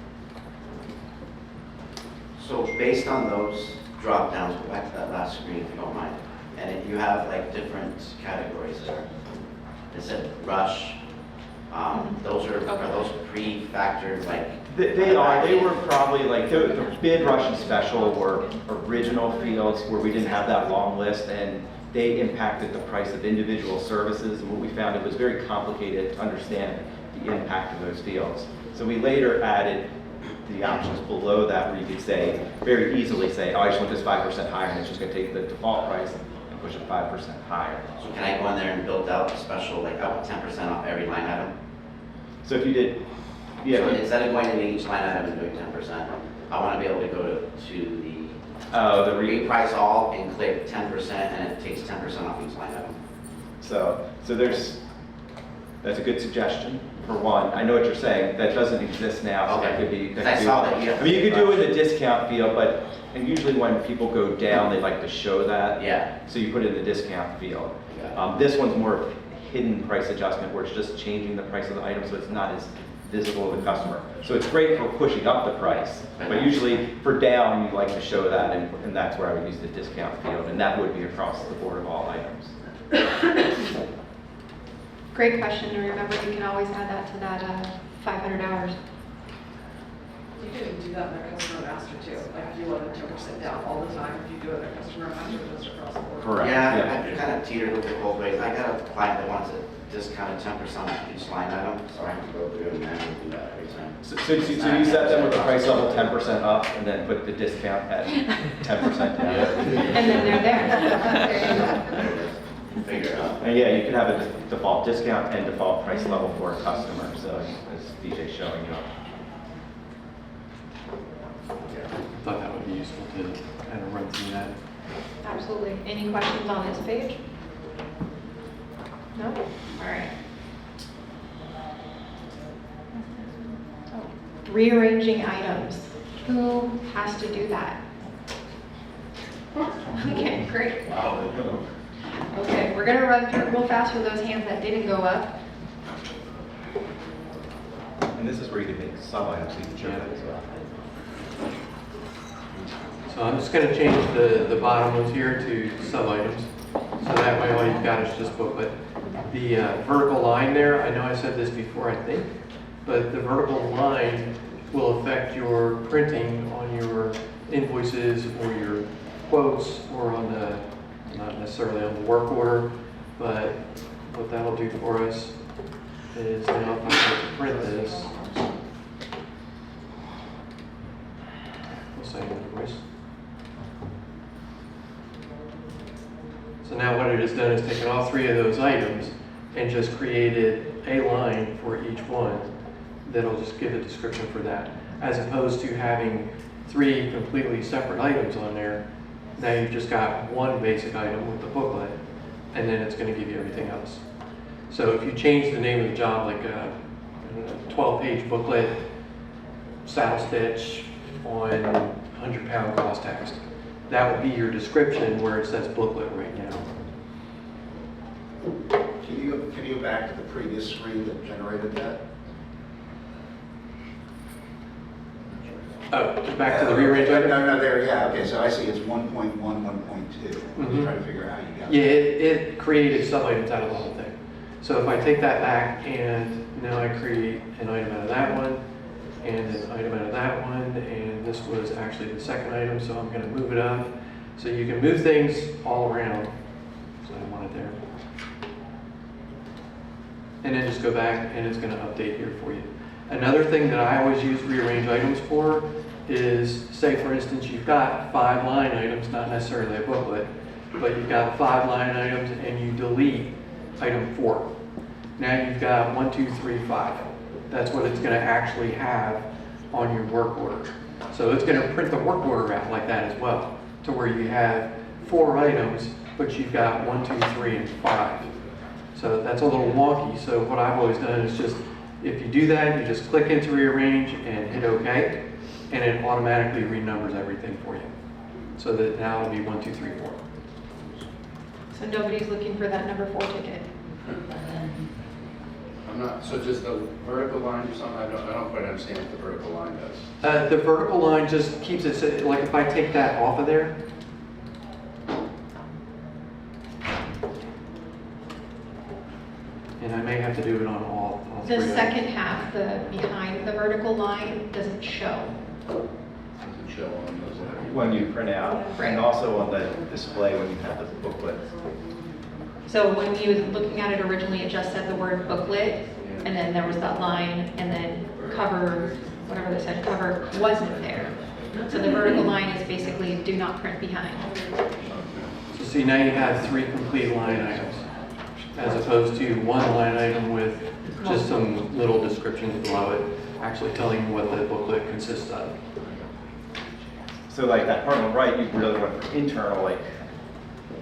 So based on those drop downs, go back to that last screen if you don't mind. And you have like different categories there. It said rush. Are those pre-factored like?
They are. They were probably like the bid, rush, and special were original fields where we didn't have that long list, and they impacted the price of individual services. And what we found, it was very complicated to understand the impact of those fields. So we later added the options below that, where you could say, very easily say, oh, I just want this 5% higher, and it's just going to take the default price and push it 5% higher.
So can I go in there and build out a special, like I want 10% off every line item?
So if you did, yeah.
So instead of going into each line item and doing 10%, I want to be able to go to the reprice all and click 10%, and it takes 10% off each line item.
So that's a good suggestion. For one, I know what you're saying. That doesn't exist now. So
Okay.
that could be.
I saw that.
I mean, you could do it in the discount field, but and usually when people go down, they like to show that.
Yeah.
So you put it in the discount field.
Yeah.
This one's more of hidden price adjustment, where it's just changing the price of the item, so it's not as visible to the customer. So it's great for pushing up the price, but usually for down, you like to show that, and that's where I would use the discount field, and that would be across the board of all items.
Great question, and remember, you can always add that to that 500 hours.
You can do that in the customer master too, like if you wanted 10% down all the time, if you do it in the customer master, just across the board.
Correct.
Yeah, I kind of teetered with it both ways. I got a client that wants a discounted 10% on each line item, so I have to go through and manually do that every time.
So you set them with the price level 10% up and then put the discount at 10% down.
And then they're there.
Figure it out.
And yeah, you can have a default discount and default price level for a customer, so as DJ's showing you.
I thought that would be useful to kind of run through that.
Absolutely. Any questions on this page? No? All right. Rearranging items. Who has to do that? Okay, great.
Wow.
Okay, we're gonna run through real fast with those hands that didn't go up.
And this is where you can make sub-items, so you can show that as well.
So I'm just gonna change the bottom ones here to sub-items. So that way all you've got is just booklet. The vertical line there, I know I said this before, I think, but the vertical line will affect your printing on your invoices or your quotes or on the, not necessarily on the work order, but what that'll do for us is now if I start to print this, we'll say invoice. So now what it has done is taken all three of those items and just created a line for each one that'll just give a description for that. As opposed to having three completely separate items on there, now you've just got one basic item with the booklet, and then it's going to give you everything else. So if you change the name of the job, like a 12-page booklet, saddle stitch on 100-pound cross text, that would be your description where it says booklet right now.
Can you go back to the previous screen that generated that?
Oh, back to the rearrange item?
No, there, yeah, okay, so I see it's 1.1, 1.2. I'm just trying to figure out how you got
Yeah,
it.
it created sub-items out of the whole thing. So if I take that back and now I create an item out of that one and an item out of that one, and this was actually the second item, so I'm going to move it up. So you can move things all around. So I want it there. And then just go back and it's going to update here for you. Another thing that I always use rearrange items for is, say for instance, you've got 5 line items, not necessarily a booklet, but you've got 5 line items and you delete item 4. Now you've got 1, 2, 3, 5. That's what it's going to actually have on your work order. So it's going to print the work order out like that as well, to where you have 4 items, but you've got 1, 2, 3, and 5. So that's a little wonky. So what I've always done is just, if you do that, you just click into rearrange and hit OK, and it automatically renumbers everything for you. So that now it'll be 1, 2, 3, 4.
So nobody's looking for that number 4 ticket.
I'm not, so just the vertical line or something, I don't quite understand what the vertical line does.
The vertical line just keeps it, like if I take that off of there, and I may have to do it on all 3
The
items.
second half, the behind the vertical line, doesn't show.
Doesn't show on those.
When you print out, and also on the display when you have the booklet.
So when you was looking at it originally, it just said the word booklet, and then there was that line, and then cover, whatever they said, cover wasn't there. So the vertical line is basically do not print behind.
So see, now you have 3 complete line items, as opposed to 1 line item with just some little descriptions below it, actually telling you what the booklet consists of.
So like that part on the right, you really went for internal, like,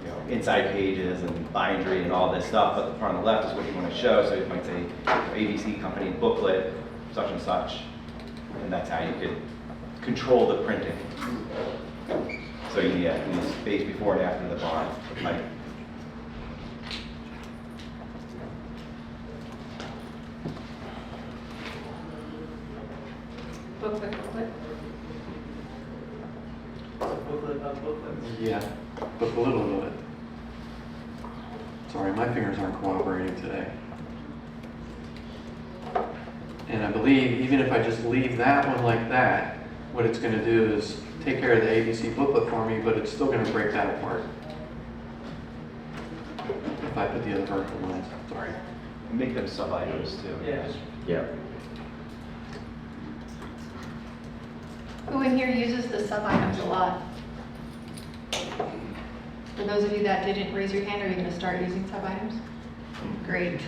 you know, inside pages and bindery and all this stuff, but the part on the left is what you want to show. So you might say ABC company booklet, such and such, and that's how you could control the printing. So you need space before and after the bond, like.
Booklet, booklet.
Booklet of booklets.
Yeah, but a little of it. Sorry, my fingers aren't cooperating today. And I believe even if I just leave that one like that, what it's gonna do is take care of the ABC booklet for me, but it's still gonna break that apart. If I put the other vertical lines, sorry.
Make them sub-items too.
Yeah.
Yeah.
Who in here uses the sub-items a lot? For those of you that didn't raise your hand, are you gonna start using sub-items? Great.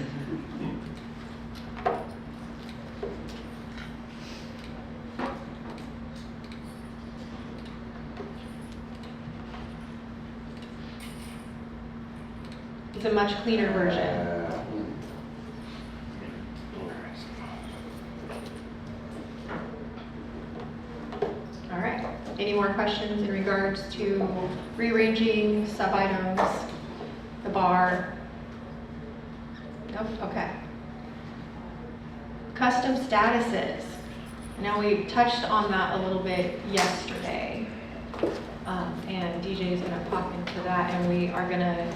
It's a much cleaner version. All right. Any more questions in regards to rearranging sub-items, the bar? Nope, okay. Custom statuses. Now we touched on that a little bit yesterday. And DJ is gonna pop into that and we are gonna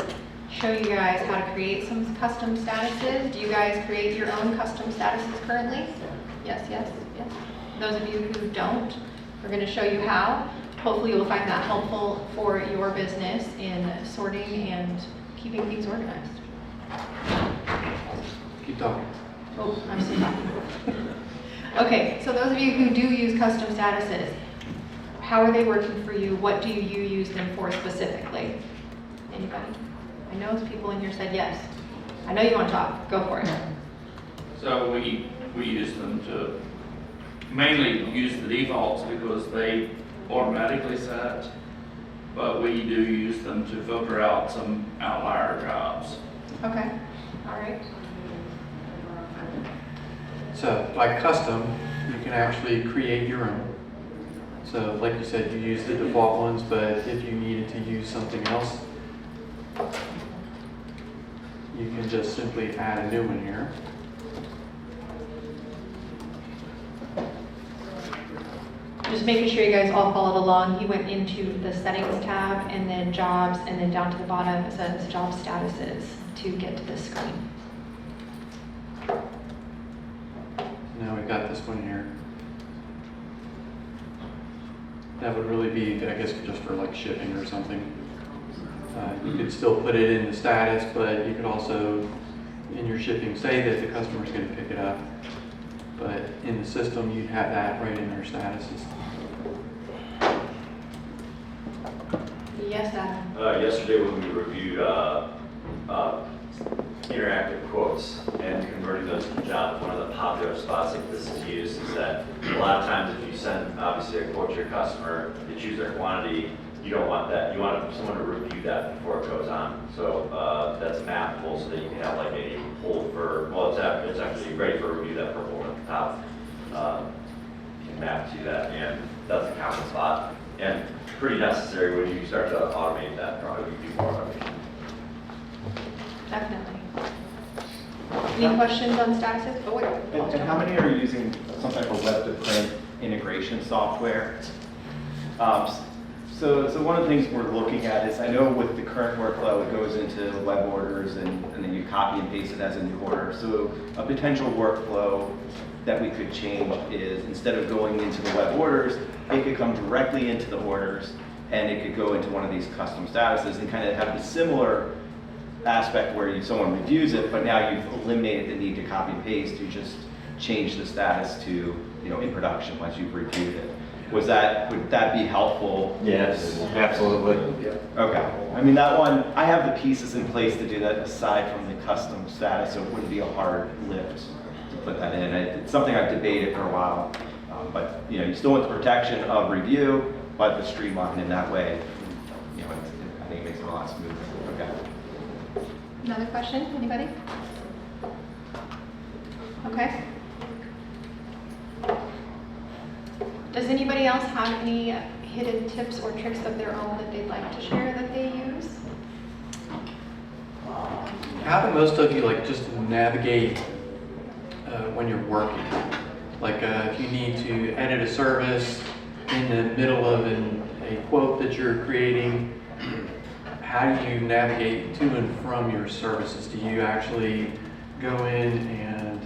show you guys how to create some custom statuses. Do you guys create your own custom statuses currently? Yes, yes, yes. Those of you who don't, we're going to show you how. Hopefully you'll find that helpful for your business in sorting and keeping things organized.
Keep talking.
Oh, I'm sorry. Okay, so those of you who do use custom statuses, how are they working for you? What do you use them for specifically? Anybody? I know people in here said yes. I know you want to talk. Go for it.
So we use them to mainly use the defaults because they automatically set, but we do use them to filter out some outlier jobs.
Okay, all right.
So by custom, you can actually create your own. So like you said, you use the default ones, but if you needed to use something else, you can just simply add a new one here.
Just making sure you guys all followed along. He went into the settings tab and then jobs and then down to the bottom it says job statuses to get to this screen.
Now we've got this one here. That would really be, I guess, just for like shipping or something. You could still put it in the status, but you could also, in your shipping, say that the customer's going to pick it up. But in the system, you'd have that right in your statuses.
Yes, Adam.
Yesterday when we reviewed interactive quotes and converting those to jobs, one of the popular spots that this is used is that a lot of times if you send obviously a quote to your customer, they choose their quantity, you don't want that. You want someone to review that before it goes on. So that's mappable so that you can have like a hold for, well, it's actually ready for review, that purple one at the top. You can map to that, and that's a common spot. And pretty necessary when you start to automate that, probably do more automation.
Definitely. Any questions on statuses? Oh, wait.
And how many are using some type of web-to-print integration software? So one of the things we're looking at is, I know with the current workflow, it goes into web orders and then you copy and paste it as a new order. So a potential workflow that we could change is, instead of going into the web orders, it could come directly into the orders and it could go into one of these custom statuses and kind of have the similar aspect where someone reviews it, but now you've eliminated the need to copy and paste. You just change the status to, in production once you've reviewed it. Would that be helpful?
Yes, absolutely.
Yeah. Okay. I mean, that one, I have the pieces in place to do that aside from the custom status, so it wouldn't be a hard lift to put that in. It's something I've debated for a while, but you still want the protection of review, but the streamline in that way, I think it makes it a lot smoother. Okay.
Another question? Anybody? Okay. Does anybody else have any hidden tips or tricks of their own that they'd like to share that they use?
How do most of you just navigate when you're working? If you need to edit a service in the middle of a quote that you're creating, how do you navigate to and from your services? Do you actually go in and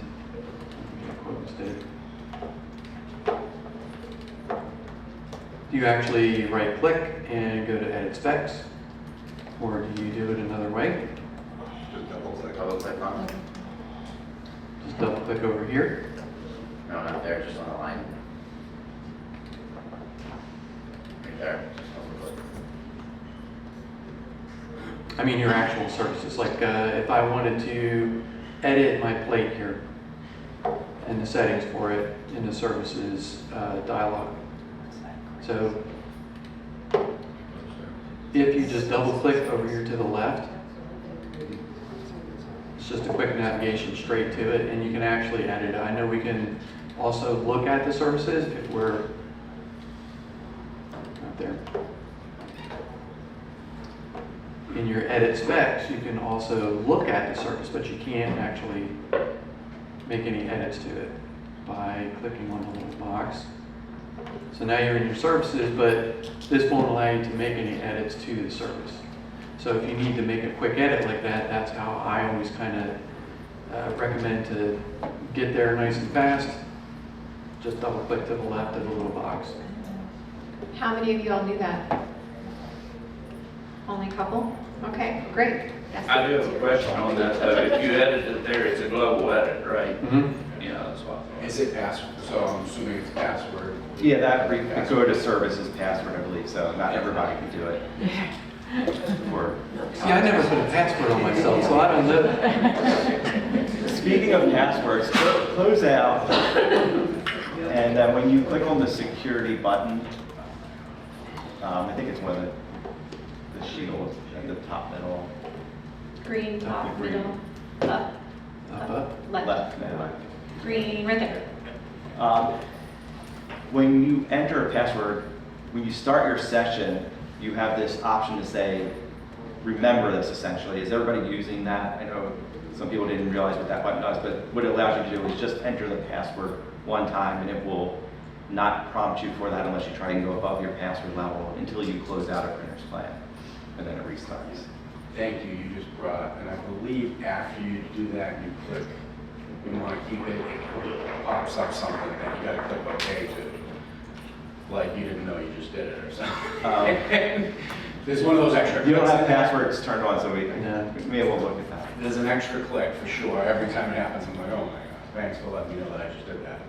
posted. Do you actually right click and go to edit specs? Or do you do it another way?
Just double click on it.
Just double click over here.
No, not there, just on the line. Right there, just double click.
I mean your actual services, like if I wanted to edit my plate here and the settings for it in the services dialog. So if you just double click over here to the left, it's just a quick navigation straight to it, and you can actually edit it. I know we can also look at the services if we're right there. In your edit specs, you can also look at the service, but you can't actually make any edits to it by clicking on the little box. So now you're in your services, but this won't allow you to make any edits to the service. So if you need to make a quick edit like that, that's how I always kind of recommend to get there nice and fast. Just double click to the left of the little box.
How many of you all do that? Only a couple? Okay, great.
I do have a question on that, though. If you edit it there, it's a global edit, right?
Mm-hmm.
Yeah, that's what I thought.
Is it password? So I'm assuming it's password.
Yeah, that go to services password, I believe, so not everybody can do it. Or,
See, I never put a password on myself, so I don't know.
speaking of passwords, close out, and then when you click on the security button, I think it's one of the shield at the top middle.
Green, top,
Green.
middle, up,
Up.
left.
Now.
Green, right there.
When you enter a password, when you start your session, you have this option to say, remember this essentially. Is everybody using that? I know some people didn't realize what that button does, but what it allows you to do is just enter the password one time and it will not prompt you for that unless you try and go above your password level until you close out a printer's plan, and then it restarts.
Thank you, you just brought up, and I believe after you do that, you click, you want to keep it, it pops up something that you gotta click OK to. Like you didn't know you just did it or something. There's one of those extra clicks.
You don't have
in there.
passwords turned on, so maybe we'll look at that.
There's an extra click for sure. Every time it happens, I'm like, oh my God, thanks for letting me know that I just did that.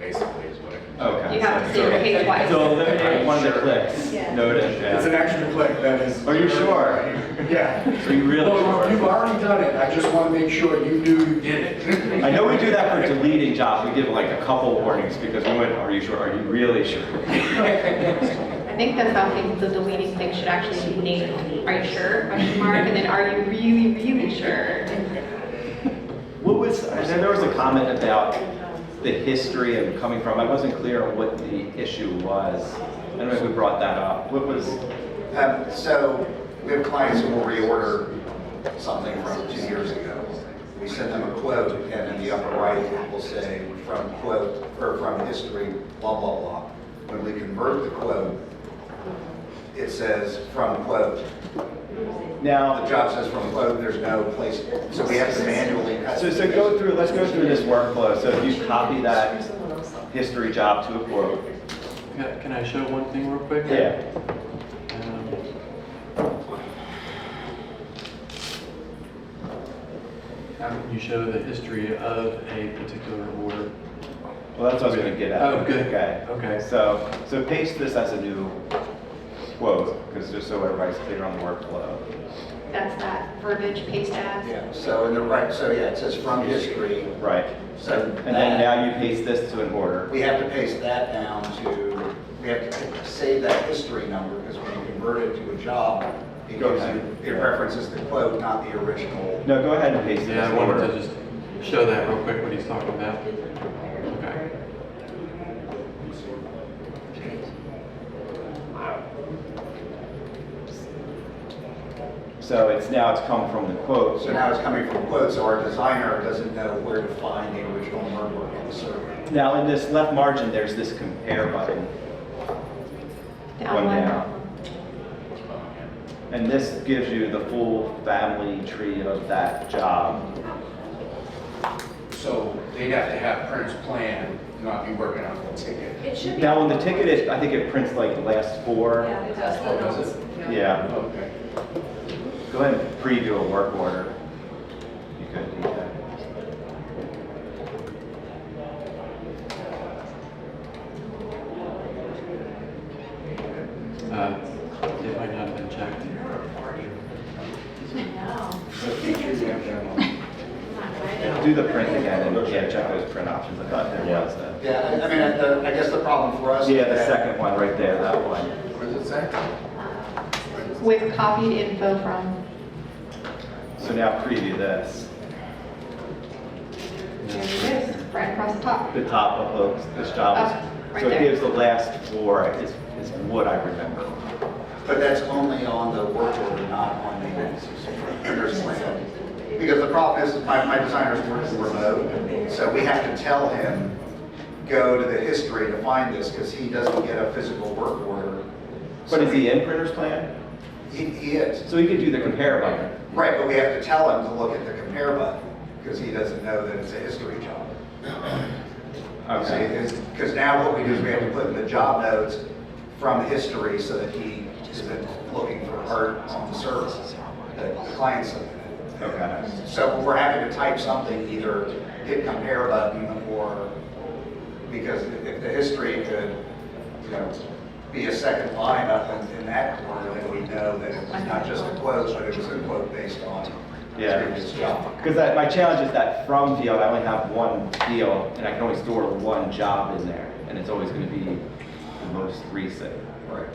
Basically is what I can do.
Okay.
You have to see your page twice.
So eliminate one of the clicks.
Yeah.
Noted.
It's an extra click that is.
Are you sure?
Yeah.
Are you really
Well,
sure?
you've already done it. I just want to make sure you knew you did it.
I know we do that for deleting jobs. We give like a couple warnings because we went, are you sure? Are you really sure?
I think that's how the deleting thing should actually be named. Are you sure? Question mark, and then are you really, really sure?
What was, I know there was a comment about the history of coming from. I wasn't clear on what the issue was. I don't know if we brought that up. What was?
So we have clients who will reorder something from 2 years ago. We send them a quote, and in the upper right, it will say from quote, or from history, blah, blah, blah. When we convert the quote, it says from quote.
Now,
The job says from quote, there's no place, so we have to manually.
So go through, let's go through this workflow. So if you copy that history job to a quote.
Can I show one thing real quick?
Yeah.
How can you show the history of a particular order?
Well, that's what I was going to get at.
Oh, good.
Okay.
Okay.
So paste this as a new quote, because just so everybody's clear on the workflow.
That's that verbiage paste as.
Yeah, so in the right, so yeah, it says from history.
Right.
So
And then now you paste this to an order.
we have to paste that down to, we have to save that history number, because when you convert it to a job, it
Go
gives
ahead.
you, it references the quote, not the original.
No, go ahead and paste it
Yeah,
as
I
an
wanted
order.
to just show that real quick, what he's talking about. Okay.
So now it's come from the quote.
So now it's coming from quote, so our designer doesn't know where to find the original number in the server.
Now in this left margin, there's this compare button.
Down
One
one.
down. And this gives you the full family tree of that job.
So they'd have to have Print's plan, not be working on the ticket.
It should be.
Now, on the ticket, I think it prints like the last four.
Yeah, it does.
Oh, does it?
Yeah.
Okay.
Go ahead and preview a work order. You could do that.
It might not have been checked.
Do the print again and check those print options. I thought there was that.
Yeah, I mean, I guess the problem for us.
Yeah,
is
the
that-
second one right there, that one.
What does it say?
With copied info from,
So now preview this.
there it is, right across the top.
The top of this job
Oh,
is,
right
so it
there.
gives the last four is what I remember.
But that's only on the work order, not on the printer's plan. Because the problem is, my designer's working remote, so we have to tell him, go to the history to find this, because he doesn't get a physical work order.
But is he in printer's plan?
He is.
So he could do the compare button.
Right, but we have to tell him to look at the compare button, because he doesn't know that it's a history job.
Okay.
Because now what we do is we have to put in the job notes from history so that he isn't looking for art on the server, that the client's looking at.
Okay.
So we're having to type something, either hit compare button or, because if the history could, be a second line up in that corner, then we know that it was not just a quote, but it was a quote based on
Yeah.
previous job.
Because my challenge is that from field, I only have one field, and I can only store one job in there, and it's always going to be the most recent.
Right.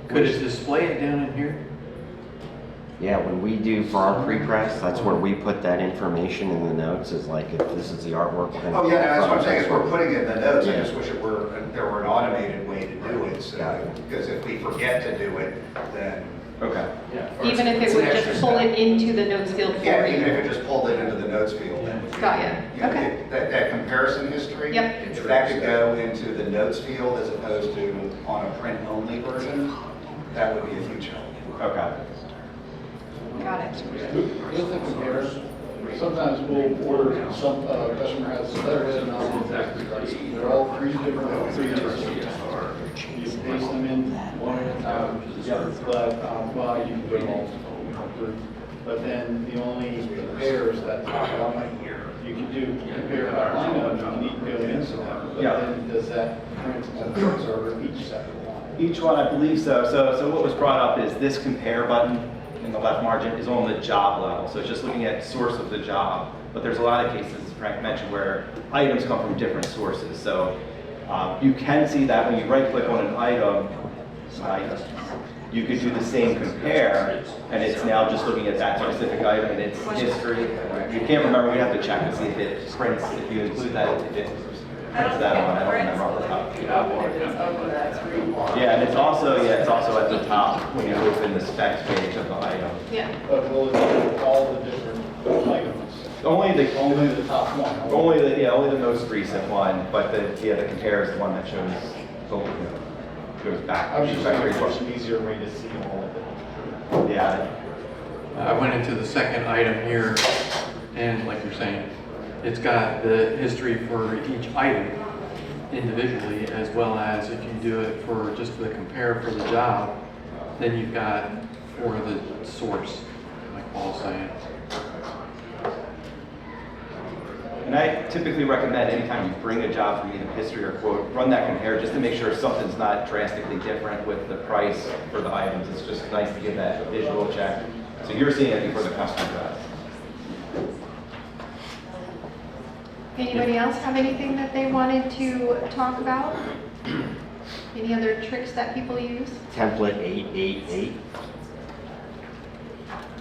Could it display it down in here?
Yeah, when we do for our pre-press, that's where we put that information in the notes, is like, if this is the artwork. then-
Oh, yeah, no, that's what I'm saying, is we're putting it in the notes, I just wish there were an automated way to do it, so, because if we forget to do it, then.
Okay.
Even if it would just pull it into the notes field for
Yeah, even
you.
if it just pulled it into the notes field. then-
Got ya.
You know,
Okay.
That comparison history.
Yep.
If that could go into the notes field as opposed to on a print-only version, that would be a huge help.
Okay.
Got it.
With the comparison, sometimes we'll order, some customer has letterhead and all they're all three different You paste them in one at a time, but you can do multiple. But then the only compares that top line, you can do compare by line item, you need to go into them. But
Yeah.
then does that print on the server each separate line?
Each one, I believe so. So what was brought up is this compare button in the left margin is on the job level. So it's just looking at source of the job. But there's a lot of cases, as Frank mentioned, where items come from different sources. So you can see that when you right click on an item, you could do the same compare, and it's now just looking at that specific item and its history. You can't remember, we have to check to see if it prints, if you include that, if it prints that on, I don't remember off the top. Yeah, and it's also at the top when you open the specs page of the item.
Yeah.
But will it do all the different items?
Only the
top one?
only the most recent one, but the compare is the one that shows, goes back.
I was just trying to make an easier way to see all of it.
Yeah.
I went into the second item here, and like you're saying, it's got the history for each item individually, as well as if you do it for just the compare for the job, then you've got for the source, like Paul's saying.
And I typically recommend anytime you bring a job from either history or quote, run that compare just to make sure something's not drastically different with the price for the items. It's just nice to give that visual check. So you're seeing it before the customer does.
Anybody else have anything that they wanted to talk about? Any other tricks that people use?
Template 888.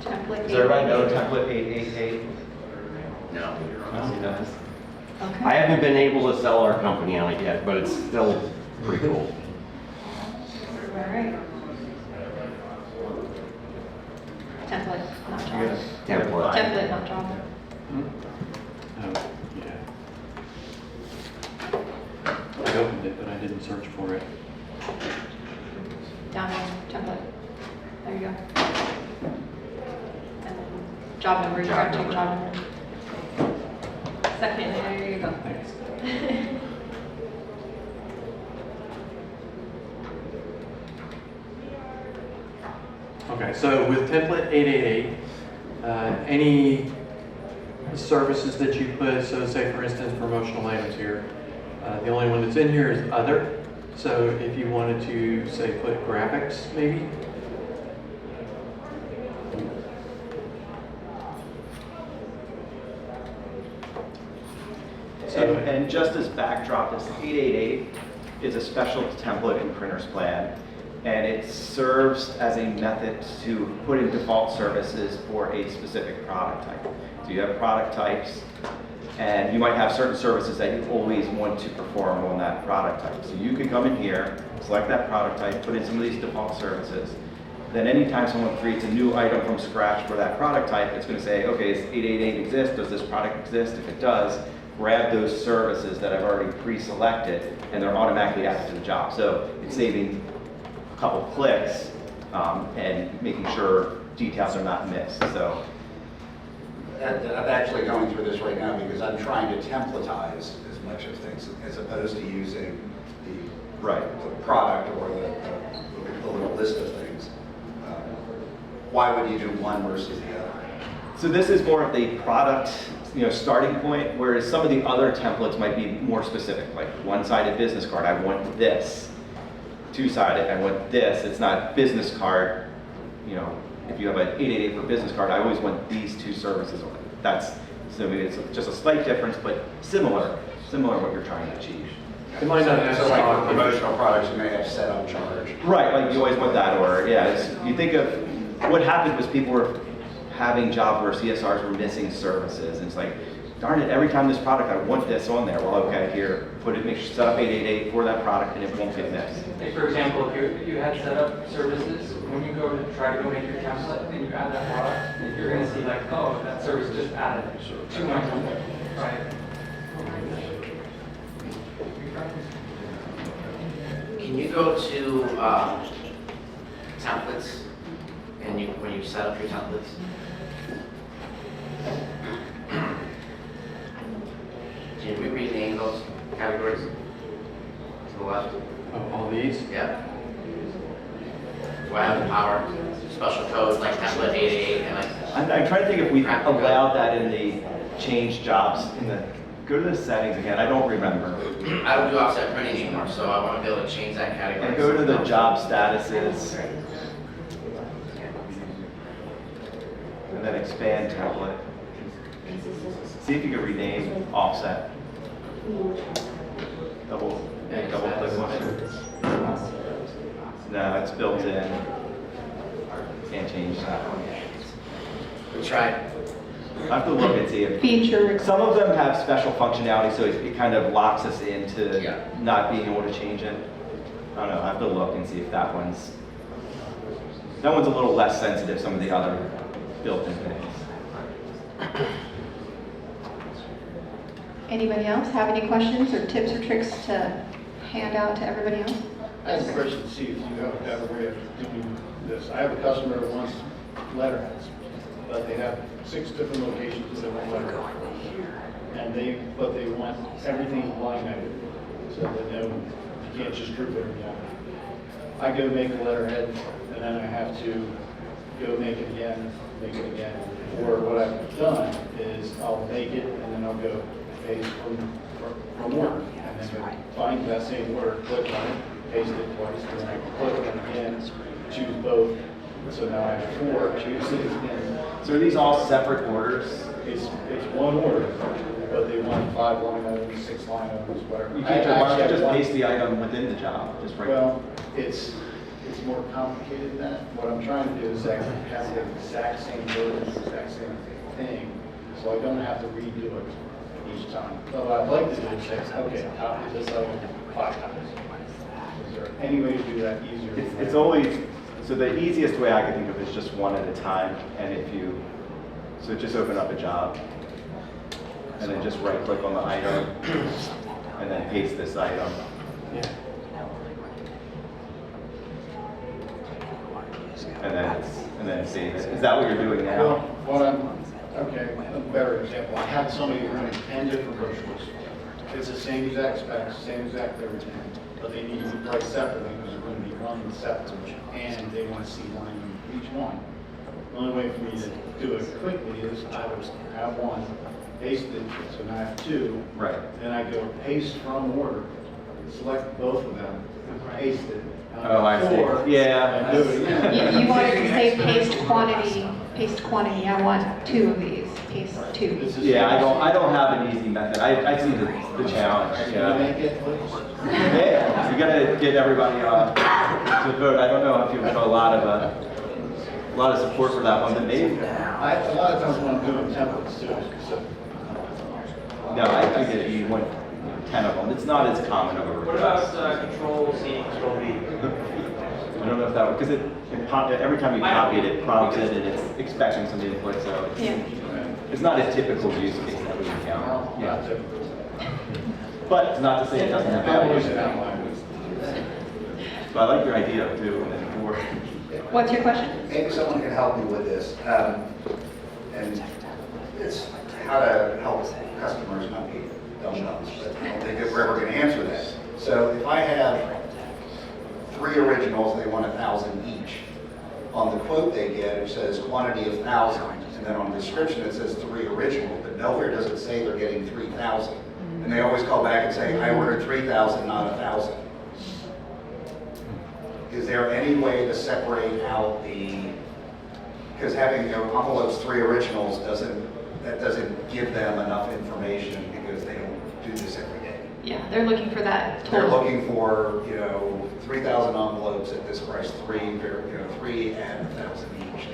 Template.
Does everybody know template 888?
No.
Yes, he does.
Okay.
I haven't been able to sell our company on it yet, but it's still pretty cool.
All right. Template, not job.
Template.
Template, not job.
Oh, yeah. I opened it, but I didn't search for it.
Down in template. There you go. And then job number, you gotta check job number. Second, there you go.
Thanks. Okay, so with template 888, any services that you put, so say for instance promotional items here, the only one that's in here is other. So if you wanted to say put graphics maybe,
And just as backdrop, this 888 is a special template in Printer's Plan, and it serves as a method to put in default services for a specific product type. So you have product types, and you might have certain services that you always want to perform on that product type. So you could come in here, select that product type, put in some of these default services. Then anytime someone creates a new item from scratch for that product type, it's going to say, okay, does 888 exist? Does this product exist? If it does, grab those services that I've already pre-selected, and they're automatically added to the job. So it's saving a couple clicks and making sure details are not missed. So
I'm actually going through this right now because I'm trying to templatize as much of things as opposed to using the product or the little list of things. Why would you do one versus the other?
So this is more of the product, starting point, whereas some of the other templates might be more specific, like one-sided business card, I want this. Two-sided, I want this. It's not business card, if you have an 888 for business card, I always want these two services on it. So it's just a slight difference, but similar what you're trying to achieve.
it might not
So like for promotional products, you may have set on charge.
Right, like you always want that order. Yeah, you think of what happened was people were having jobs where CSRs were missing services, and it's like, darn it, every time this product, I want this on there. Well, okay, here, set up 888 for that product, and it won't get missed.
Like for example, if you had set up services, when you go to try to go make your template and you add that product, you're going to see like, oh, that service just added to my template, right?
Can you go to templates and when you set up your templates? Can we rename those categories to the left?
Of all these?
Yeah. Do I have the power? Special codes like template 888 and like.
I'm trying to think if we allowed that in the change jobs go to the settings again. I don't remember.
I don't do offset printing anymore, so I want to be able to change that category.
And go to the job statuses. And then expand template. See if you can rename offset. Double click on it. No, it's built in. Can't change that one.
We tried.
I have to look and see if
Feature.
some of them have special functionality, so it kind of locks us into not being able to change it. I don't know. I have to look and see if that one's a little less sensitive. Some of the other built-in things.
Anybody else have any questions or tips or tricks to hand out to everybody else?
I have a question to see if you have a way of doing this. I have a customer that wants letterheads, but they have 6 different locations that they want letterheads. But they want everything line item, so they know you can't just group it in one. I go make a letterhead, and then I have to go make it again. Or what I've done is I'll make it, and then I'll go paste from Word, and then go find that same word, click on it, paste it twice, and then I click on it again, choose both. So now I have 4 chooses, and
So are these all separate orders?
it's one order, but they want 5 line items, 6 line items, whatever.
You can't why don't you just paste the item within the job? Just right.
Well, it's more complicated than that. What I'm trying to do is actually have the exact same word, the exact same thing, so I don't have to redo it each time. So what I'd like to do is say, okay, copy this item 5 times. Is there any way to do that easier?
It's always, so the easiest way I can think of is just one at a time, and so just open up a job, and then just right click on the item, and then paste this item.
Yeah.
And then save it. Is that what you're doing now?
Well, Okay, a better example, I had somebody running 10 different brochures. It's the same exact specs, same exact everything, but they need to be priced separately because they're going to be running separately, and they want to see line on each one. The only way for me to do it quickly is I would have one, paste it, so now I have two.
Right.
Then I go paste from order, select both of them, paste it.
Oh, I see. Yeah.
And do it again.
You wanted to say paste quantity, I want 2 of these, paste 2.
Yeah, I don't have an easy method. I see the challenge.
Can you make it, please?
Yeah, you gotta get everybody to vote. I don't know if you've got a lot of support for that one, but maybe.
A lot of times when I'm doing templates too, so.
No, I get it. You want 10 of them. It's not as common over.
What about Control C, Control V?
I don't know if that would, because every time you copy it, it prompts it and it's expecting some input, so it's not a typical use case that we would count. Yeah. But it's not to say it doesn't have value. So I like your idea of 2 and then 4.
What's your question?
Maybe someone can help me with this. And it's how to help customers not be dumb-dumbs, but I don't think that we're ever going to answer that. So if I have 3 originals, they want 1,000 each. On the quote they get, it says quantity of 1,000, and then on the description it says 3 originals, but nowhere does it say they're getting 3,000. And they always call back and say, I ordered 3,000, not 1,000. Is there any way to separate out because having envelopes 3 originals doesn't give them enough information because they don't do this every day.
Yeah, they're looking for that
They're
total.
looking for, 3,000 envelopes at this price, 3 and 1,000 each.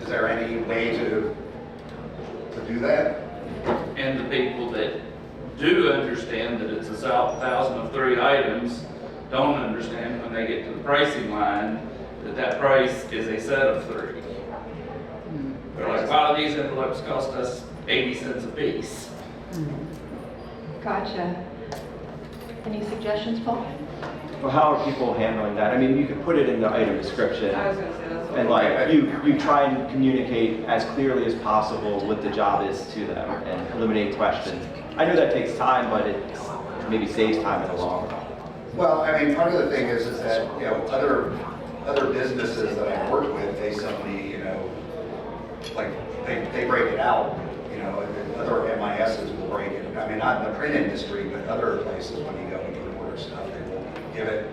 Is there any way to do that?
And the people that do understand that it's 1,000 of 3 items don't understand when they get to the pricing line that price is a set of 3. They're like, wow, these envelopes cost us 80 cents a piece.
Gotcha. Any suggestions, Paul?
Well, how are people handling that? I mean, you could put it in the item description.
I was gonna say that's what.
And like, you try and communicate as clearly as possible what the job is to them and eliminate questions. I know that takes time, but it maybe saves time in the long run.
Well, I mean, part of the thing is that, other businesses that I've worked with, they sell me, like, they break it out, and other MISs will break it. I mean, not in the print industry, but other places when you go and you order stuff, they will give it,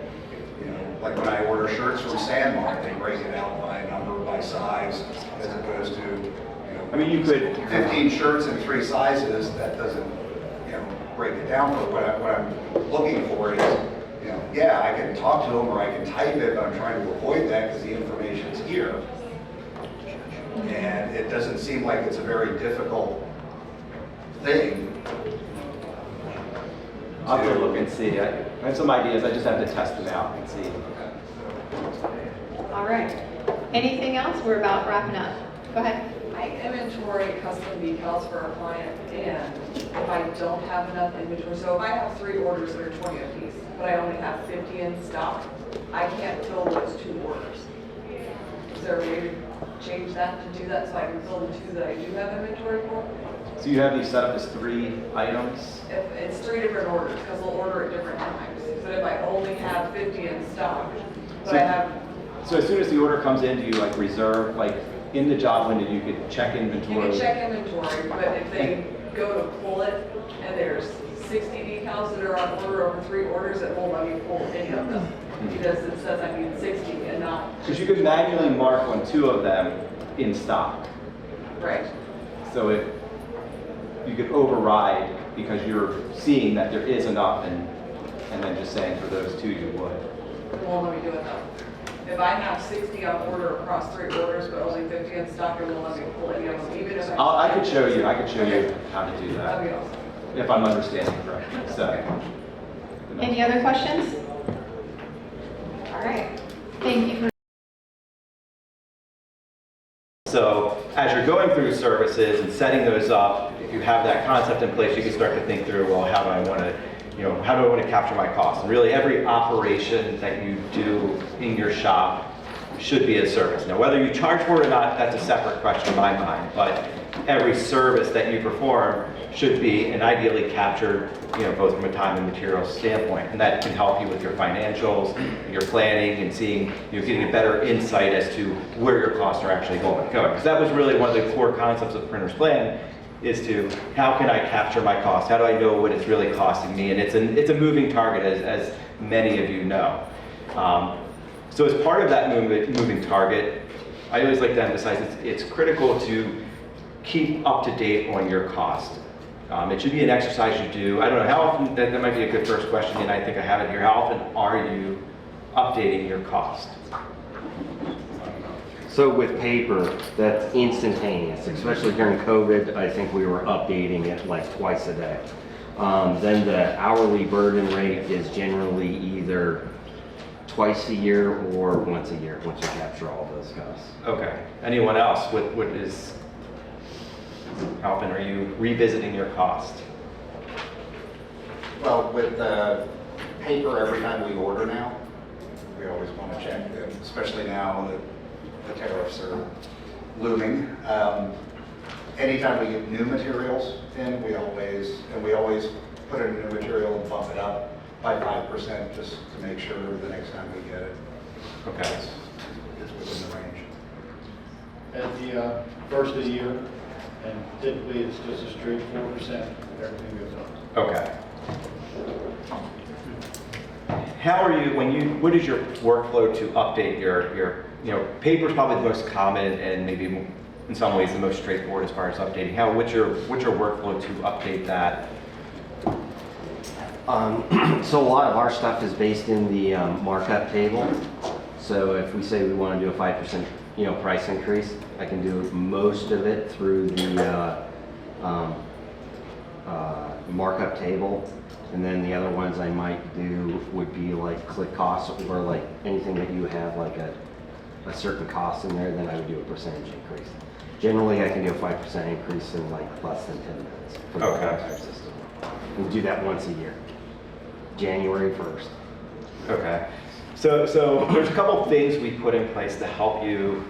like when I order shirts from Sandmark, they break it out by number, by size, as opposed to,
I mean, you could
15 shirts in 3 sizes, that doesn't, break it down. But what I'm looking for is, yeah, I can talk to them or I can type it, but I'm trying to avoid that because the information's here. And it doesn't seem like it's a very difficult thing.
I'll have to look and see. I have some ideas. I just have to test them out and see.
All right. Anything else? We're about wrapping up. Go ahead.
I inventory custom decals for a client, and if I don't have enough inventory, so if I have 3 orders that are 20 apiece, but I only have 50 in stock, I can't fill those 2 orders. Is there a way to change that, to do that, so I can fill the 2 that I do have inventory for?
So you have these set up as 3 items?
If it's 3 different orders, because they'll order at different times. But if I only have 50 in stock, but I have.
So as soon as the order comes in, do you like reserve, like in the job window, you could check inventory?
You can check inventory, but if they go to pull it and there's 60 decals that are on order over 3 orders, it won't let me pull any of them because it says I need 60 and not.
Because you could manually mark on 2 of them in stock.
Right.
So if you could override because you're seeing that there is enough and then just saying for those 2 you would.
It won't let me do it though. If I have 60 on order across 3 orders, but only 50 in stock, it won't let me pull any of them, even if
I could show you how to do that.
That'd be awesome.
If I'm understanding correctly. So.
Any other questions? All right. Thank you for.
So as you're going through services and setting those up, if you have that concept in place, you can start to think through, well, how do I want to capture my costs? And really every operation that you do in your shop should be a service. Now, whether you charge for it or not, that's a separate question in my mind, but every service that you perform should be and ideally captured, both from a time and materials standpoint. And that can help you with your financials, your planning, and seeing, getting a better insight as to where your costs are actually going. Because that was really one of the core concepts of Printer's Plan, is to how can I capture my costs? How do I know what it's really costing me? And it's a moving target, as many of you know. So as part of that moving target, I always like to emphasize it's critical to keep up to date on your cost. It should be an exercise you do. I don't know how often, that might be a good first question, and I think I have it here. How often are you updating your cost?
So with paper, that's instantaneous, especially during COVID. I think we were updating it like twice a day. Then the hourly burden rate is generally either twice a year or once a year, once you capture all those costs.
Okay. Anyone else? How often are you revisiting your cost?
Well, with paper, every time we order now, we always want to check, especially now that the tariffs are looming. Anytime we get new materials in, we always put in new material and bump it up by 5% just to make sure the next time we get it,
okay,
it's within the range.
At the first of the year, and typically it's just a straight 4%, everything goes up.
Okay. How are you, what is your workflow to update your paper is probably the most common and maybe in some ways the most straightforward as far as updating. What's your workflow to update that?
So a lot of our stuff is based in the markup table. So if we say we want to do a 5% price increase, I can do most of it through the markup table. And then the other ones I might do would be like click costs, or like anything that you have like a certain cost in there, then I would do a percentage increase. Generally, I can do a 5% increase in like less than 10 minutes for the entire system. We do that once a year, January 1st.
Okay. So there's a couple things we put in place to help you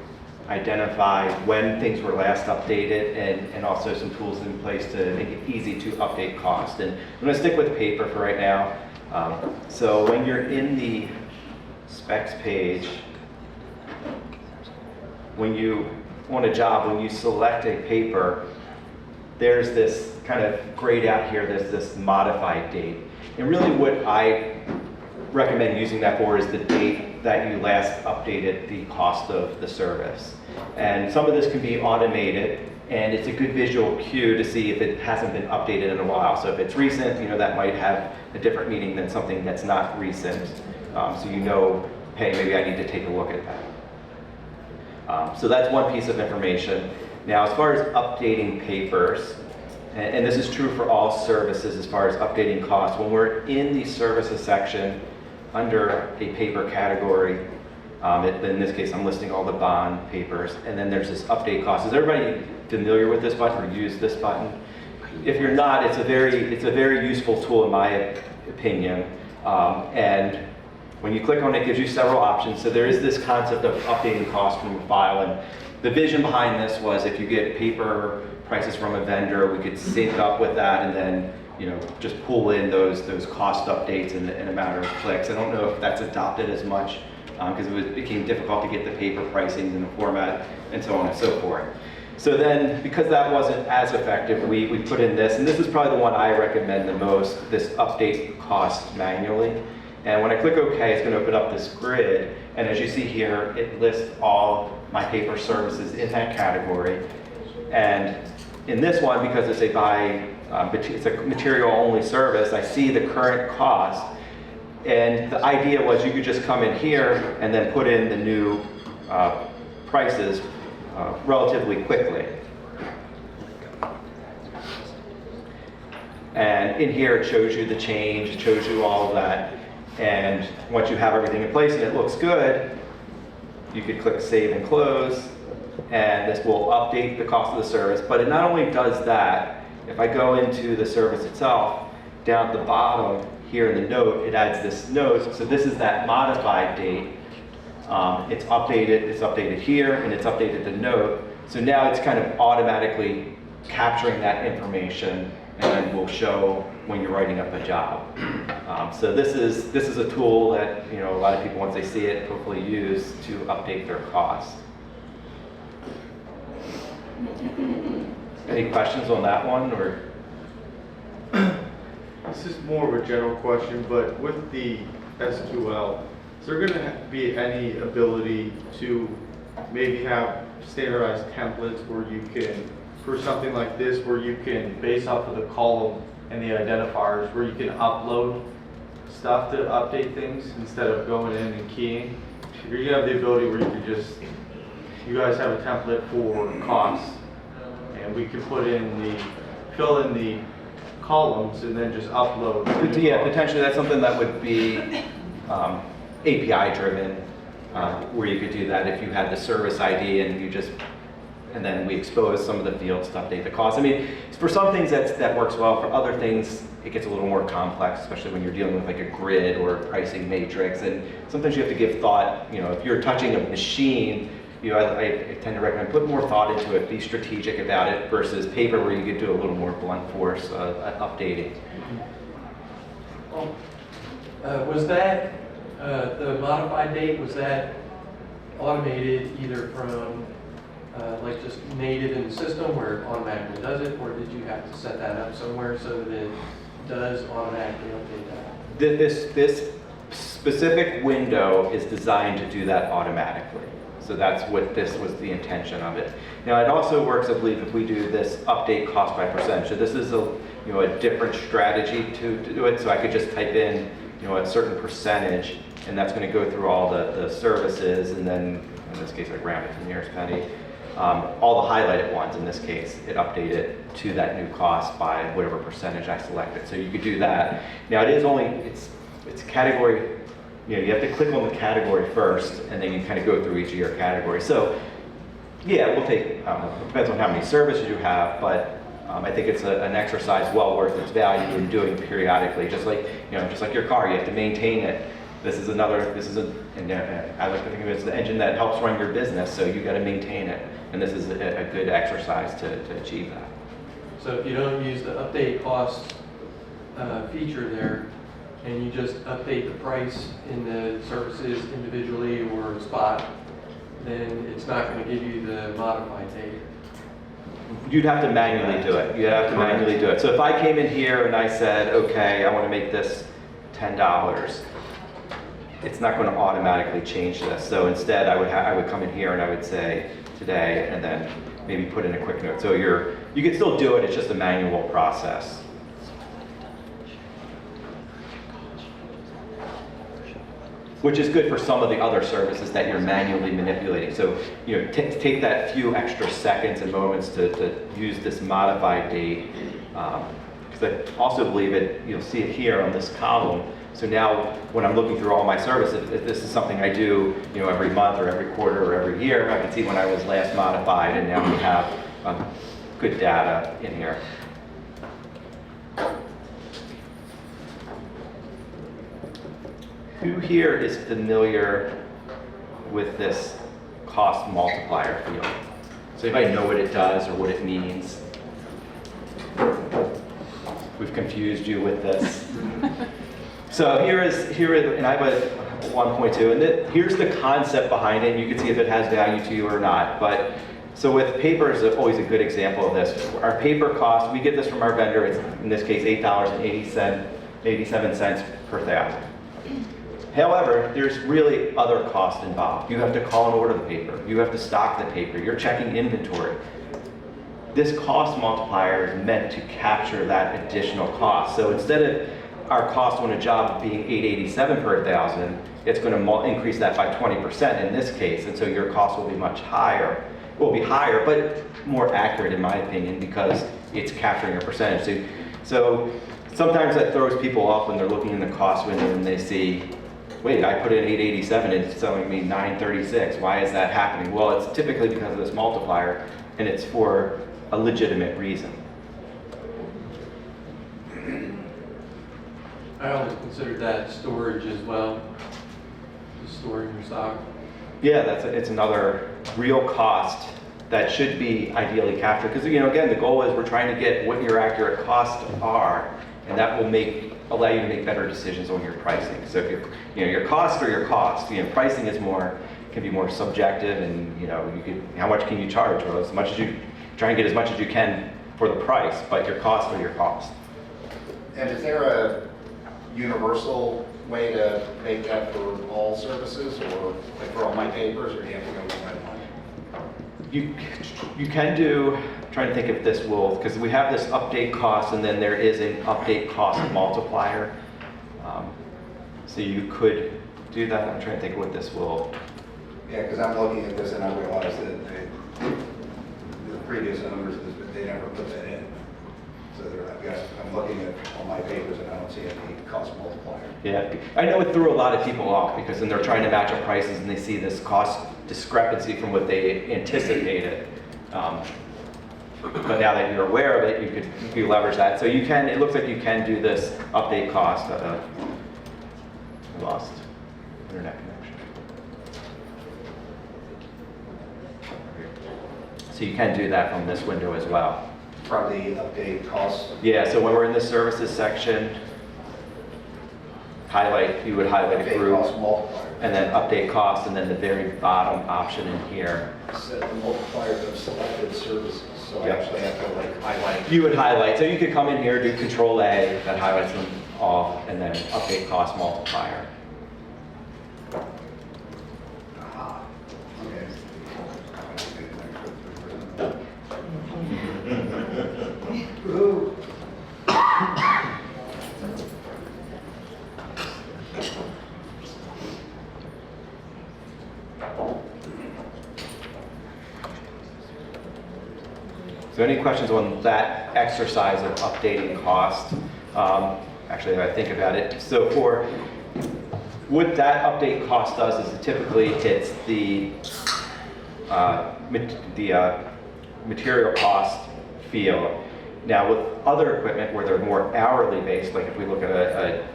identify when things were last updated, and also some tools in place to make it easy to update cost. And I'm going to stick with paper for right now. So when you're in the specs page, when you want a job, when you select a paper, there's this kind of grayed out here, there's this modified date. And really what I recommend using that for is the date that you last updated the cost of the service. And some of this can be automated, and it's a good visual cue to see if it hasn't been updated in a while. So if it's recent, that might have a different meaning than something that's not recent. So hey, maybe I need to take a look at that. So that's one piece of information. Now, as far as updating papers, and this is true for all services as far as updating costs, when we're in the services section under a paper category, in this case I'm listing all the bond papers, and then there's this update cost. Is everybody familiar with this button or use this button? If you're not, it's a very useful tool in my opinion. And when you click on it, it gives you several options. So there is this concept of updating costs from a file, and the vision behind this was if you get paper prices from a vendor, we could sync up with that and then just pull in those cost updates in a matter of clicks. I don't know if that's adopted as much because it became difficult to get the paper pricings in the format and so on and so forth. So then, because that wasn't as effective, we put in this, and this is probably the one I recommend the most, this update cost manually. And when I click OK, it's going to open up this grid, and as you see here, it lists all my paper services in that category. And in this one, because it's it's a material-only service, I see the current cost. And the idea was you could just come in here and then put in the new prices relatively quickly. And in here, it shows you the change, it shows you all of that. And once you have everything in place and it looks good, you could click Save and Close, and this will update the cost of the service. But it not only does that, if I go into the service itself, down at the bottom here in the note, it adds this note. So this is that modified date. It's updated here, and it's updated the note. So now it's kind of automatically capturing that information, and then will show when you're writing up a job. So this is a tool that, you know, a lot of people, once they see it, hopefully use to update their costs. Any questions on that one, or?
This is more of a general question, but with the SQL, is there going to be any ability to maybe have standardized templates where you can, for something like this, where you can, based off of the column and the identifiers, where you can upload stuff to update things instead of going in and keying? Or you have the ability where you can just, you guys have a template for costs, and we can fill in the columns and then just upload.
Yeah, potentially that's something that would be API driven, where you could do that if you had the service ID and then we expose some of the fields to update the cost. I mean, for some things that works well. For other things, it gets a little more complex, especially when you're dealing with like a grid or a pricing matrix. And sometimes you have to give thought, you know, if you're touching a machine, you know, I tend to recommend put more thought into it, be strategic about it versus paper where you could do a little more blunt force updating.
Was that, the modified date, was that automated either from like just native in the system where it automatically does it, or did you have to set that up somewhere so that it does automatically update that?
This specific window is designed to do that automatically. So that's what this was the intention of it. Now it also works, I believe, if we do this update cost by percentage. So this is a different strategy to do it. So I could just type in, you know, a certain percentage, and that's going to go through all the services, and then in this case I round it to the nearest penny. All the highlighted ones, in this case, it updated to that new cost by whatever percentage I selected. So you could do that. Now it is only, it's category, you know, you have to click on the category first, and then you kind of go through each of your categories. So yeah, it will take, it depends on how many services you have, but I think it's an exercise well worth its value in doing periodically. Just like, you know, just like your car, you have to maintain it. And I like to think of it as the engine that helps run your business, so you got to maintain it. And this is a good exercise to achieve that.
So if you don't use the update cost feature there, and you just update the price in the services individually or spot, then it's not going to give you the modified date.
You'd have to manually do it. You'd have to manually do it. So if I came in here and I said, okay, I want to make this $10, it's not going to automatically change this. So instead, I would come in here and I would say today, and then maybe put in a quick note. So you can still do it. It's just a manual process. Which is good for some of the other services that you're manually manipulating. So, you know, take that few extra seconds and moments to use this modified date. Because I also believe you'll see it here on this column. So now when I'm looking through all my services, if this is something I do, you know, every month or every quarter or every year, I can see when I was last modified, and now we have good data in here. Who here is familiar with this cost multiplier field? Does anybody know what it does or what it means? We've confused you with this. So here is, and I have a 1.2, and here's the concept behind it. You can see if it has value to you or not. But so with paper is always a good example of this. Our paper cost, we get this from our vendor. It's in this case $8.87 per thousand. However, there's really other costs involved. You have to call and order the paper. You have to stock the paper. You're checking inventory. This cost multiplier is meant to capture that additional cost. So instead of our cost on a job being $8.87 per thousand, it's going to increase that by 20% in this case. And so your cost will be much higher. Will be higher, but more accurate in my opinion, because it's capturing a percentage. So sometimes that throws people off when they're looking in the cost window and they see, wait, I put in $8.87 and it's telling me $9.36. Why is that happening? Well, it's typically because of this multiplier, and it's for a legitimate reason.
I always considered that storage as well, just storing your stock.
Yeah, it's another real cost that should be ideally captured. Because, again, the goal is we're trying to get what your accurate costs are, and that will allow you to make better decisions on your pricing. So if your costs are your costs. Pricing is can be more subjective, and how much can you charge? Well, as much as you try and get as much as you can for the price, but your costs are your costs.
And is there a universal way to make that for all services, or like for all my papers, or do you have to go one by one?
You can do, I'm trying to think if this will, because we have this update cost, and then there is an update cost multiplier. So you could do that. I'm trying to think what this will.
Yeah, because I'm looking at this and I realize that the previous owners, they never put that in. So I'm looking at all my papers and I don't see any cost multiplier.
Yeah, I know it threw a lot of people off, because then they're trying to match up prices and they see this cost discrepancy from what they anticipated. But now that you're aware of it, you leverage that. So it looks like you can do this update cost. I lost internet connection. So you can do that from this window as well.
From the update costs?
Yeah, so when we're in the services section, you would highlight a group, and then update cost, and then the very bottom option in here.
Set the multipliers of selected services, so I
Yep.
actually have to like highlight.
You would highlight, so you could come in here, do Control A, that highlights them all, and then update cost multiplier. So any questions on that exercise of updating cost? Actually, if I think about it, so what that update cost does is it typically hits the material cost field. Now with other equipment where they're more hourly based, like if we look at a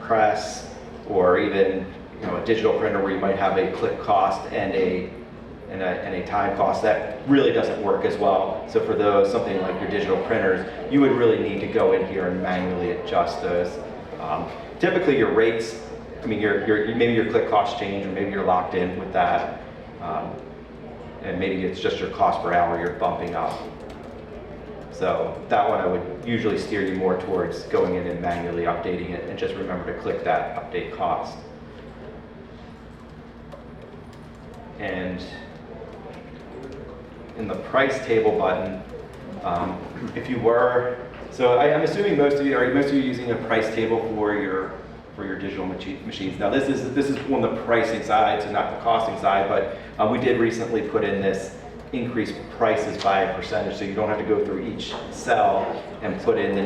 press or even a digital printer where you might have a click cost and a time cost, that really doesn't work as well. So for those, something like your digital printers, you would really need to go in here and manually adjust those. Typically your rates, maybe your click cost change, or maybe you're locked in with that. And maybe it's just your cost per hour you're bumping up. So that one I would usually steer you more towards going in and manually updating it, and just remember to click that update cost. And in the price table button, if you were, so I'm assuming most of you are using a price table for your digital machines. Now this is on the pricing side, so not the costing side, but we did recently put in this increased prices by a percentage, so you don't have to go through each cell and put in the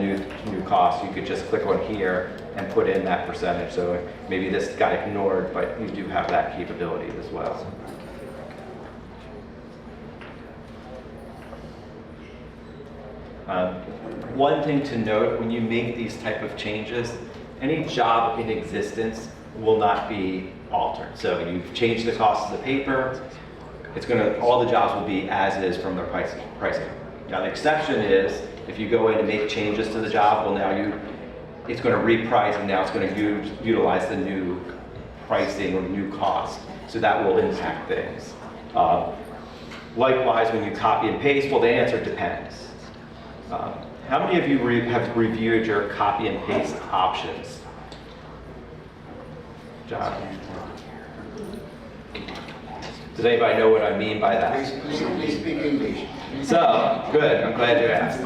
new cost. You could just click on here and put in that percentage. So maybe this got ignored, but you do have that capability as well. One thing to note, when you make these type of changes, any job in existence will not be altered. So you've changed the cost of the paper, all the jobs will be as is from the pricing. Now the exception is, if you go in and make changes to the job, well now it's going to reprice, and now it's going to utilize the new pricing or new cost. So that will impact things. Likewise, when you copy and paste, well the answer depends. How many of you have reviewed your copy and paste options? John? Does anybody know what I mean by that?
Please speak English.
So, good, I'm glad you asked.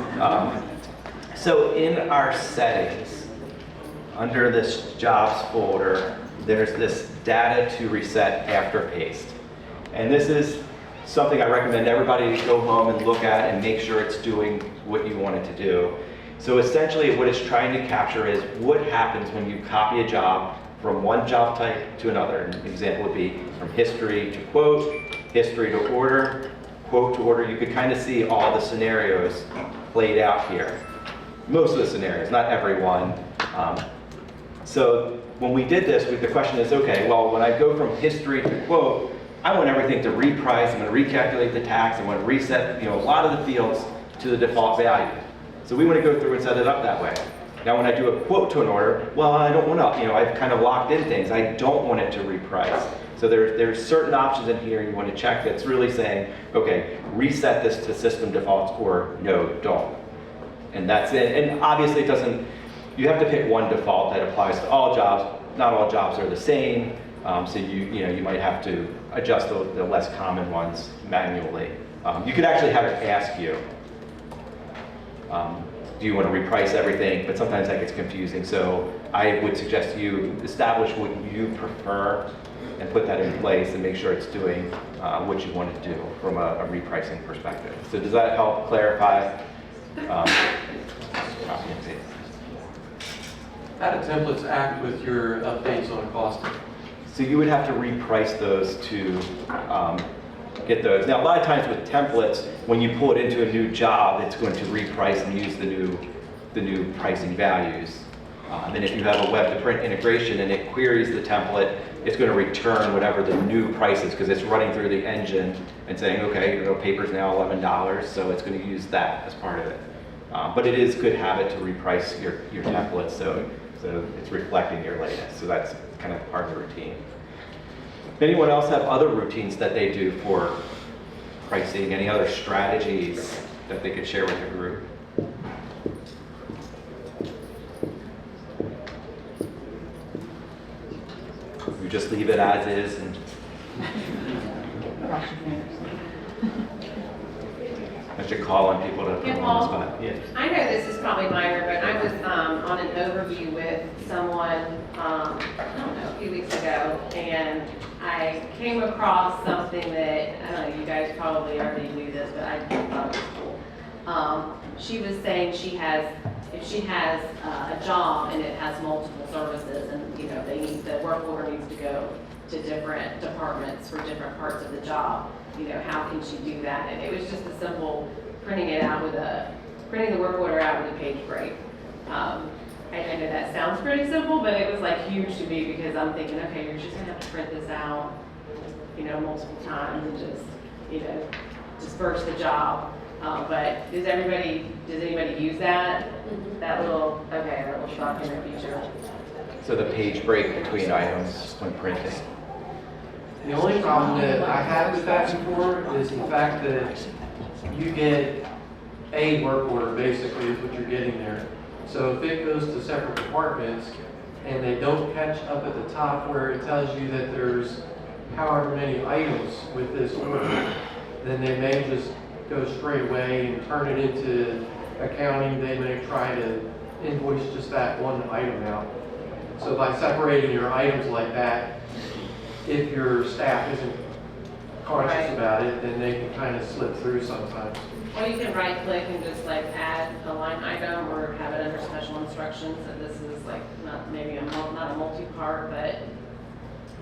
So in our settings, under this jobs folder, there's this data to reset after paste. And this is something I recommend everybody to go home and look at and make sure it's doing what you want it to do. So essentially what it's trying to capture is what happens when you copy a job from one job type to another. An example would be from history to quote, history to order, quote to order. You could kind of see all the scenarios played out here. Most of the scenarios, not every one. So when we did this, the question is, okay, well, when I go from history to quote, I want everything to reprice, I'm gonna recalculate the tax, I wanna reset, a lot of the fields to the default value. So we wanna go through and set it up that way. Now, when I do a quote to an order, well, I don't wanna, I've kind of locked in things, I don't want it to reprice. So there's certain options in here you wanna check that's really saying, okay, reset this to system defaults, or no, don't. And that's it, and obviously it doesn't, you have to pick one default that applies to all jobs. Not all jobs are the same, so you might have to adjust the less common ones manually. You could actually have it ask you, do you want to reprice everything? But sometimes that gets confusing, so I would suggest you establish what you prefer and put that in place and make sure it's doing what you want to do from a repricing perspective. So does that help clarify? Copy and paste.
How do templates act with your updates on costing?
So you would have to reprice those to get those. Now, a lot of times with templates, when you pull it into a new job, it's going to reprice and use the new pricing values. And if you have a web-to-print integration and it queries the template, it's going to return whatever the new price is because it's running through the engine and saying, okay, paper's now $11, so it's going to use that as part of it. But it is good habit to reprice your templates so it's reflecting your latest. So that's kind of part of the routine. Anyone else have other routines that they do for pricing? Any other strategies that they could share with the group? You just leave it as is and I should call on people to put them on the spot. Yeah.
I know this is probably minor, but I was on an overview with someone, I don't know, a few weeks ago, and I came across something that, I don't know, you guys probably already knew this, but I thought it was cool. She was saying if she has a job and it has multiple services and, the work order needs to go to different departments for different parts of the job, how can she do that? And it was just a simple printing the work order out with a page break. I know that sounds pretty simple, but it was like huge to me because I'm thinking, okay, you're just gonna have to print this out, multiple times and just, disperse the job. But does anybody use that? That little document feature?
So the page break between items when printing.
The only problem that I have with that before is the fact that you get a work order, basically, is what you're getting there. So if it goes to separate departments and they don't catch up at the top where it tells you that there's however many items with this order, then they may just go straight away and turn it into accounting. They may try to invoice just that one item out. So by separating your items like that, if your staff isn't conscious about it, then they can kind of slip through sometimes.
Or you can right click and just add a line item or have it under special instructions. And this is not a multi-part, but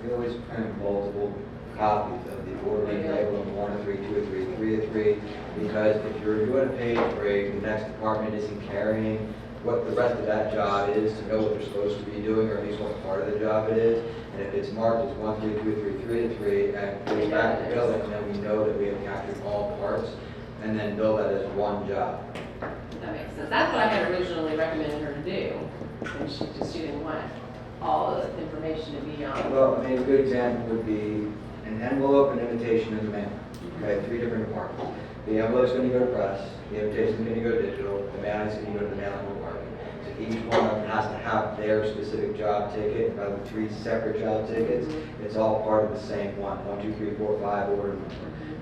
You can always print multiple copies of the ordering table in 1 of 3, 2 of 3, 3 of 3, because if you're doing a page break, the next department isn't carrying what the rest of that job is to know what they're supposed to be doing, or at least what part of the job it is. And if it's marked as 1, 3, 2, 3, 3 of 3, and goes back to billing, then we know that we have captured all parts, and then bill that as one job.
that makes sense. That's what I had originally recommended her to do. And she didn't want all the information to be on.
Well, a good example would be an envelope and invitation in the mail. Okay, 3 different departments. The envelope's going to go to press, the invitation's going to go to digital, the mailing's going to go to the mailing department. So each one of them has to have their specific job ticket, rather than 3 separate job tickets. It's all part of the same one, 1, 2, 3, 4, 5 order number.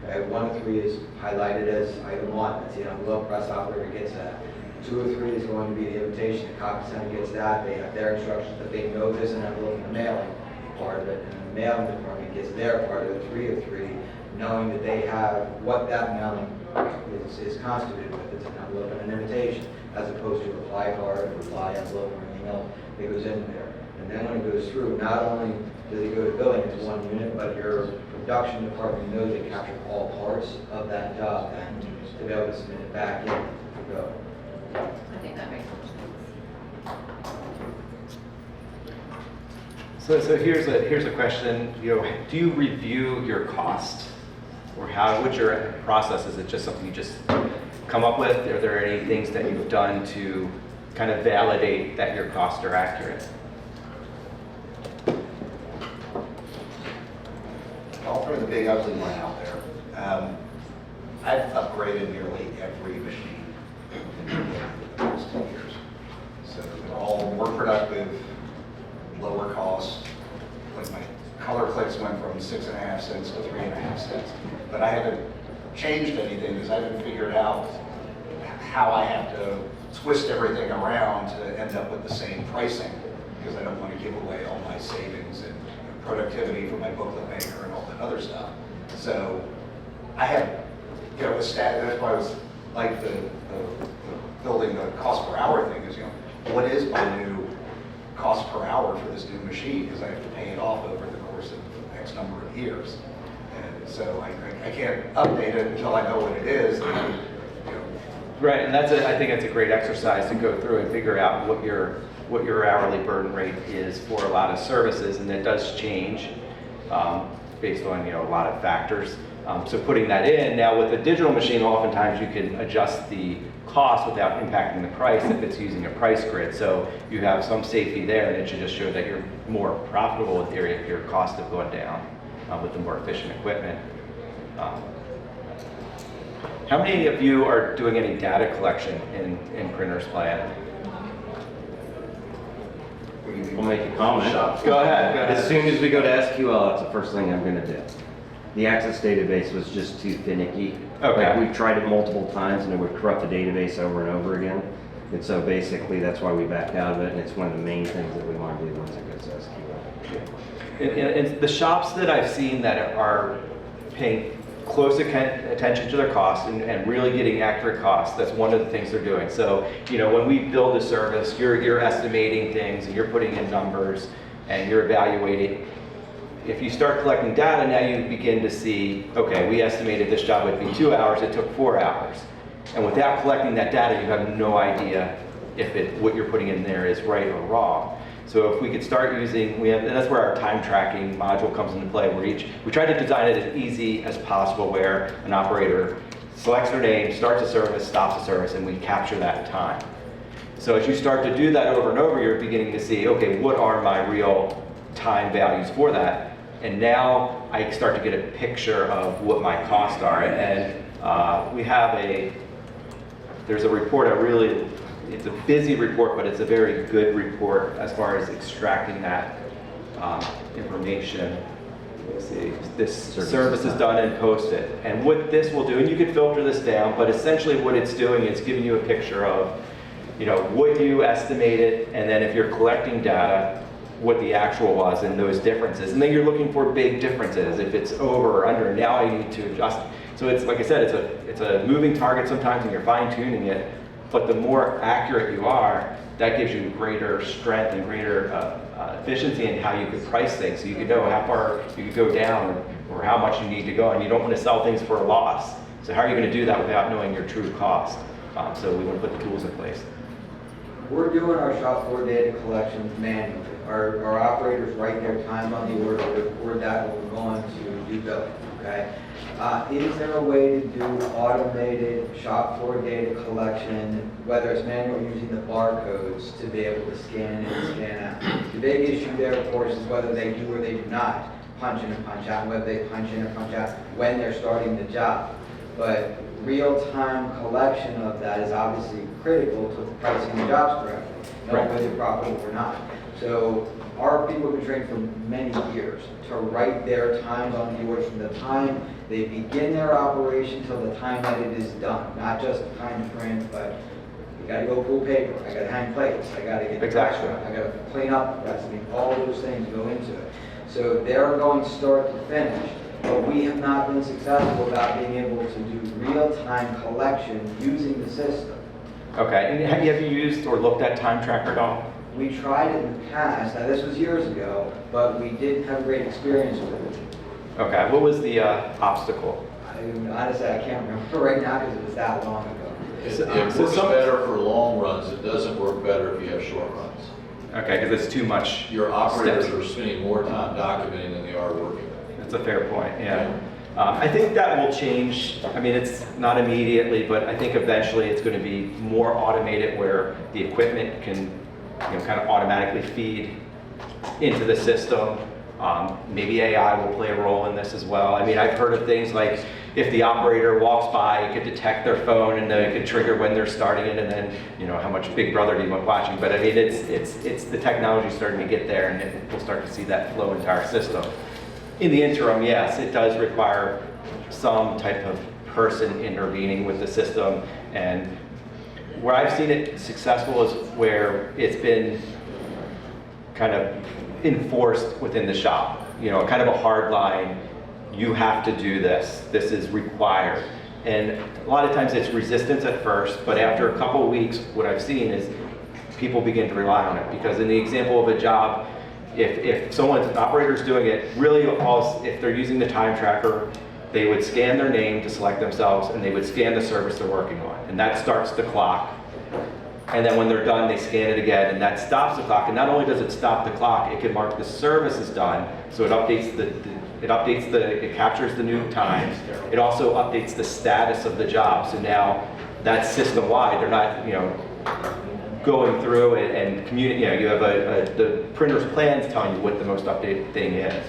Okay, 1 of 3 is highlighted as item 1, that's the envelope, press operator gets that. 2 of 3 is going to be the invitation, the copy center gets that, they have their instructions that they know there's an envelope in the mailing part of it, and the mailing department gets their part of it, 3 of 3, knowing that they have what that mailing is constituted with. It's an envelope and an invitation, as opposed to a reply card, a reply envelope, or anything else that goes in there. And then when it goes through, not only does it go to billing as 1 unit, but your production department knows they captured all parts of that job and to be able to submit it back in to go.
I think that makes sense.
So here's a question, you know, do you review your cost? Or what's your process? Is it just something you just come up with? Are there any things that you've done to kind of validate that your costs are accurate?
I'll throw the big ugly one out there. I've upgraded nearly every machine in the last 2 years. So they're all more productive, lower cost. Like my color clicks went from 6.5 cents to 3.5 cents. But I haven't changed anything because I haven't figured out how I have to twist everything around to end up with the same pricing, because I don't want to give away all my savings and productivity for my booklet maker and all that other stuff. So I have, you know, that's why I was like the building the cost per hour thing is, you know, what is my new cost per hour for this new machine, because I have to pay it off over the course of X number of years. And so I can't update it until I know what it is. And, you know.
Right, and I think that's a great exercise to go through and figure out what your hourly burden rate is for a lot of services, and it does change based on, you know, a lot of factors. So putting that in, now with a digital machine, oftentimes you can adjust the cost without impacting the price if it's using a price grid. So you have some safety there, and it should just show that you're more profitable in theory if your costs have gone down with the more efficient equipment. How many of you are doing any data collection in Printer's Plan?
We'll make a comment.
Go ahead.
As soon as we go to SQL, that's the first thing I'm gonna do. The Access database was just too finicky.
Okay.
Like, we've tried it multiple times and it would corrupt the database over and over again. And so basically, that's why we backed out of it, and it's one of the main things that we want to do once it goes to SQL.
And the shops that I've seen that are paying close attention to their costs and really getting accurate costs, that's one of the things they're doing. So, you know, when we build a service, you're estimating things and you're putting in numbers and you're evaluating. If you start collecting data, now you begin to see, okay, we estimated this job would be 2 hours, it took 4 hours. And without collecting that data, you have no idea if what you're putting in there is right or wrong. So if we could start using, and that's where our time tracking module comes into play, where we try to design it as easy as possible, where an operator selects their name, starts a service, stops a service, and we capture that time. So as you start to do that over and over, you're beginning to see, okay, what are my real time values for that? And now I start to get a picture of what my costs are. And we have there's a report it's a busy report, but it's a very good report as far as extracting that information. Let's see, this service is done and posted. And what this will do, and you can filter this down, but essentially what it's doing is giving you a picture of, you know, what you estimated, and then if you're collecting data, what the actual was and those differences. And then you're looking for big differences. If it's over or under, now you need to adjust. So it's, like I said, it's a moving target sometimes, and you're fine tuning it. But the more accurate you are, that gives you greater strength and greater efficiency in how you could price things. So you could know how far you could go down or how much you need to go. And you don't want to sell things for a loss. So how are you going to do that without knowing your true cost? So we want to put the tools in place.
We're doing our shop floor data collection manually. Our operators write their time on the order, record that when we're going to do billing, okay? Is there a way to do automated shop floor data collection, whether it's manual using the barcodes to be able to scan in and scan out? The big issue there, of course, is whether they do or they do not punch in and punch out, whether they punch in or punch out when they're starting the job. But real-time collection of that is obviously critical to pricing the jobs correctly, knowing whether they're profitable or not. So our people have been trained for many years to write their times on the orders from the time they begin their operation till the time that it is done. Not just the time to print, but you gotta go pull paper, I gotta hang plates, I gotta get the restaurant, I gotta clean up the recipe, all those things go into it. So they're going start to finish, but we have not been successful about being able to do real-time collection using the system.
Okay, and have you used or looked at Time Tracker at all?
We tried it in the past, now this was years ago, but we didn't have great experience with it.
Okay, what was the obstacle?
Honestly, I can't remember right now because it was that long ago.
It works better for long runs. It doesn't work better if you have short runs.
Okay, because it's too much.
Your operators
steps.
are spending more time documenting than they are working.
That's a fair point, yeah. I think that will change. I mean, it's not immediately, but I think eventually it's going to be more automated where the equipment can, kind of automatically feed into the system. Maybe AI will play a role in this as well. I mean, I've heard of things like if the operator walks by, it could detect their phone and then it could trigger when they're starting it, and then, how much Big Brother do you want watching? But I mean, it's the technology starting to get there, and we'll start to see that flow into our system. In the interim, yes, it does require some type of person intervening with the system, and where I've seen it successful is where it's been kind of enforced within the shop. Kind of a hard line, you have to do this, this is required. And a lot of times it's resistance at first, but after a couple of weeks, what I've seen is people begin to rely on it. Because in the example of a job, if an operator's doing it, really if they're using the time tracker, they would scan their name to select themselves, and they would scan the service they're working on. And that starts the clock. And then when they're done, they scan it again, and that stops the clock. And not only does it stop the clock, it can mark the service is done, so it updates it captures the new times. It also updates the status of the job. So now that's system-wide. They're not, going through it and communicate. You have the printer's plans telling you what the most updated thing is.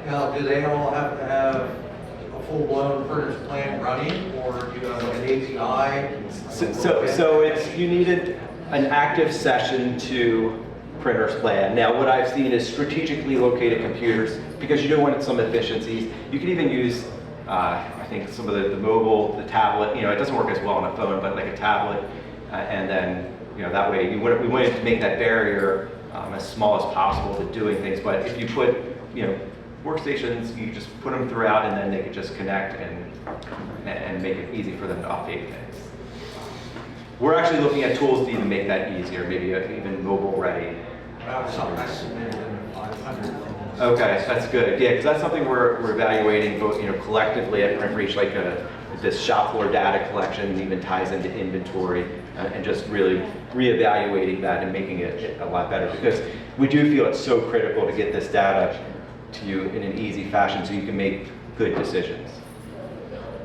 Now, do they all have to have a full-blown printer's plan running, or do you have an API?
So you needed an active session to printer's plan. Now, what I've seen is strategically located computers, because you do want some efficiencies. You can even use, I think, some of the mobile, the tablet. It doesn't work as well on a phone, but like a tablet, and then that way we wanted to make that barrier as small as possible to doing things. But if you put workstations, you just put them throughout, and then they could just connect and make it easy for them to update things. We're actually looking at tools to even make that easier, maybe even mobile ready.
I submitted 500.
Okay, that's good. Yeah, because that's something we're evaluating both, collectively at PrintReach, like this shop floor data collection even ties into inventory, and just really reevaluating that and making it a lot better, because we do feel it's so critical to get this data to you in an easy fashion so you can make good decisions.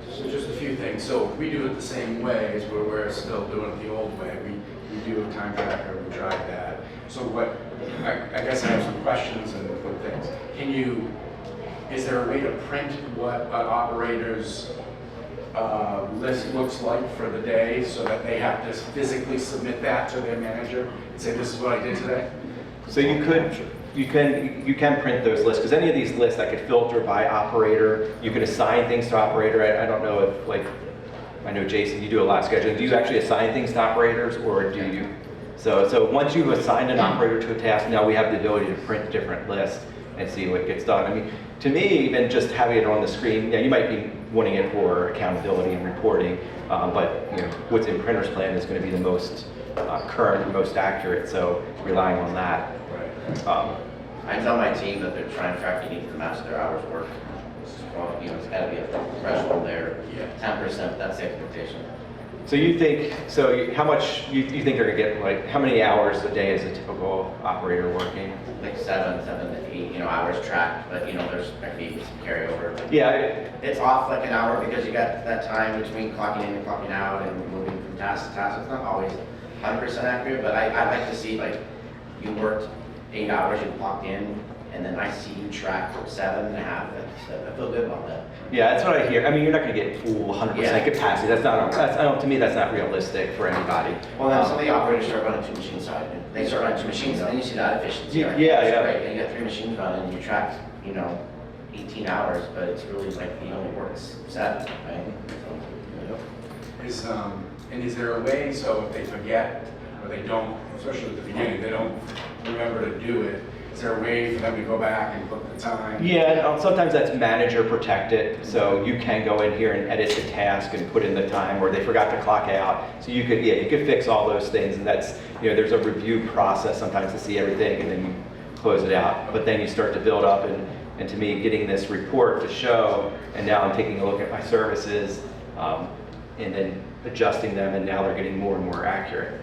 So just a few things. So we do it the same way as we're still doing it the old way. We do a time tracker, we drive that. So I guess I have some questions and things. Is there a way to print what an operator's list looks like for the day so that they have to physically submit that to their manager and say, this is what I did today?
So you can print those lists, because any of these lists I could filter by operator. You could assign things to operator. I don't know if, I know Jason, you do a lot of scheduling. Do you actually assign things to operators, or do you? So once you've assigned an operator to a task, now we have the ability to print different lists and see what gets done. I mean, to me, even just having it on the screen, you might be wanting it for accountability and reporting, but what's in printer's plan is going to be the most current and most accurate. So relying on that.
I tell my team that their time tracking needs to match their hours work. Well, it's got to be a threshold there. 10%, that's the expectation.
So how much you think they're gonna get? How many hours a day is a typical operator working?
Like 7 to 8, hours tracked, but there can be some carryover.
Yeah.
It's off like an hour because you got that time between clocking in and clocking out and moving from task to task. It's not always 100% accurate, but I like to see you worked 8 hours, you clocked in, and then I see you track for 7.5. I feel good about that.
Yeah, that's what I hear. I mean, you're not going to get full 100% capacity. To me, that's not realistic for anybody.
Well, then some of the operators start running 2 machines side. They start running 2 machines, and then you see that efficiency.
Yeah,
right?
yeah.
Great. And you got 3 machines running, and you tracked, 18 hours, but it's really he only works 7, right?
Is there a way, so if they forget, or they don't, especially at the beginning, they don't remember to do it, is there a way for them to go back and look at the time?
Yeah, and sometimes that's manager protected, so you can go in here and edit the task and put in the time, or they forgot to clock out. So you could fix all those things, and that's, there's a review process sometimes to see everything, and then you close it out. But then you start to build up, and to me, getting this report to show, and now I'm taking a look at my services, and then adjusting them, and now they're getting more and more accurate.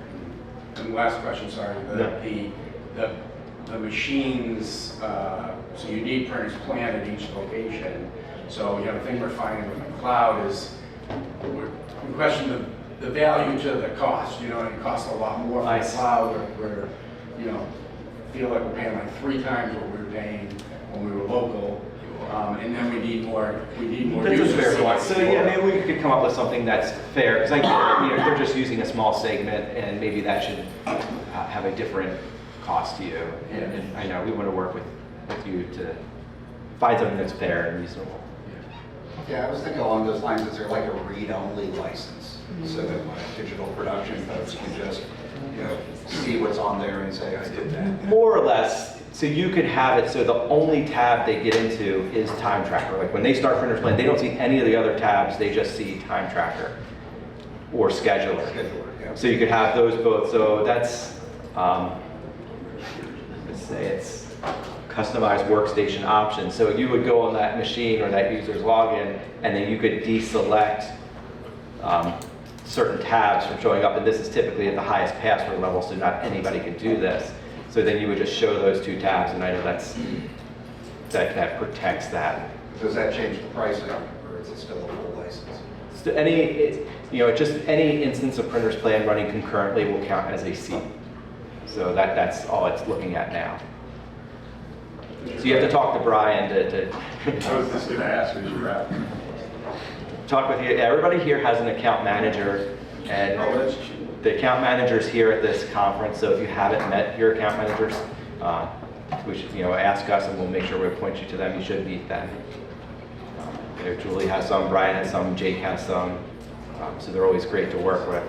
And last question, sorry, the machines, so you need printers planted at each location. So, you know, the thing we're finding with the cloud is, we question the value to the cost, you know, it costs a lot more for the cloud, where, you know, feel like we're paying like 3 times what we were paying when we were local. And then we need more
That's
users.
a fair point. So yeah, maybe we could come up with something that's fair, because like, you know, if they're just using a small segment, and maybe that should have a different cost to you. And I know we want to work with you to find something that's fair and reasonable.
Yeah, I was thinking along those lines, is there like a read-only license? So that my digital production folks can just, you know, see what's on there and say, I did that.
More or less. So you could have it so the only tab they get into is Time Tracker. Like when they start Printers Plan, they don't see any of the other tabs, they just see Time Tracker or Scheduler.
Yeah.
So you could have those both. So that's, let's say it's customized workstation options. So you would go on that machine or that user's login, and then you could deselect certain tabs from showing up. And this is typically at the highest password level, so not anybody can do this. So then you would just show those 2 tabs, and I know that protects that.
Does that change the pricing, or is it still a full license?
So any instance of Printers Plan running concurrently will count as a seat. So that's all it's looking at now. So you have to talk to Brian to
I was just gonna ask, who's your rep?
talk with you. Everybody here has an account manager, and the account managers here at this conference. So if you haven't met your account managers, we should, you know, ask us, and we'll make sure we point you to them. You should meet them. You know, Julie has some, Brian has some, Jake has some. So they're always great to work with.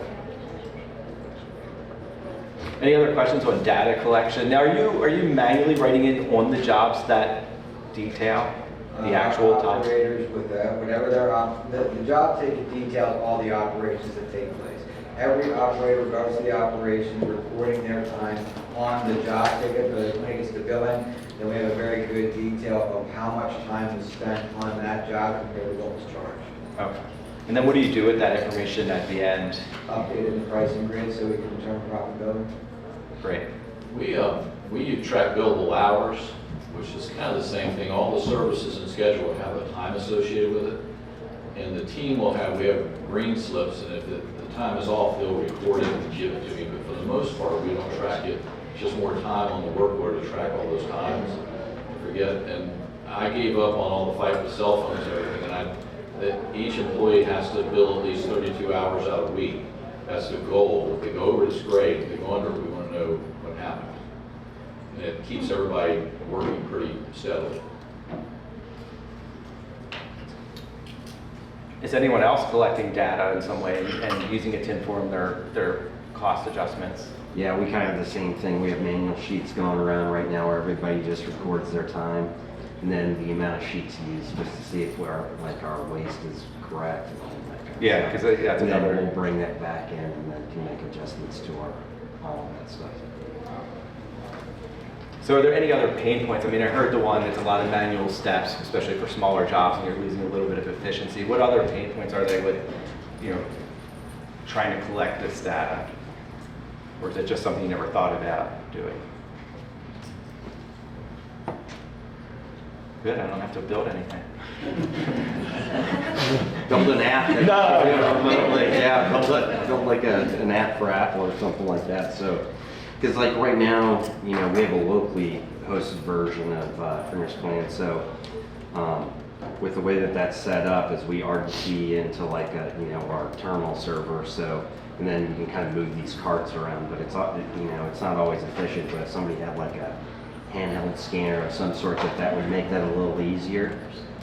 Any other questions on data collection? Now, are you manually writing in on the jobs that detail the actual time?
Operators with whatever the job ticket details all the operations that take place. Every operator, regardless of the operation, reporting their time on the job ticket, but when it gets to billing, then we have a very good detail of how much time was spent on that job compared to what was charged.
Okay. And then what do you do with that information at the end?
Update it in the pricing grid so we can determine proper billing.
Great.
We track billable hours, which is kind of the same thing. All the services and schedule have a time associated with it. And the team we have green slips, and if the time is off, they'll record it and give it to me. But for the most part, we don't track it. It's just more time on the work order to track all those times. And I gave up on all the fight with cell phones and everything, and that each employee has to bill at least 32 hours out a week. That's the goal. If they go over, it's great. If they go under, we want to know what happened. And it keeps everybody working pretty steadily.
Is anyone else collecting data in some way and using it to inform their cost adjustments?
Yeah, we kind of have the same thing. We have manual sheets going around right now where everybody just records their time, and then the amount of sheets used just to see if our waste is correct. And all that kind of
Yeah,
stuff.
because that's
and then
another.
we'll bring that back in and then can make adjustments to all of that stuff.
So are there any other pain points? I mean, I heard the one, it's a lot of manual steps, especially for smaller jobs, and you're losing a little bit of efficiency. What other pain points are they with, you know, trying to collect this data? Or is it just something you never thought about doing? Good, I don't have to build anything.
Build an app.
No.
Build like an app for Apple or something like that. So, because like right now, you know, we have a locally hosted version of Printers Plan. So, with the way that that's set up, is we RDP into like our terminal server. So, and then you can kind of move these carts around. But it's it's not always efficient. But if somebody had like a handheld scanner of some sort that would make that a little easier,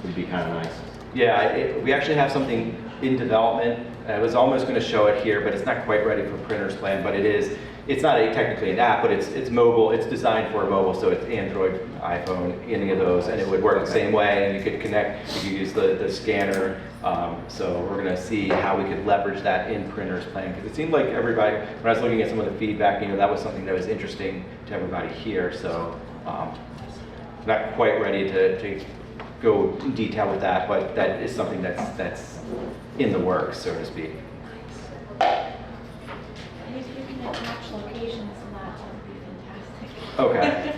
would be kind of nice.
Yeah, we actually have something in development. I was almost going to show it here, but it's not quite ready for Printers Plan, but it is. It's not technically an app, but it's mobile. It's designed for mobile, so it's Android, iPhone, any of those, and it would work the same way. And you could connect, you could use the scanner. So we're going to see how we could leverage that in Printers Plan, because it seemed like everybody, when I was looking at some of the feedback, that was something that was interesting to everybody here. So not quite ready to go in detail with that, but that is something that's in the works, so to speak.
And if you're looking at match locations,
Okay.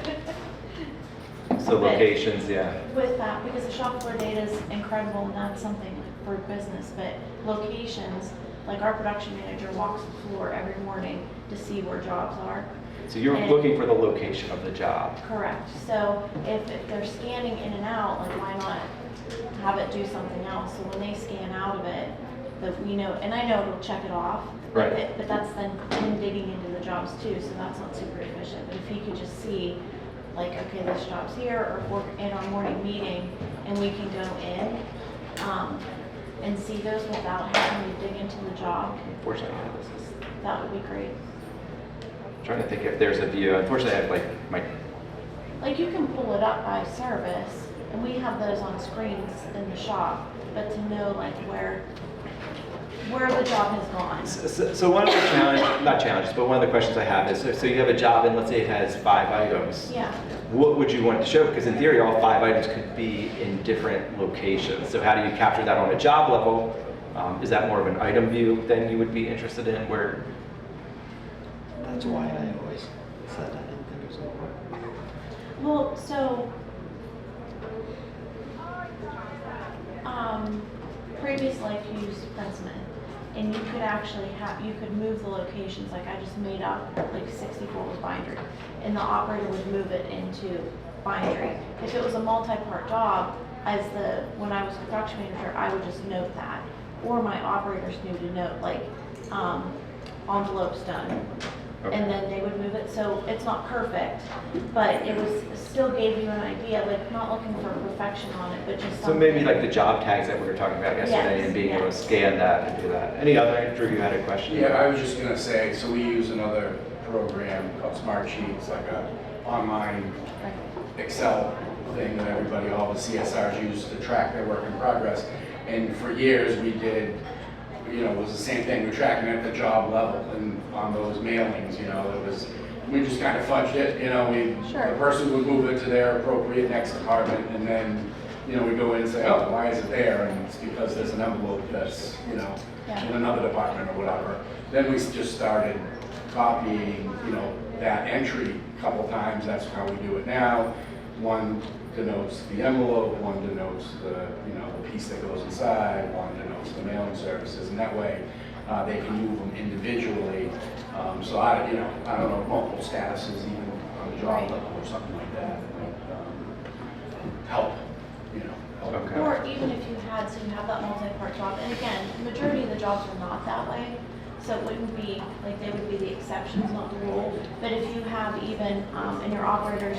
So
But
locations, yeah.
With that, because the shop floor data is incredible and that's something for business, but locations, like our production manager walks the floor every morning to see where jobs are.
So you're
And-
looking for the location of the job.
Correct. So if they're scanning in and out, like why not have it do something else? So when they scan out of it, that we know, and I know it'll check it off.
Right.
But that's then him digging into the jobs too, so that's not super efficient. But if he could just see, like, okay, this job's here, or if we're in our morning meeting and we can go in, and see those without having to dig into the job,
Unfortunately, this is,
that would be great.
I'm trying to think if there's a view. Unfortunately, I have like my,
Like you can pull it up by service, and we have those on screens in the shop, but to know like where the job has gone.
so one of the challenges, but one of the questions I have is, so you have a job and let's say it has 5 items.
Yeah.
What would you want to show? Because in theory, all 5 items could be in different locations. So how do you capture that on a job level? Is that more of an item view than you would be interested in where?
That's why I always said I didn't think it was important.
Well, so, previous life use Princeton, and you could actually you could move the locations, like I just made up like 64 was bindery, and the operator would move it into bindery. If it was a multi-part job, when I was production manager, I would just note that, or my operators knew to note, like, envelopes done.
Okay.
And then they would move it, so it's not perfect, but it still gave you an idea, like not looking for perfection on it, but just
So
something.
maybe like the job tags that we were talking about yesterday
Yes,
and being able to
yes.
scan that and do that. Any other, Drew, you had a question?
Yeah, I was just gonna say, so we use another program called Smart Sheets, like a online Excel thing that everybody, all the CSRs use to track their work in progress. And for years, we did, it was the same thing, we're tracking at the job level and on those mailings, we just kind of fudged it, the person would move it to their appropriate next department, and then, we go in and say, oh, why is it there? And it's because there's an envelope that's, in another department or whatever. Then we just started copying, that entry a couple times, that's how we do it now. One denotes the envelope, one denotes the piece that goes inside, one denotes the mailing services, and that way they can move them individually. So I don't know, multiple statuses even on the job level or something like that might help,
Okay.
Or even if you had that multi-part job, and again, the majority of the jobs are not that way, so it wouldn't be, like, they would be the exceptions, not the rule. But if you have even, in your operators,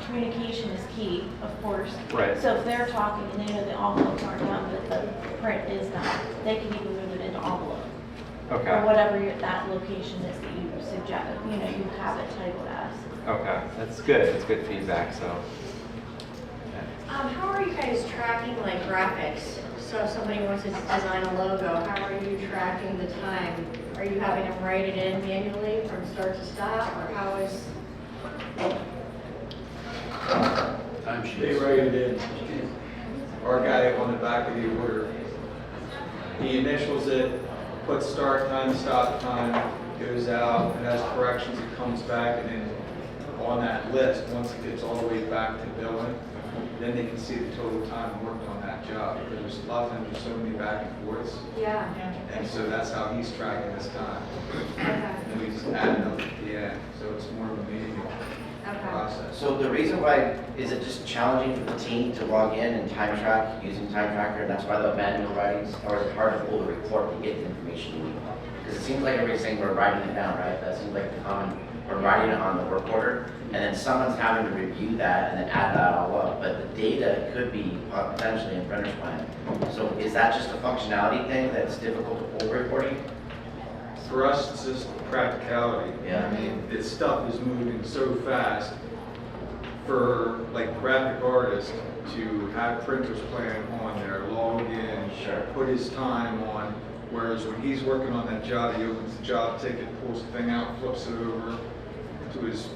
communication is key, of course.
Right.
So if they're talking and they know the envelopes aren't done, but the print is done, they can even move it into envelope.
Okay.
Or whatever that location is that you suggest, you have it titled as.
Okay, that's good. That's good feedback. So.
How are you guys tracking like graphics? So if somebody wants to design a logo, how are you tracking the time? Are you having them write it in manually from start to stop, or how is?
They write it in. Our guy on the back of the order, he initials it, puts start time, stop time, goes out, and has corrections, it comes back, and then on that list, once it gets all the way back to billing, then they can see the total time worked on that job. Because a lot of times there's so many back and forths.
Yeah.
And so that's how he's tracking his time.
Okay.
And we just add it up at the end, so it's more of a manual process.
So the reason why, is it just challenging for the team to log in and time track using Time Tracker, and that's why the manual writings, or is it hard to pull the report to get the information you need? Because it seems like everybody's saying we're writing it down, right? That seems like the common, we're writing it on the work order, and then someone's having to review that and then add that all up, but the data could be potentially in printer's plan. So is that just a functionality thing that's difficult to pull reporting?
For us, it's just practicality.
Yeah.
I mean, this stuff is moving so fast. For like graphic artists to have printer's plan on there, log in, put his time on, whereas when he's working on that job, he opens the job ticket, pulls the thing out, flips it over to his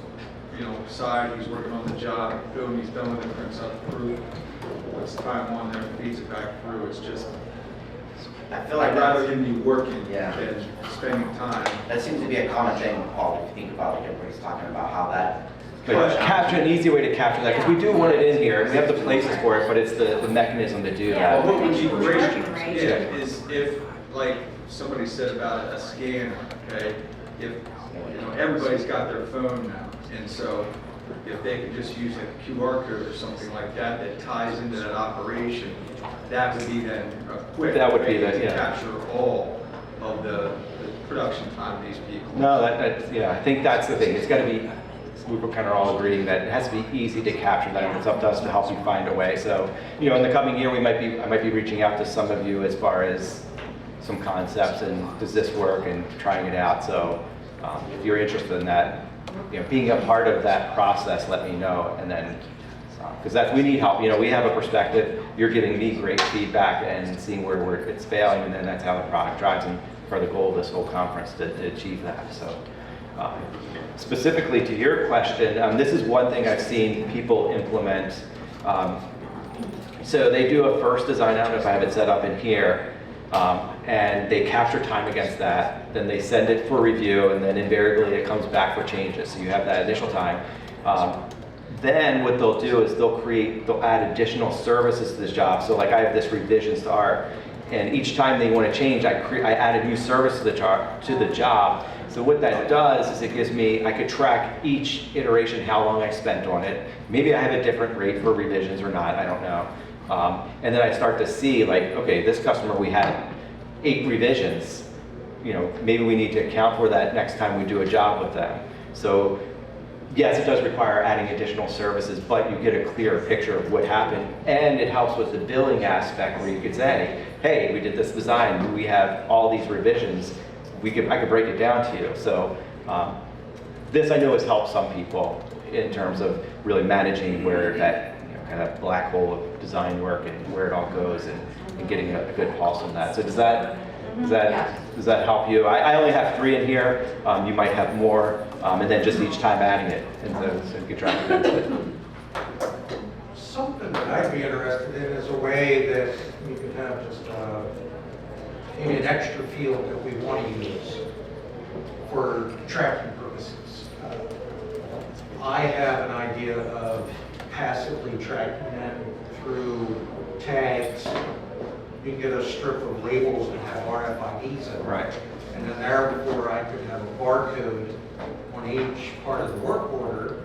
side, he's working on the job, boom, he's done with it, prints up through, puts time on there, feeds it back through. It's just,
I feel like
I'd rather him be working
Yeah.
than spending time.
That seems to be a common thing, Paul, if you think about it, everybody's talking about how that
like capture, an easy way to capture that, because we do want it in here, and we have the places for it, but it's the mechanism to do
Yeah.
that.
What would be great,
Right.
yeah, is if, like, somebody said about a scanner, okay? If, you know, everybody's got their phone now, and so if they could just use a QR code or something like that that ties into that operation, that would be then a quick
That would be
way
the-
to
yeah.
capture all of the production time of these people.
No, yeah, I think that's the thing, it's gotta be, we were kind of all agreeing that it has to be easy to capture that, and it's up to us to help you find a way. So, you know, in the coming year, I might be reaching out to some of you as far as some concepts and does this work and trying it out. So if you're interested in that, you know, being a part of that process, let me know. And then, because we need help. You know, we have a perspective. You're giving me great feedback and seeing where it's failing, and then that's how the product drives. And for the goal of this whole conference to achieve that. So specifically to your question, this is one thing I've seen people implement. So they do a first design, I don't know if I have it set up in here, and they capture time against that, then they send it for review, and then invariably it comes back for changes. So you have that initial time. Then what they'll do is they'll add additional services to this job. So like I have this revisions to art, and each time they want to change, I add a new service to the job. So what that does is it gives me, I could track each iteration, how long I spent on it. Maybe I have a different rate for revisions or not, I don't know. And then I start to see like, okay, this customer, we had 8 revisions. You know, maybe we need to account for that next time we do a job with them. So yes, it does require adding additional services, but you get a clearer picture of what happened, and it helps with the billing aspect where you could say, hey, we did this design, we have all these revisions, I could break it down to you. So this I know has helped some people in terms of really managing where that kind of black hole of design work and where it all goes, and getting a good pulse on that. So does that help you? I only have 3 in here. You might have more, and then just each time adding it, and so you can track it.
Something that I'd be interested in is a way that we could have just maybe an extra field that we want to use for tracking purposes. I have an idea of passively tracking them through tags. You can get a strip of labels that have RFIDs in them.
Right.
And then therefore I could have a barcode on each part of the work order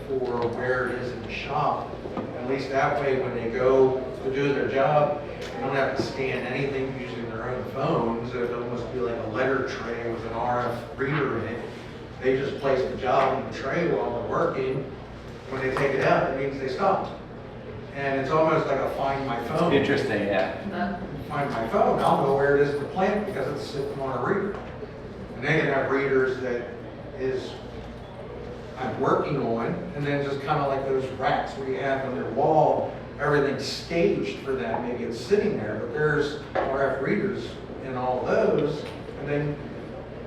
for where it is in the shop. At least that way, when they go to do their job, they don't have to scan anything using their own phones. It would almost be like a letter tray with an RF reader in it. They just place the job on the tray while they're working. When they take it out, it means they stopped. And it's almost like a find my phone.
Interesting, yeah.
Find my phone, I'll know where it is in the plant because it's sitting on a reader. And they can have readers that I'm working on, and then just kind of like those racks where you have on your wall, everything's staged for that. Maybe it's sitting there, but there's RF readers in all those, and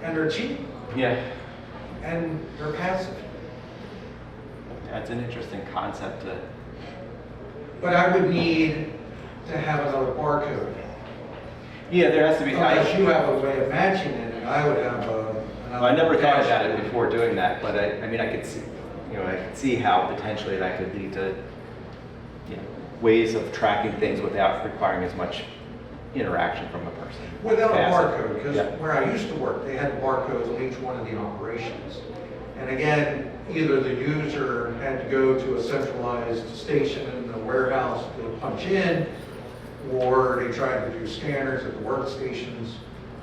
they're cheap.
Yeah.
And they're passive.
That's an interesting concept to.
But I would need to have another barcode.
Yeah, there has to be.
Unless you have a way of matching it, and I would have another.
Well, I never thought about it before doing that, but I mean, I could see, I could see how potentially that could lead to, ways of tracking things without requiring as much interaction from a person.
Without a
Passive.
barcode, because
Yeah.
where I used to work, they had barcodes on each one of the operations. And again, either the user had to go to a centralized station in the warehouse to punch in, or they tried to do scanners at the workstations,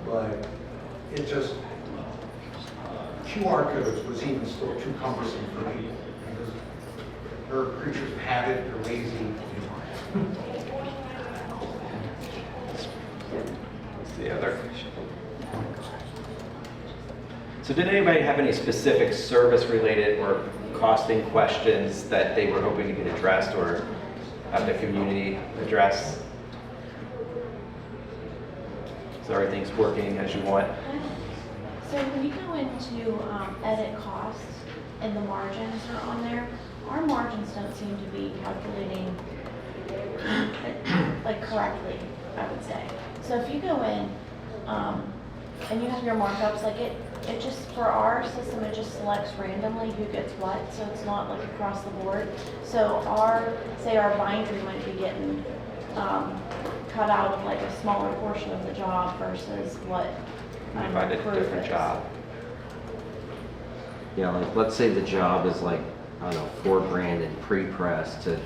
but it just, QR codes was even still too cumbersome for people. Because they're creatures of habit, they're lazy.
What's the other? So did anybody have any specific service-related or costing questions that they were hoping to get addressed or have the community address? So everything's working as you want?
So when you go into edit costs and the margins are on there, our margins don't seem to be calculating like correctly, I would say. So if you go in and you have your markups, like It just, for our system, it just selects randomly who gets what, so it's not like across the board. So say our bindery might be getting, cut out of like a smaller portion of the job versus what.
You find a
proof
different
is.
job. Yeah, like, let's say the job is like, I don't know, $4,000 in pre-press to,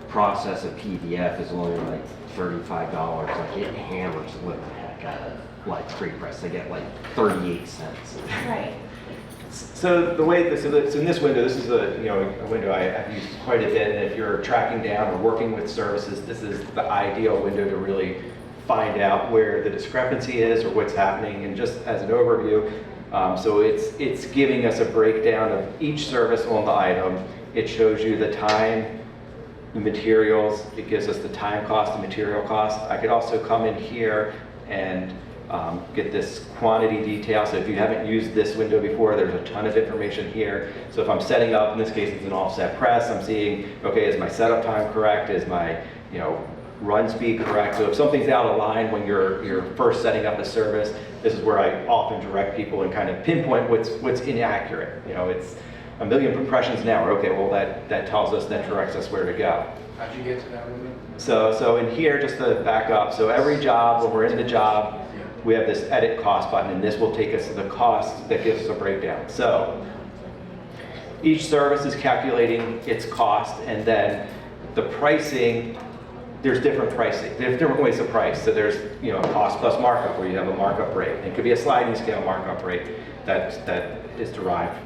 process a PDF is only like $35. Like, it hammers the heck out of like pre-press. They get like 38 cents.
Right.
So the way, so in this window, this is a window I've used quite a bit, and if you're tracking down or working with services, this is the ideal window to really find out where the discrepancy is or what's happening. And just as an overview, so it's giving us a breakdown of each service on the item. It shows you the time, the materials. It gives us the time cost, the material cost. I could also come in here and get this quantity detail. So if you haven't used this window before, there's a ton of information here. So if I'm setting up, in this case it's an offset press, I'm seeing, okay, is my setup time correct? Is my run speed correct? So if something's out of line when you're first setting up a service, this is where I often direct people and kind of pinpoint what's inaccurate. It's a million impressions an hour. Okay, well that tells us, that directs us where to go.
How'd you get to that window?
So in here, just to back up, so every job, when we're in the job, we have this edit cost button, and this will take us to the cost that gives us a breakdown. So each service is calculating its cost, and then the pricing, there's different pricing. There's different ways to price. So there's cost plus markup, where you have a markup rate. It could be a sliding scale markup rate that is derived.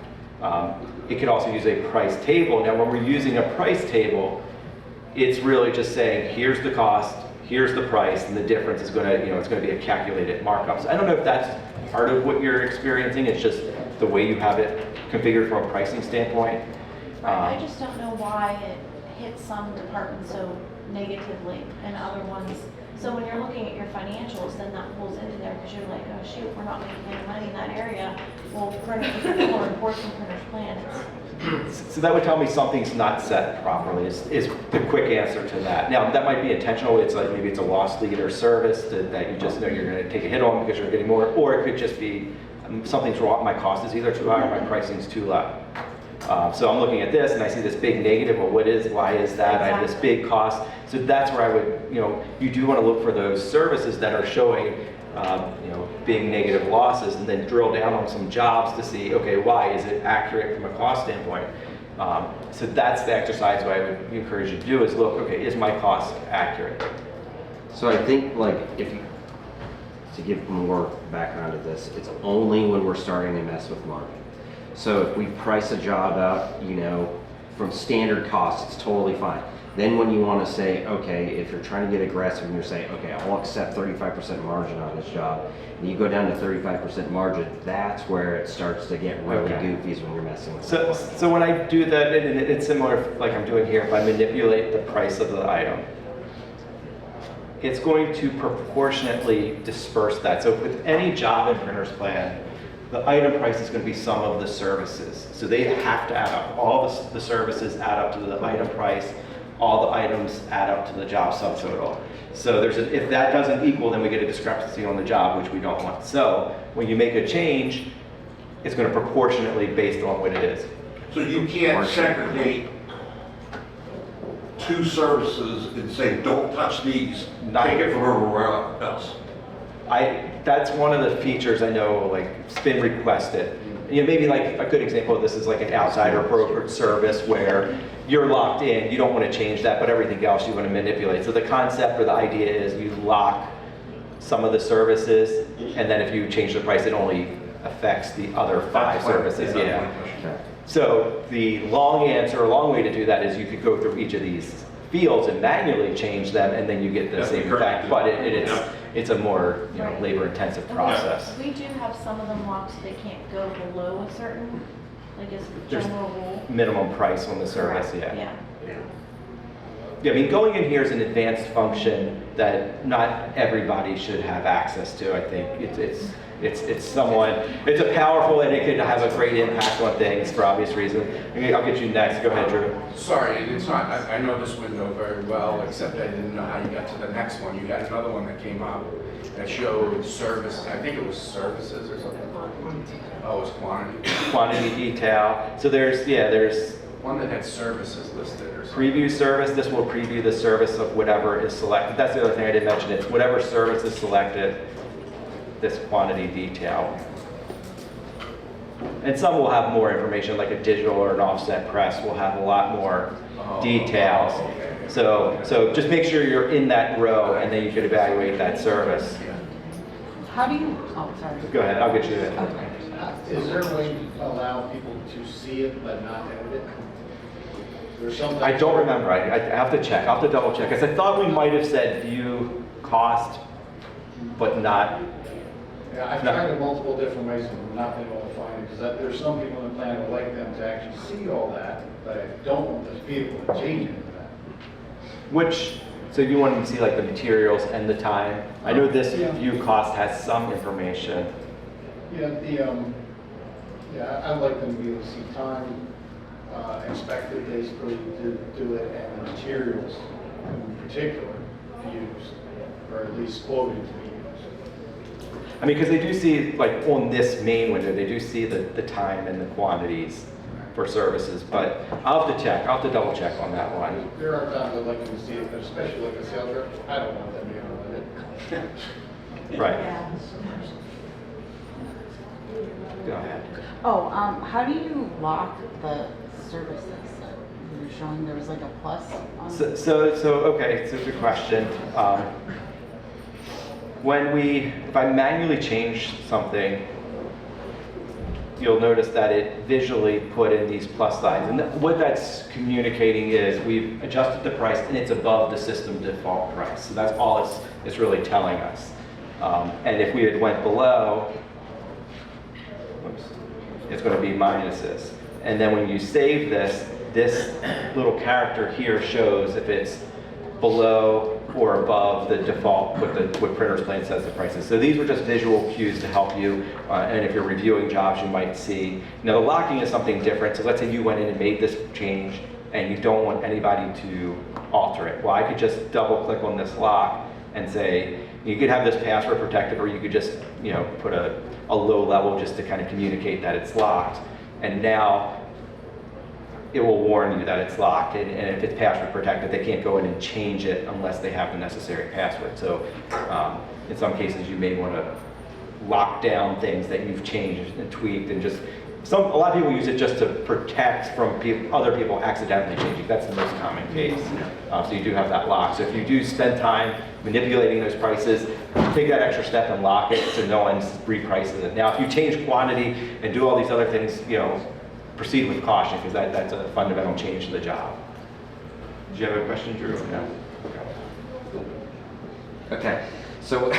It could also use a price table. Now, when we're using a price table, it's really just saying, here's the cost, here's the price, and the difference is going to, it's going to be a calculated markup. So I don't know if that's part of what you're experiencing. It's just the way you have it configured from a pricing standpoint.
Right, I just don't know why it hits some departments so negatively and other ones. So when you're looking at your financials, then that pulls into there because you're like, oh shoot, we're not making any money in that area. Well, printers or enforcement printers plan.
So that would tell me something's not set properly, is the quick answer to that. Now, that might be intentional. It's like maybe it's a loss leader service that you just know you're going to take a hit on because you're getting more, or it could just be something's wrong. My cost is either too high or my pricing's too low. So I'm looking at this and I see this big negative. Well, why is that? I have this big cost. So that's where I would, you do want to look for those services that are showing, being negative losses, and then drill down on some jobs to see, okay, why is it accurate from a cost standpoint? So that's the exercise what I would encourage you to do is look, okay, is my cost accurate?
So I think to give more background to this, it's only when we're starting to mess with margin. So if we price a job out, from standard costs, it's totally fine. Then when you want to say, okay, if you're trying to get aggressive and you're saying, okay, I'll accept 35% margin on this job, and you go down to 35% margin, that's where it starts to get really goofy, is when you're messing with it.
So when I do that, and it's similar like I'm doing here, if I manipulate the price of the item, it's going to proportionately disperse that. So with any job in Printer's Plan, the item price is going to be sum of the services. So they have to add up. All the services add up to the item price. All the items add up to the job subtotal. So if that doesn't equal, then we get a discrepancy on the job, which we don't want. So when you make a change, it's going to proportionately based on what it is.
So you can't segregate two services and say, don't touch these, take it from everywhere else.
That's one of the features I know, like, it's been requested. Maybe like a good example of this is like an outside or brokered service where you're locked in, you don't want to change that, but everything else you want to manipulate. So the concept or the idea is you lock some of the services, and then if you change the price, it only affects the other 5 services. Yeah. So the long way to do that is you could go through each of these fields and manually change them, and then you get the same effect. But it's a more labor-intensive process.
We do have some of them locked so they can't go below a certain, like as a general rule.
Minimum price on the service.
Correct.
Yeah. I mean, going in here is an advanced function that not everybody should have access to. I think it's a powerful, and it could have a great impact on things for obvious reasons. I'll get you next. Go ahead, Drew.
Sorry, it's not, I know this window very well, except I didn't know how you got to the next one. You had another one that came up, that showed service, I think it was services or something. Oh, it was quantity.
Quantity detail. So there's
One that had services listed or something.
preview service. This will preview the service of whatever is selected. That's the other thing I didn't mention. It's whatever service is selected, this quantity detail. And some will have more information, like a digital or an offset press will have a lot more details. So just make sure you're in that row, and then you can evaluate that service.
How do you, oh, sorry.
Go ahead, I'll get you it.
Is there a way to allow people to see it but not edit it? There's something.
I don't remember. I have to check. I'll have to double check. Because I thought we might have said view cost, but not.
Yeah, I've tried it multiple different ways and not been able to find it, because there's some people in the plan who like them to actually see all that, but I don't want the people to change any of that.
So you want to see like the materials and the time? I know this view cost has some information.
Yeah, I'd like them to be able to see time, expected basically to do it, and the materials in particular used, or at least quoted to be used.
I mean, because they do see, like on this main window, they do see the time and the quantities for services, but I'll have to check. I'll have to double check on that one.
There are times I'd like them to see it, but especially like a sales rep, I don't want them to be able to edit it.
Right. Go ahead.
Oh, how do you lock the services? You were showing there was like a plus on.
Okay, it's a good question. If I manually change something, you'll notice that it visually put in these plus signs. And what that's communicating is we've adjusted the price and it's above the system default price. So that's all it's really telling us. And if we had went below, it's going to be minuses. And then when you save this little character here shows if it's below or above the default, what Printer's Plan says the price is. So these were just visual cues to help you, and if you're reviewing jobs, you might see. Now the locking is something different. So let's say you went in and made this change, and you don't want anybody to alter it. Well, I could just double click on this lock and say, you could have this password protected, or you could just put a low level just to kind of communicate that it's locked. And now it will warn you that it's locked, and if it's password protected, they can't go in and change it unless they have the necessary password. So in some cases, you may want to lock down things that you've changed and tweaked, and a lot of people use it just to protect from other people accidentally changing. That's the most common case. So you do have that lock. So if you do spend time manipulating those prices, take that extra step and lock it so no one's repricing it. Now, if you change quantity and do all these other things, proceed with caution, because that's a fundamental change to the job. Did you have a question, Drew? No?
Okay, so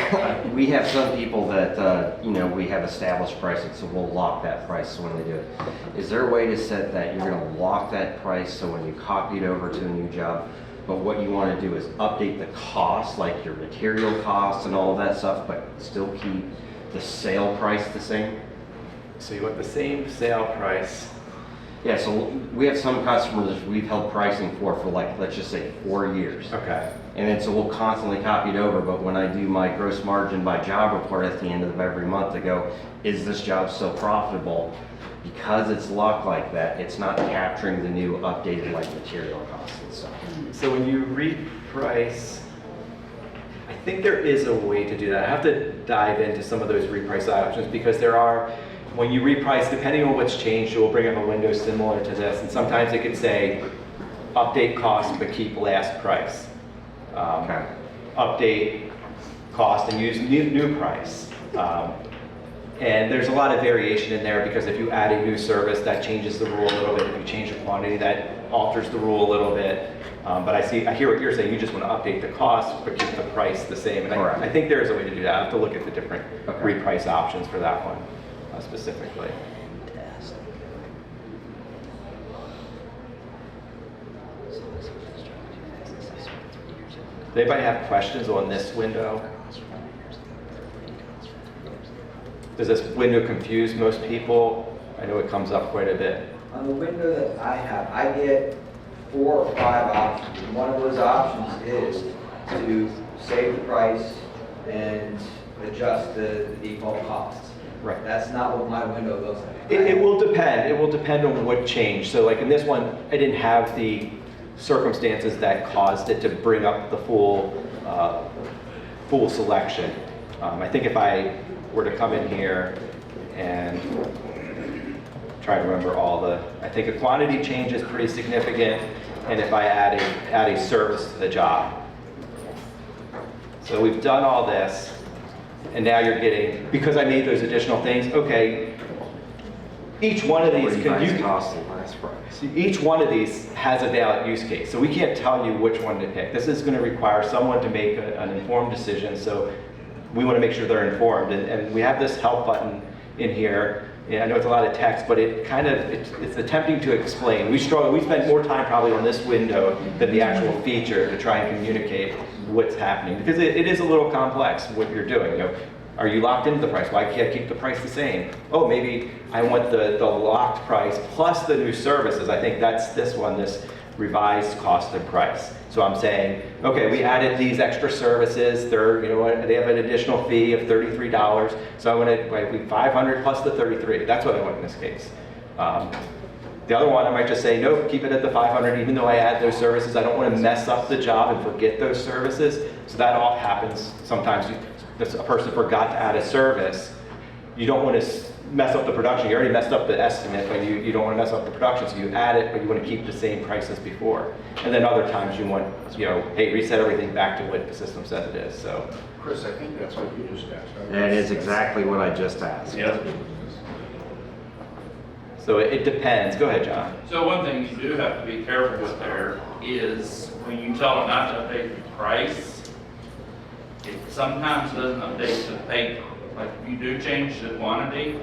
we have some people that, we have established pricing, so we'll lock that price when they do it. Is there a way to set that you're gonna lock that price so when you copy it over to a new job, but what you wanna do is update the cost, like your material costs and all of that stuff, but still keep the sale price the same?
So you want the same sale price.
Yeah, so we have some customers we've held pricing for like, let's just say 4 years.
Okay.
And then so we'll constantly copy it over, but when I do my gross margin by job report at the end of every month, I go, is this job still profitable? Because it's locked like that, it's not capturing the new updated like material costs and stuff.
So when you reprice, I think there is a way to do that. I have to dive into some of those reprice options, because when you reprice, depending on what's changed, it will bring up a window similar to this, and sometimes it could say, update cost but keep last price. Update cost and use new price. And there's a lot of variation in there, because if you add a new service, that changes the rule a little bit. If you change the quantity, that alters the rule a little bit. But I hear what you're saying. You just want to update the cost but keep the price the same. And I think there is a way to do that. I have to look at the different reprice options for that one specifically. Does anybody have questions on this window? Does this window confuse most people? I know it comes up quite a bit.
On the window that I have, I get 4 or 5 options. And one of those options is to save the price and adjust the default costs.
Right.
That's not what my window looks like.
It will depend. It will depend on what changed. So like in this one, I didn't have the circumstances that caused it to bring up the full selection. I think if I were to come in here and try to remember I think a quantity change is pretty significant, and if I add a service to the job. So we've done all this, and now you're getting, because I made those additional things, okay, each one of these each one of these has a valid use case. So we can't tell you which one to pick. This is going to require someone to make an informed decision. So we want to make sure they're informed. And we have this help button in here. Yeah, I know it's a lot of text, but it's attempting to explain. We spend more time probably on this window than the actual feature to try and communicate what's happening, because it is a little complex what you're doing. Are you locked into the price? Why can't I keep the price the same? Oh, maybe I want the locked price plus the new services. I think that's this one, this revised cost and price. So I'm saying, okay, we added these extra services. They have an additional fee of $33. So I want to 500 plus the 33. That's what I want in this case. The other one, I might just say, no, keep it at the 500, even though I add those services. I don't want to mess up the job and forget those services. So that all happens sometimes. A person forgot to add a service. You don't want to mess up the production. You already messed up the estimate, but you don't want to mess up the production. So you add it, but you want to keep the same price as before. And then other times you want, hey, reset everything back to what the system says it is. So,
Chris, I think that's what you just asked.
That is exactly what I just asked.
Yep.
So it depends. Go ahead, John.
So one thing you do have to be careful with there is when you tell them not to update the price, it sometimes doesn't update the paper. Like if you do change the quantity,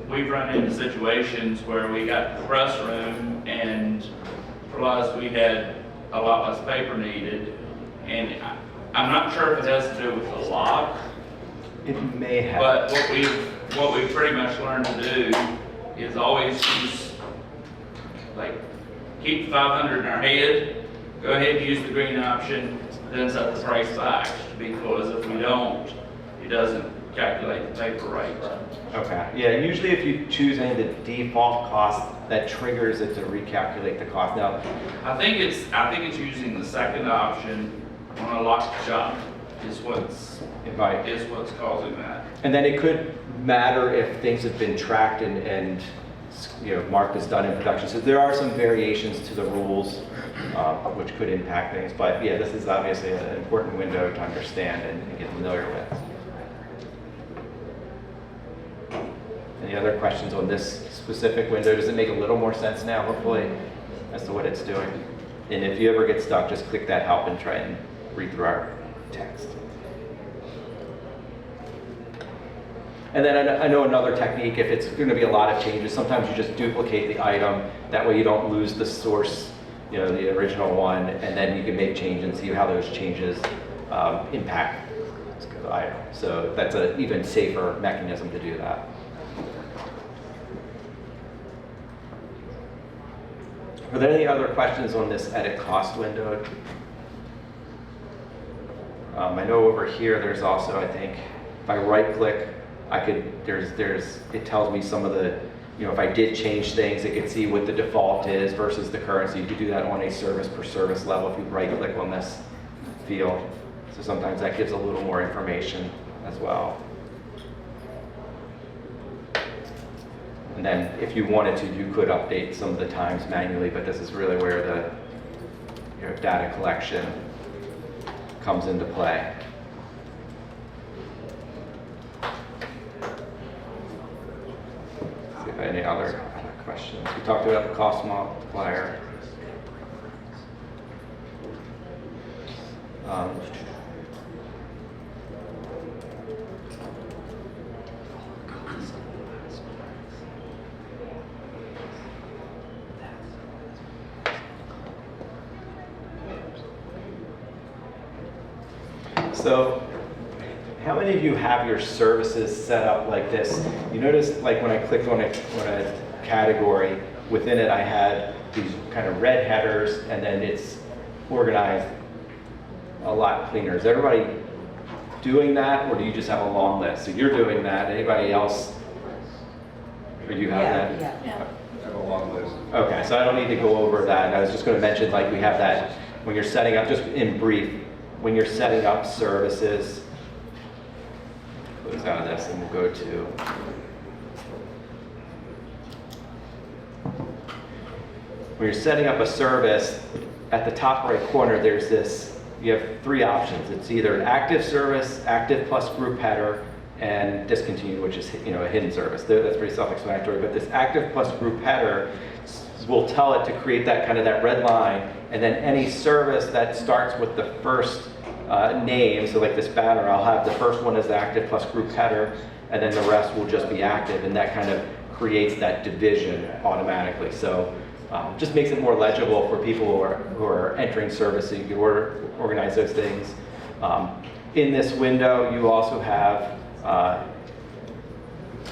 we've run into situations where we got the press room and realized we had a lot less paper needed. And I'm not sure if it has to do with the lock.
It may have.
But what we've pretty much learned to do is always use, keep the 500 in our head, go ahead and use the green option, then set the price back, because if we don't, it doesn't calculate the paper rate.
Okay. Yeah, usually if you choose any of the default costs, that triggers it to recalculate the cost. Now,
I think it's using the second option on a locked shop is what's causing that.
And then it could matter if things have been tracked and marked as done in production. So there are some variations to the rules which could impact things. But yeah, this is obviously an important window to understand and get familiar with. Any other questions on this specific window? Does it make a little more sense now, hopefully, as to what it's doing? And if you ever get stuck, just click that help and try and read through our text. And then I know another technique, if it's going to be a lot of changes, sometimes you just duplicate the item. That way you don't lose the source, the original one, and then you can make changes and see how those changes impact the item. So that's an even safer mechanism to do that. Are there any other questions on this edit cost window? I know over here there's also, I think, if I right click, it tells me some of the, if I did change things, it could see what the default is versus the current. So you could do that on a service per service level if you right click on this field. So sometimes that gives a little more information as well. And then if you wanted to, you could update some of the times manually, but this is really where the data collection comes into play. See if any other questions. We talked about the cost multiplier. So, how many of you have your services set up like this? You notice, like when I clicked on a category, within it I had these kind of red headers, and then it's organized a lot cleaner. Is everybody doing that, or do you just have a long list? So you're doing that, anybody else? Or you have that?
Yeah.
I have a long list.
Okay, so I don't need to go over that. I was just gonna mention, like, we have that, when you're setting up, just in brief, when you're setting up services, close out of this and we'll go to, when you're setting up a service, at the top right corner, there's this, you have three options. It's either an active service, active plus group header, and discontinued, which is, you know, a hidden service. That's pretty self-explanatory, but this active plus group header will tell it to create that kind of that red line, and then any service that starts with the first name, so like this banner, I'll have the first one as the active plus group header, and then the rest will just be active, and that kind of creates that division automatically. So just makes it more legible for people who are entering service, so you can organize those things. In this window, you also have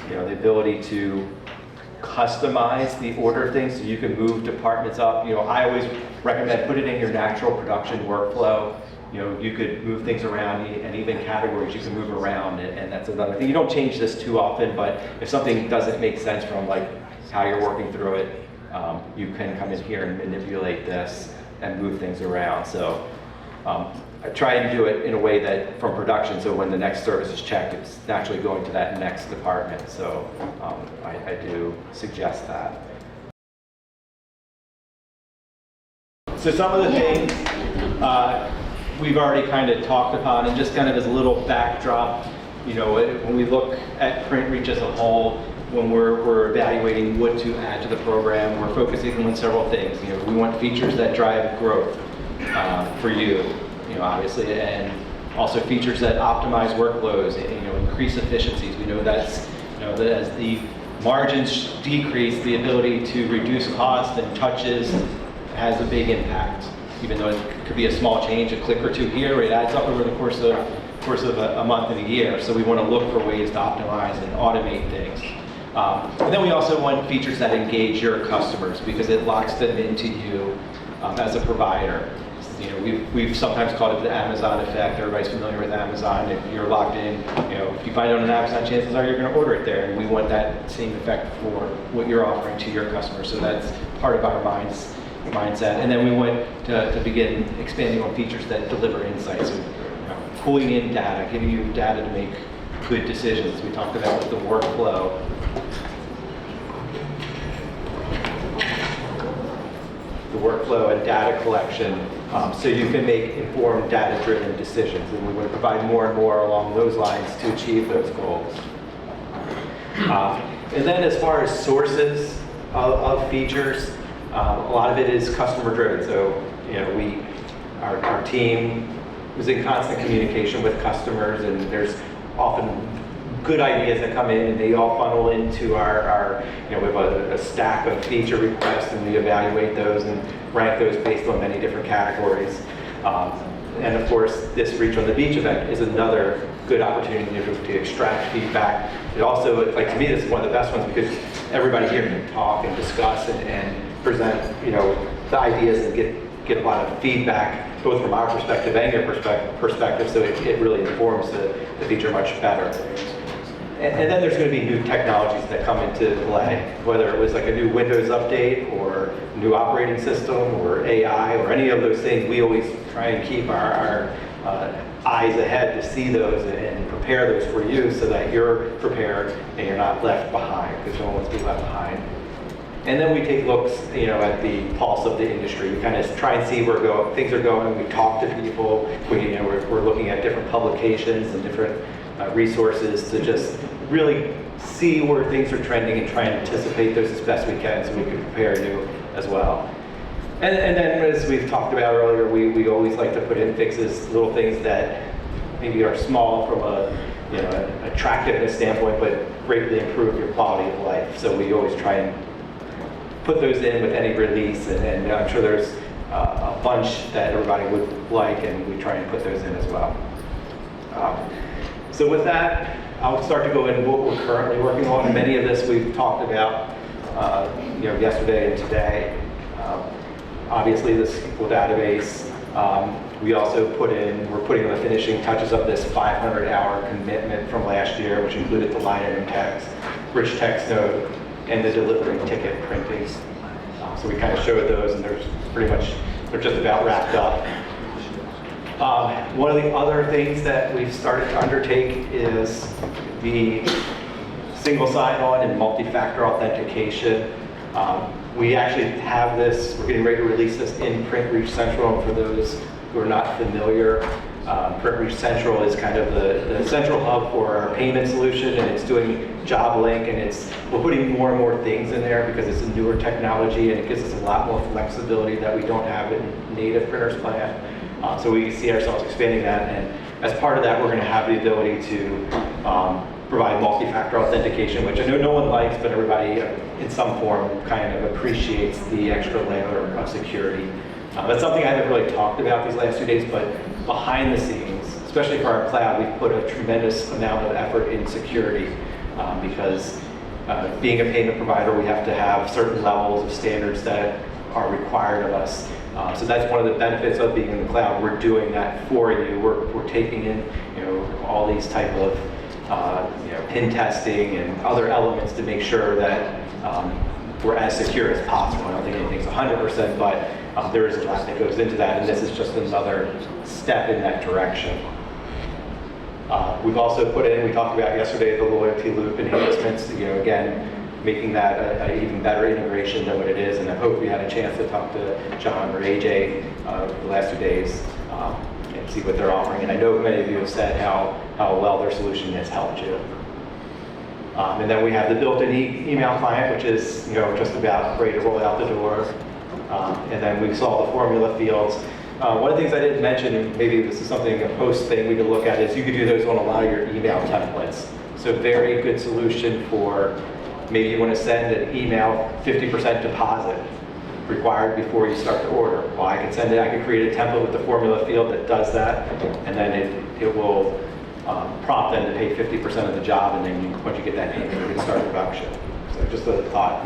you know, the ability to customize the order of things, so you can move departments up. You know, I always recommend put it in your natural production workflow. You know, you could move things around, and even categories you can move around, and that's another thing. You don't change this too often, but if something doesn't make sense from like how you're working through it, you can come in here and manipulate this and move things around. So I try and do it in a way that from production, so when the next service is checked, it's naturally going to that next department. So I do suggest that. So some of the things we've already kind of talked upon, and just kind of as a little backdrop, you know, when we look at PrintReach as a whole, when we're evaluating what to add to the program, we're focusing on several things. You know, we want features that drive growth for you, you know, obviously, and also features that optimize workflows and, you know, increase efficiencies. We know that's, you know, that as the margins decrease, the ability to reduce cost and touches has a big impact. Even though it could be a small change, a click or two here, it adds up over the course of a month and a year. So we want to look for ways to optimize and automate things. And then we also want features that engage your customers, because it locks them into you as a provider. You know, we've sometimes called it the Amazon effect. Everybody's familiar with Amazon. If you're logged in, you know, if you find it on Amazon, chances are you're going to order it there. And we want that same effect for what you're offering to your customers. So that's part of our mindset. And then we want to begin expanding on features that deliver insights. So, you know, pulling in data, giving you data to make good decisions. We talked about the workflow. The workflow and data collection, so you can make informed data-driven decisions. And we want to provide more and more along those lines to achieve those goals. And then as far as sources of features, a lot of it is customer-driven. So, you know, our team is in constant communication with customers, and there's often good ideas that come in, and they all funnel into our you know, we have a stack of feature requests, and we evaluate those and rank those based on many different categories. And of course, this Reach on the Beach event is another good opportunity to extract feedback. It also, like, to me, this is one of the best ones, because everybody here can talk and discuss and present, you know, the ideas and get a lot of feedback, both from our perspective and your perspective, so it really informs the feature much better. And then there's going to be new technologies that come into play, whether it was like a new Windows update or new operating system or AI or any of those things. We always try and keep our eyes ahead to see those and prepare those for you, so that you're prepared and you're not left behind, because no one wants to be left behind. And then we take looks, you know, at the pulse of the industry. We kind of try and see where things are going. We talk to people. We're looking at different publications and different resources to just really see where things are trending and try and anticipate those as best we can, so we can prepare you as well. And then, as we've talked about earlier, we always like to put in fixes, little things that maybe are small from an attractiveness standpoint, but greatly improve your quality of life. So we always try and put those in with any release, and I'm sure there's a bunch that everybody would like, and we try and put those in as well. So with that, I'll start to go into what we're currently working on. Many of this we've talked about yesterday and today. Obviously, the SQL database. We also we're putting the finishing touches of this 500-hour commitment from last year, which included the line item text, rich text note, and the delivering ticket printing. So we kind of showed those, and they're just about wrapped up. One of the other things that we've started to undertake is the single sign-on and multi-factor authentication. We actually have this, we're getting ready to release this in PrintReach Central, and for those who are not familiar, PrintReach Central is kind of the central hub for our payment solution, and it's doing JobLink, and we're putting more and more things in there because it's a newer technology, and it gives us a lot more flexibility that we don't have in native Printers Plan. So we see ourselves expanding that, and as part of that, we're going to have the ability to provide multi-factor authentication, which I know no one likes, but everybody in some form kind of appreciates the extra layer of security. That's something I haven't really talked about these last 2 days, but behind the scenes, especially for our cloud, we've put a tremendous amount of effort in security because being a payment provider, we have to have certain levels of standards that are required of us. So that's one of the benefits of being in the cloud. We're doing that for you. We're taking in, all these type of pin testing and other elements to make sure that we're as secure as possible. I don't think anything's 100%, but there is a lot that goes into that, and this is just another step in that direction. We've also put in, we talked about yesterday, the loyalty loop enhancements, again, making that an even better integration than what it is, and I hope we had a chance to talk to John or AJ the last 2 days and see what they're offering. And I know many of you have said how well their solution has helped you. And then we have the built-in email client, which is just about ready to roll out the door. And then we saw the formula fields. One of the things I didn't mention, and maybe this is something, a post thing we could look at, is you could do those on a lot of your email templates. So very good solution for maybe you want to send an email, 50% deposit required before you start to order. Well, I could create a template with the formula field that does that, and then it will prompt them to pay 50% of the job, and then once you get that payment, you can start production. So just a thought.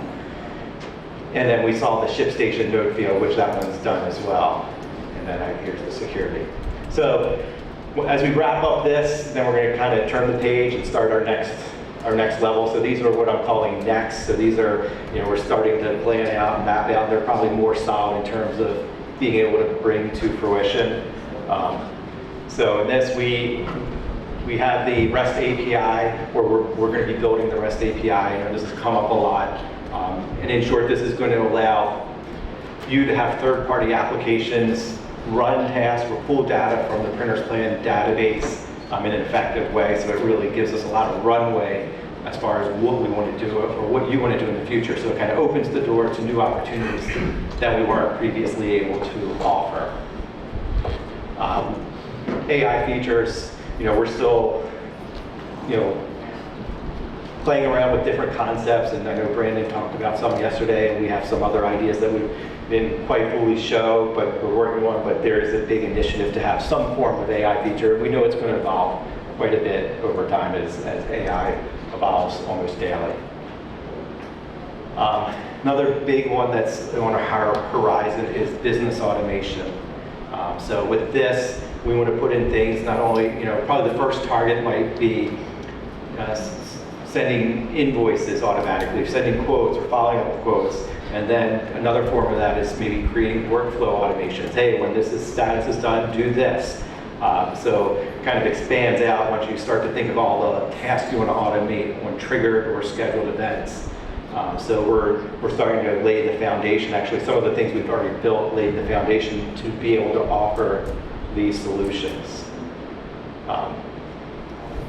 And then we saw the ShipStation node field, which that one's done as well. And then here's the security. So as we wrap up this, then we're going to kind of turn the page and start our next level. So these are what I'm calling next. So these are, we're starting to plan out and map out. They're probably more solid in terms of being able to bring to fruition. So in this, we have the REST API, where we're going to be building the REST API. This has come up a lot. And in short, this is going to allow you to have third-party applications run tasks or pull data from the Printers Plan database in an effective way. So it really gives us a lot of runway as far as what we want to do or what you want to do in the future. So it kind of opens the door to new opportunities that we weren't previously able to offer. AI features, we're still, playing around with different concepts, and I know Brandon talked about some yesterday, and we have some other ideas that we didn't quite fully show, but we're working on. But there is a big initiative to have some form of AI feature. We know it's going to evolve quite a bit over time as AI evolves almost daily. Another big one that's on our horizon is business automation. So with this, we want to put in things not only, probably the first target might be sending invoices automatically, sending quotes or following up with quotes. And then another form of that is maybe creating workflow automations. Hey, when status is done, do this. So it kind of expands out once you start to think of all the tasks you want to automate on triggered or scheduled events. So we're starting to lay the foundation. Actually, some of the things we've already built laid the foundation to be able to offer these solutions.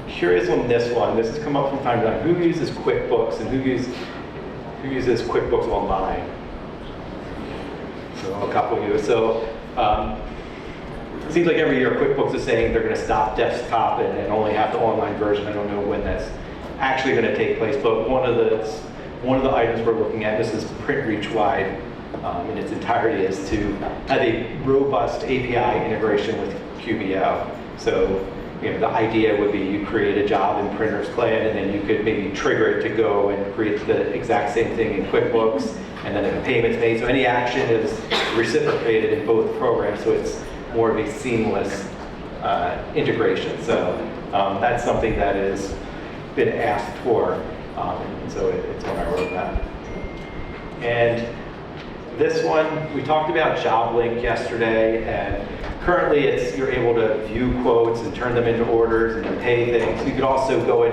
Curious on this one. This has come up from time to time. Who uses QuickBooks and who uses QuickBooks Online? So a couple of you. So it seems like every year QuickBooks is saying they're going to stop desktop and only have the online version. I don't know when that's actually going to take place, but one of the items we're looking at, this is PrintReach wide in its entirety, is to have a robust API integration with QBO. So the idea would be you create a job in Printers Plan, and then you could maybe trigger it to go and create the exact same thing in QuickBooks, and then if a payment's made, so any action is reciprocated in both programs. So it's more of a seamless integration. So that's something that has been asked for, and so it's on our roadmap. And this one, we talked about JobLink yesterday, and currently you're able to view quotes and turn them into orders and then pay things. You could also go in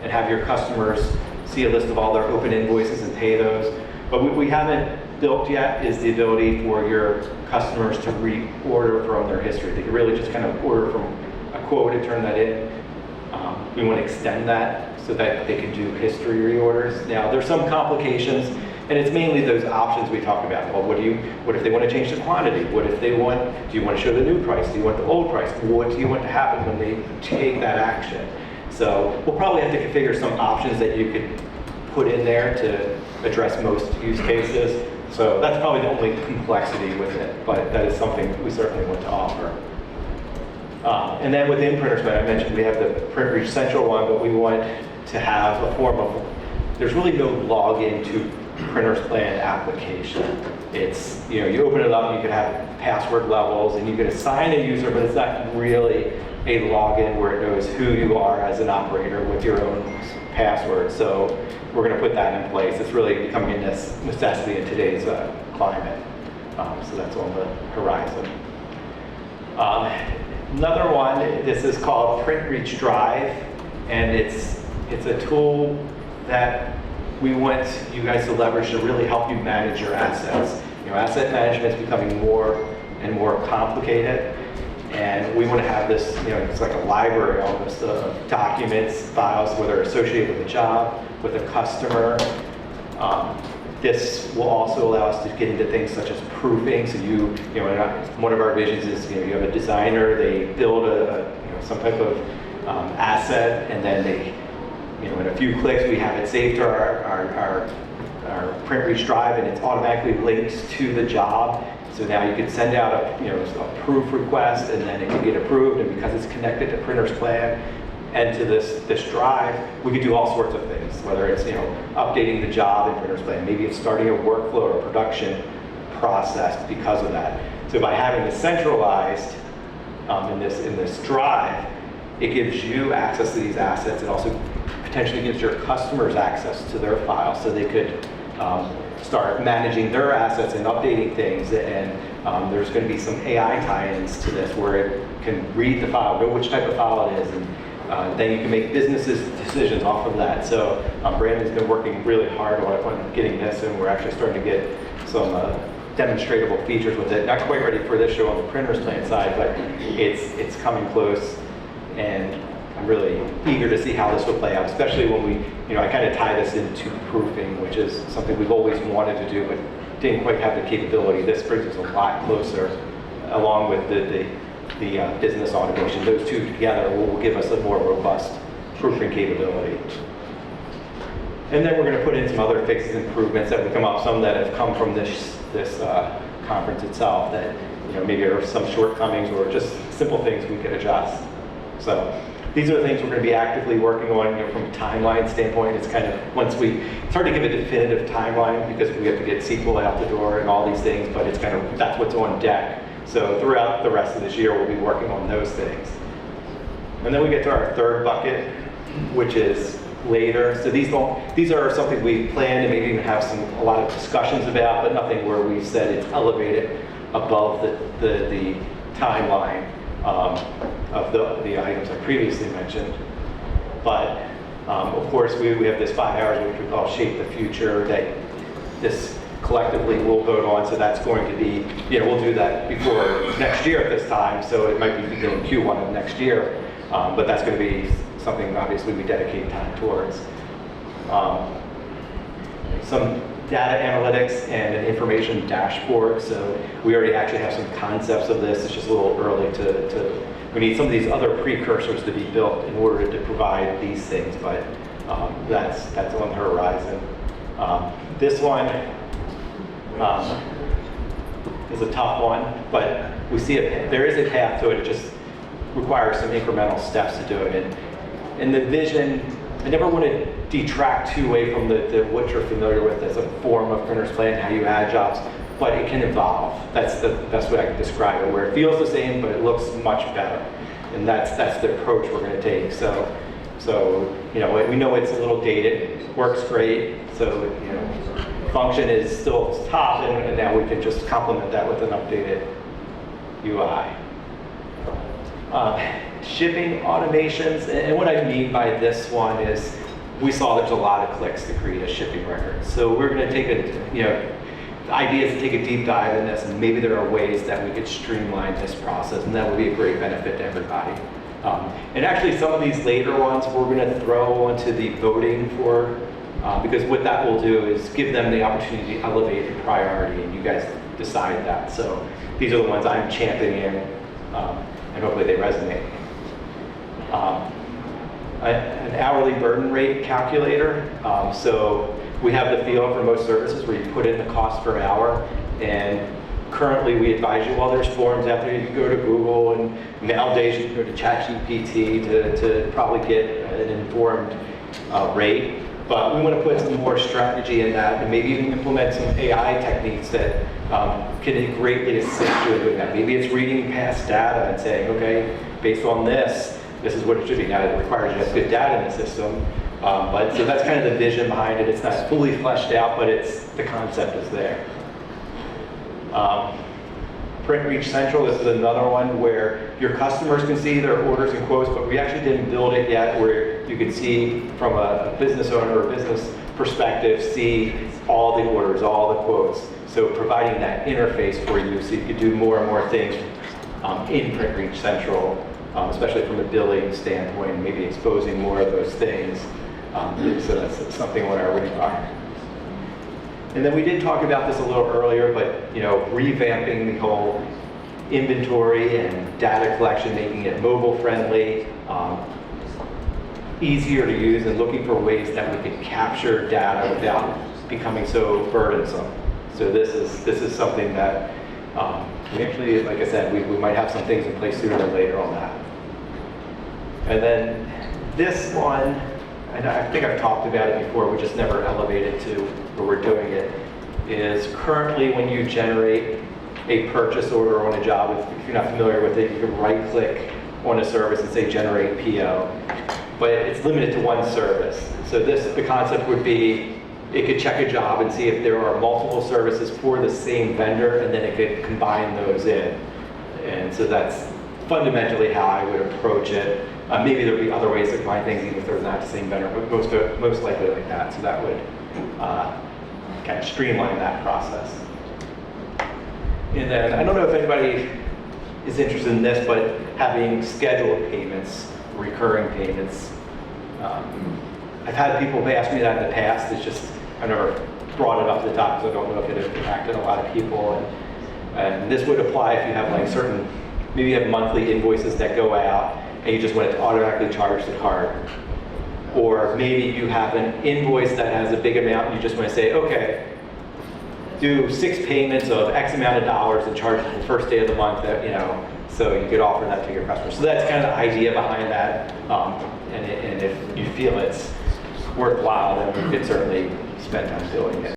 and have your customers see a list of all their open invoices and pay those. But what we haven't built yet is the ability for your customers to reorder from their history. They can really just kind of order from a quote and turn that in. We want to extend that so that they can do history reorders. Now, there's some complications, and it's mainly those options we talked about. Well, what if they want to change the quantity? What if do you want to show the new price? Do you want the old price? What do you want to happen when they take that action? So we'll probably have to configure some options that you could put in there to address most use cases. So that's probably the only complexity with it, but that is something we certainly want to offer. And then within Printers Plan, I mentioned we have the PrintReach Central one, but we want to have a form of, there's really no login to Printers Plan application. It's, you open it up, you can have password levels, and you can assign a user, but it's not really a login where it knows who you are as an operator with your own password. So we're going to put that in place. It's really becoming a necessity in today's climate. So that's on the horizon. Another one, this is called PrintReach Drive, and it's a tool that we want you guys to leverage to really help you manage your assets. Asset management is becoming more and more complicated, and we want to have this, it's like a library almost of documents, files, whether associated with a job, with a customer. This will also allow us to get into things such as proofing. So one of our visions is, you have a designer, they build some type of asset, and then they, in a few clicks, we have it saved to our PrintReach Drive, and it's automatically linked to the job. So now you can send out a proof request, and then it can get approved. And because it's connected to Printers Plan and to this drive, we can do all sorts of things. Whether it's updating the job in Printers Plan, maybe it's starting a workflow or production process because of that. So by having it centralized in this drive, it gives you access to these assets. It also potentially gives your customers access to their files, so they could start managing their assets and updating things. And there's going to be some AI tie-ins to this where it can read the file, know which type of file it is, and then you can make business decisions off of that. So Brandon's been working really hard on getting this, and we're actually starting to get some demonstratable features with it. Not quite ready for this show on the Printers Plan side, but it's coming close, and I'm really eager to see how this will play out, especially when I kind of tie this into proofing, which is something we've always wanted to do, but didn't quite have the capability. This brings us a lot closer, along with the business automation. Those two together will give us a more robust proofing capability. And then we're going to put in some other fixes and improvements that would come up, some that have come from this conference itself, that maybe are some shortcomings or just simple things we could adjust. So these are the things we're going to be actively working on. From a timeline standpoint, it's kind of it's hard to give a definitive timeline because we have to get SQL out the door and all these things, but it's kind of, that's what's on deck. So throughout the rest of this year, we'll be working on those things. And then we get to our third bucket, which is later. So these are something we plan to maybe even have a lot of discussions about, but nothing where we've said it's elevated above the timeline of the items I previously mentioned. But of course, we have this 5 hours, which we call Shape the Future, that this collectively we'll vote on. So that's going to be, we'll do that before next year at this time. So it might be beginning Q1 of next year, but that's going to be something obviously we dedicate time towards. Some data analytics and an information dashboard. So we already actually have some concepts of this. It's just a little early we need some of these other precursors to be built in order to provide these things, but that's on the horizon. This one is a tough one, but we see there is a path to it. It just requires some incremental steps to do it. And the vision, I never want to detract too away from what you're familiar with as a form of Printers Plan, how you add jobs. but it can evolve. That's the best way I can describe it, where it feels the same, but it looks much better. And that's the approach we're going to take. So, you know, we know it's a little dated, works great. So, you know, function is still top, and now we can just complement that with an updated UI. Shipping automations, and what I mean by this one is we saw there's a lot of clicks to create a shipping record. So we're going to take the idea is to take a deep dive in this, and maybe there are ways that we could streamline this process, and that would be a great benefit to everybody. And actually some of these later ones we're going to throw onto the voting for, because what that will do is give them the opportunity to elevate the priority, and you guys decide that. So these are the ones I'm championing, and hopefully they resonate. An hourly burden rate calculator. So we have the field for most services where you put in the cost per hour, and currently we advise you, well, there's forms out there, you can go to Google, and nowadays you can go to ChatGPT to probably get an informed rate. But we want to put some more strategy in that, and maybe even implement some AI techniques that can greatly assist you in doing that. Maybe it's reading past data and saying, okay, based on this is what it should be. Now it requires you to have good data in the system. But so that's kind of the vision behind it. It's not fully fleshed out, but the concept is there. Print Reach Central, this is another one where your customers can see their orders and quotes, but we actually didn't build it yet where you can see from a business owner or business perspective, see all the orders, all the quotes. So providing that interface for you so you can do more and more things in Print Reach Central, especially from a billing standpoint, maybe exposing more of those things. So that's something on our radar. And then we did talk about this a little earlier, but you know, revamping the whole inventory and data collection, making it mobile friendly, easier to use, and looking for ways that we can capture data without becoming so burdensome. So this is something that we actually, like I said, we might have some things in place sooner or later on that. And then this one, and I think I've talked about it before, we just never elevated to where we're doing it, is currently when you generate a purchase order on a job, if you're not familiar with it, you can right click on a service and say generate PO. But it's limited to one service. So the concept would be, it could check a job and see if there are multiple services for the same vendor, and then it could combine those in. And so that's fundamentally how I would approach it. Maybe there'll be other ways to combine things even if they're not the same vendor, but most likely like that. So that would kind of streamline that process. And then, I don't know if anybody is interested in this, but having scheduled payments, recurring payments. I've had people ask me that in the past. It's just, I've never brought it up to the top because I don't know if it has impacted a lot of people. And this would apply if you have like certain, maybe you have monthly invoices that go out and you just want to automatically charge the card. Or maybe you have an invoice that has a big amount and you just want to say, okay, do 6 payments of X amount of dollars and charge it the first day of the month, so you could offer that to your customers. So that's kind of the idea behind that. And if you feel it's worthwhile, then you could certainly spend time doing it.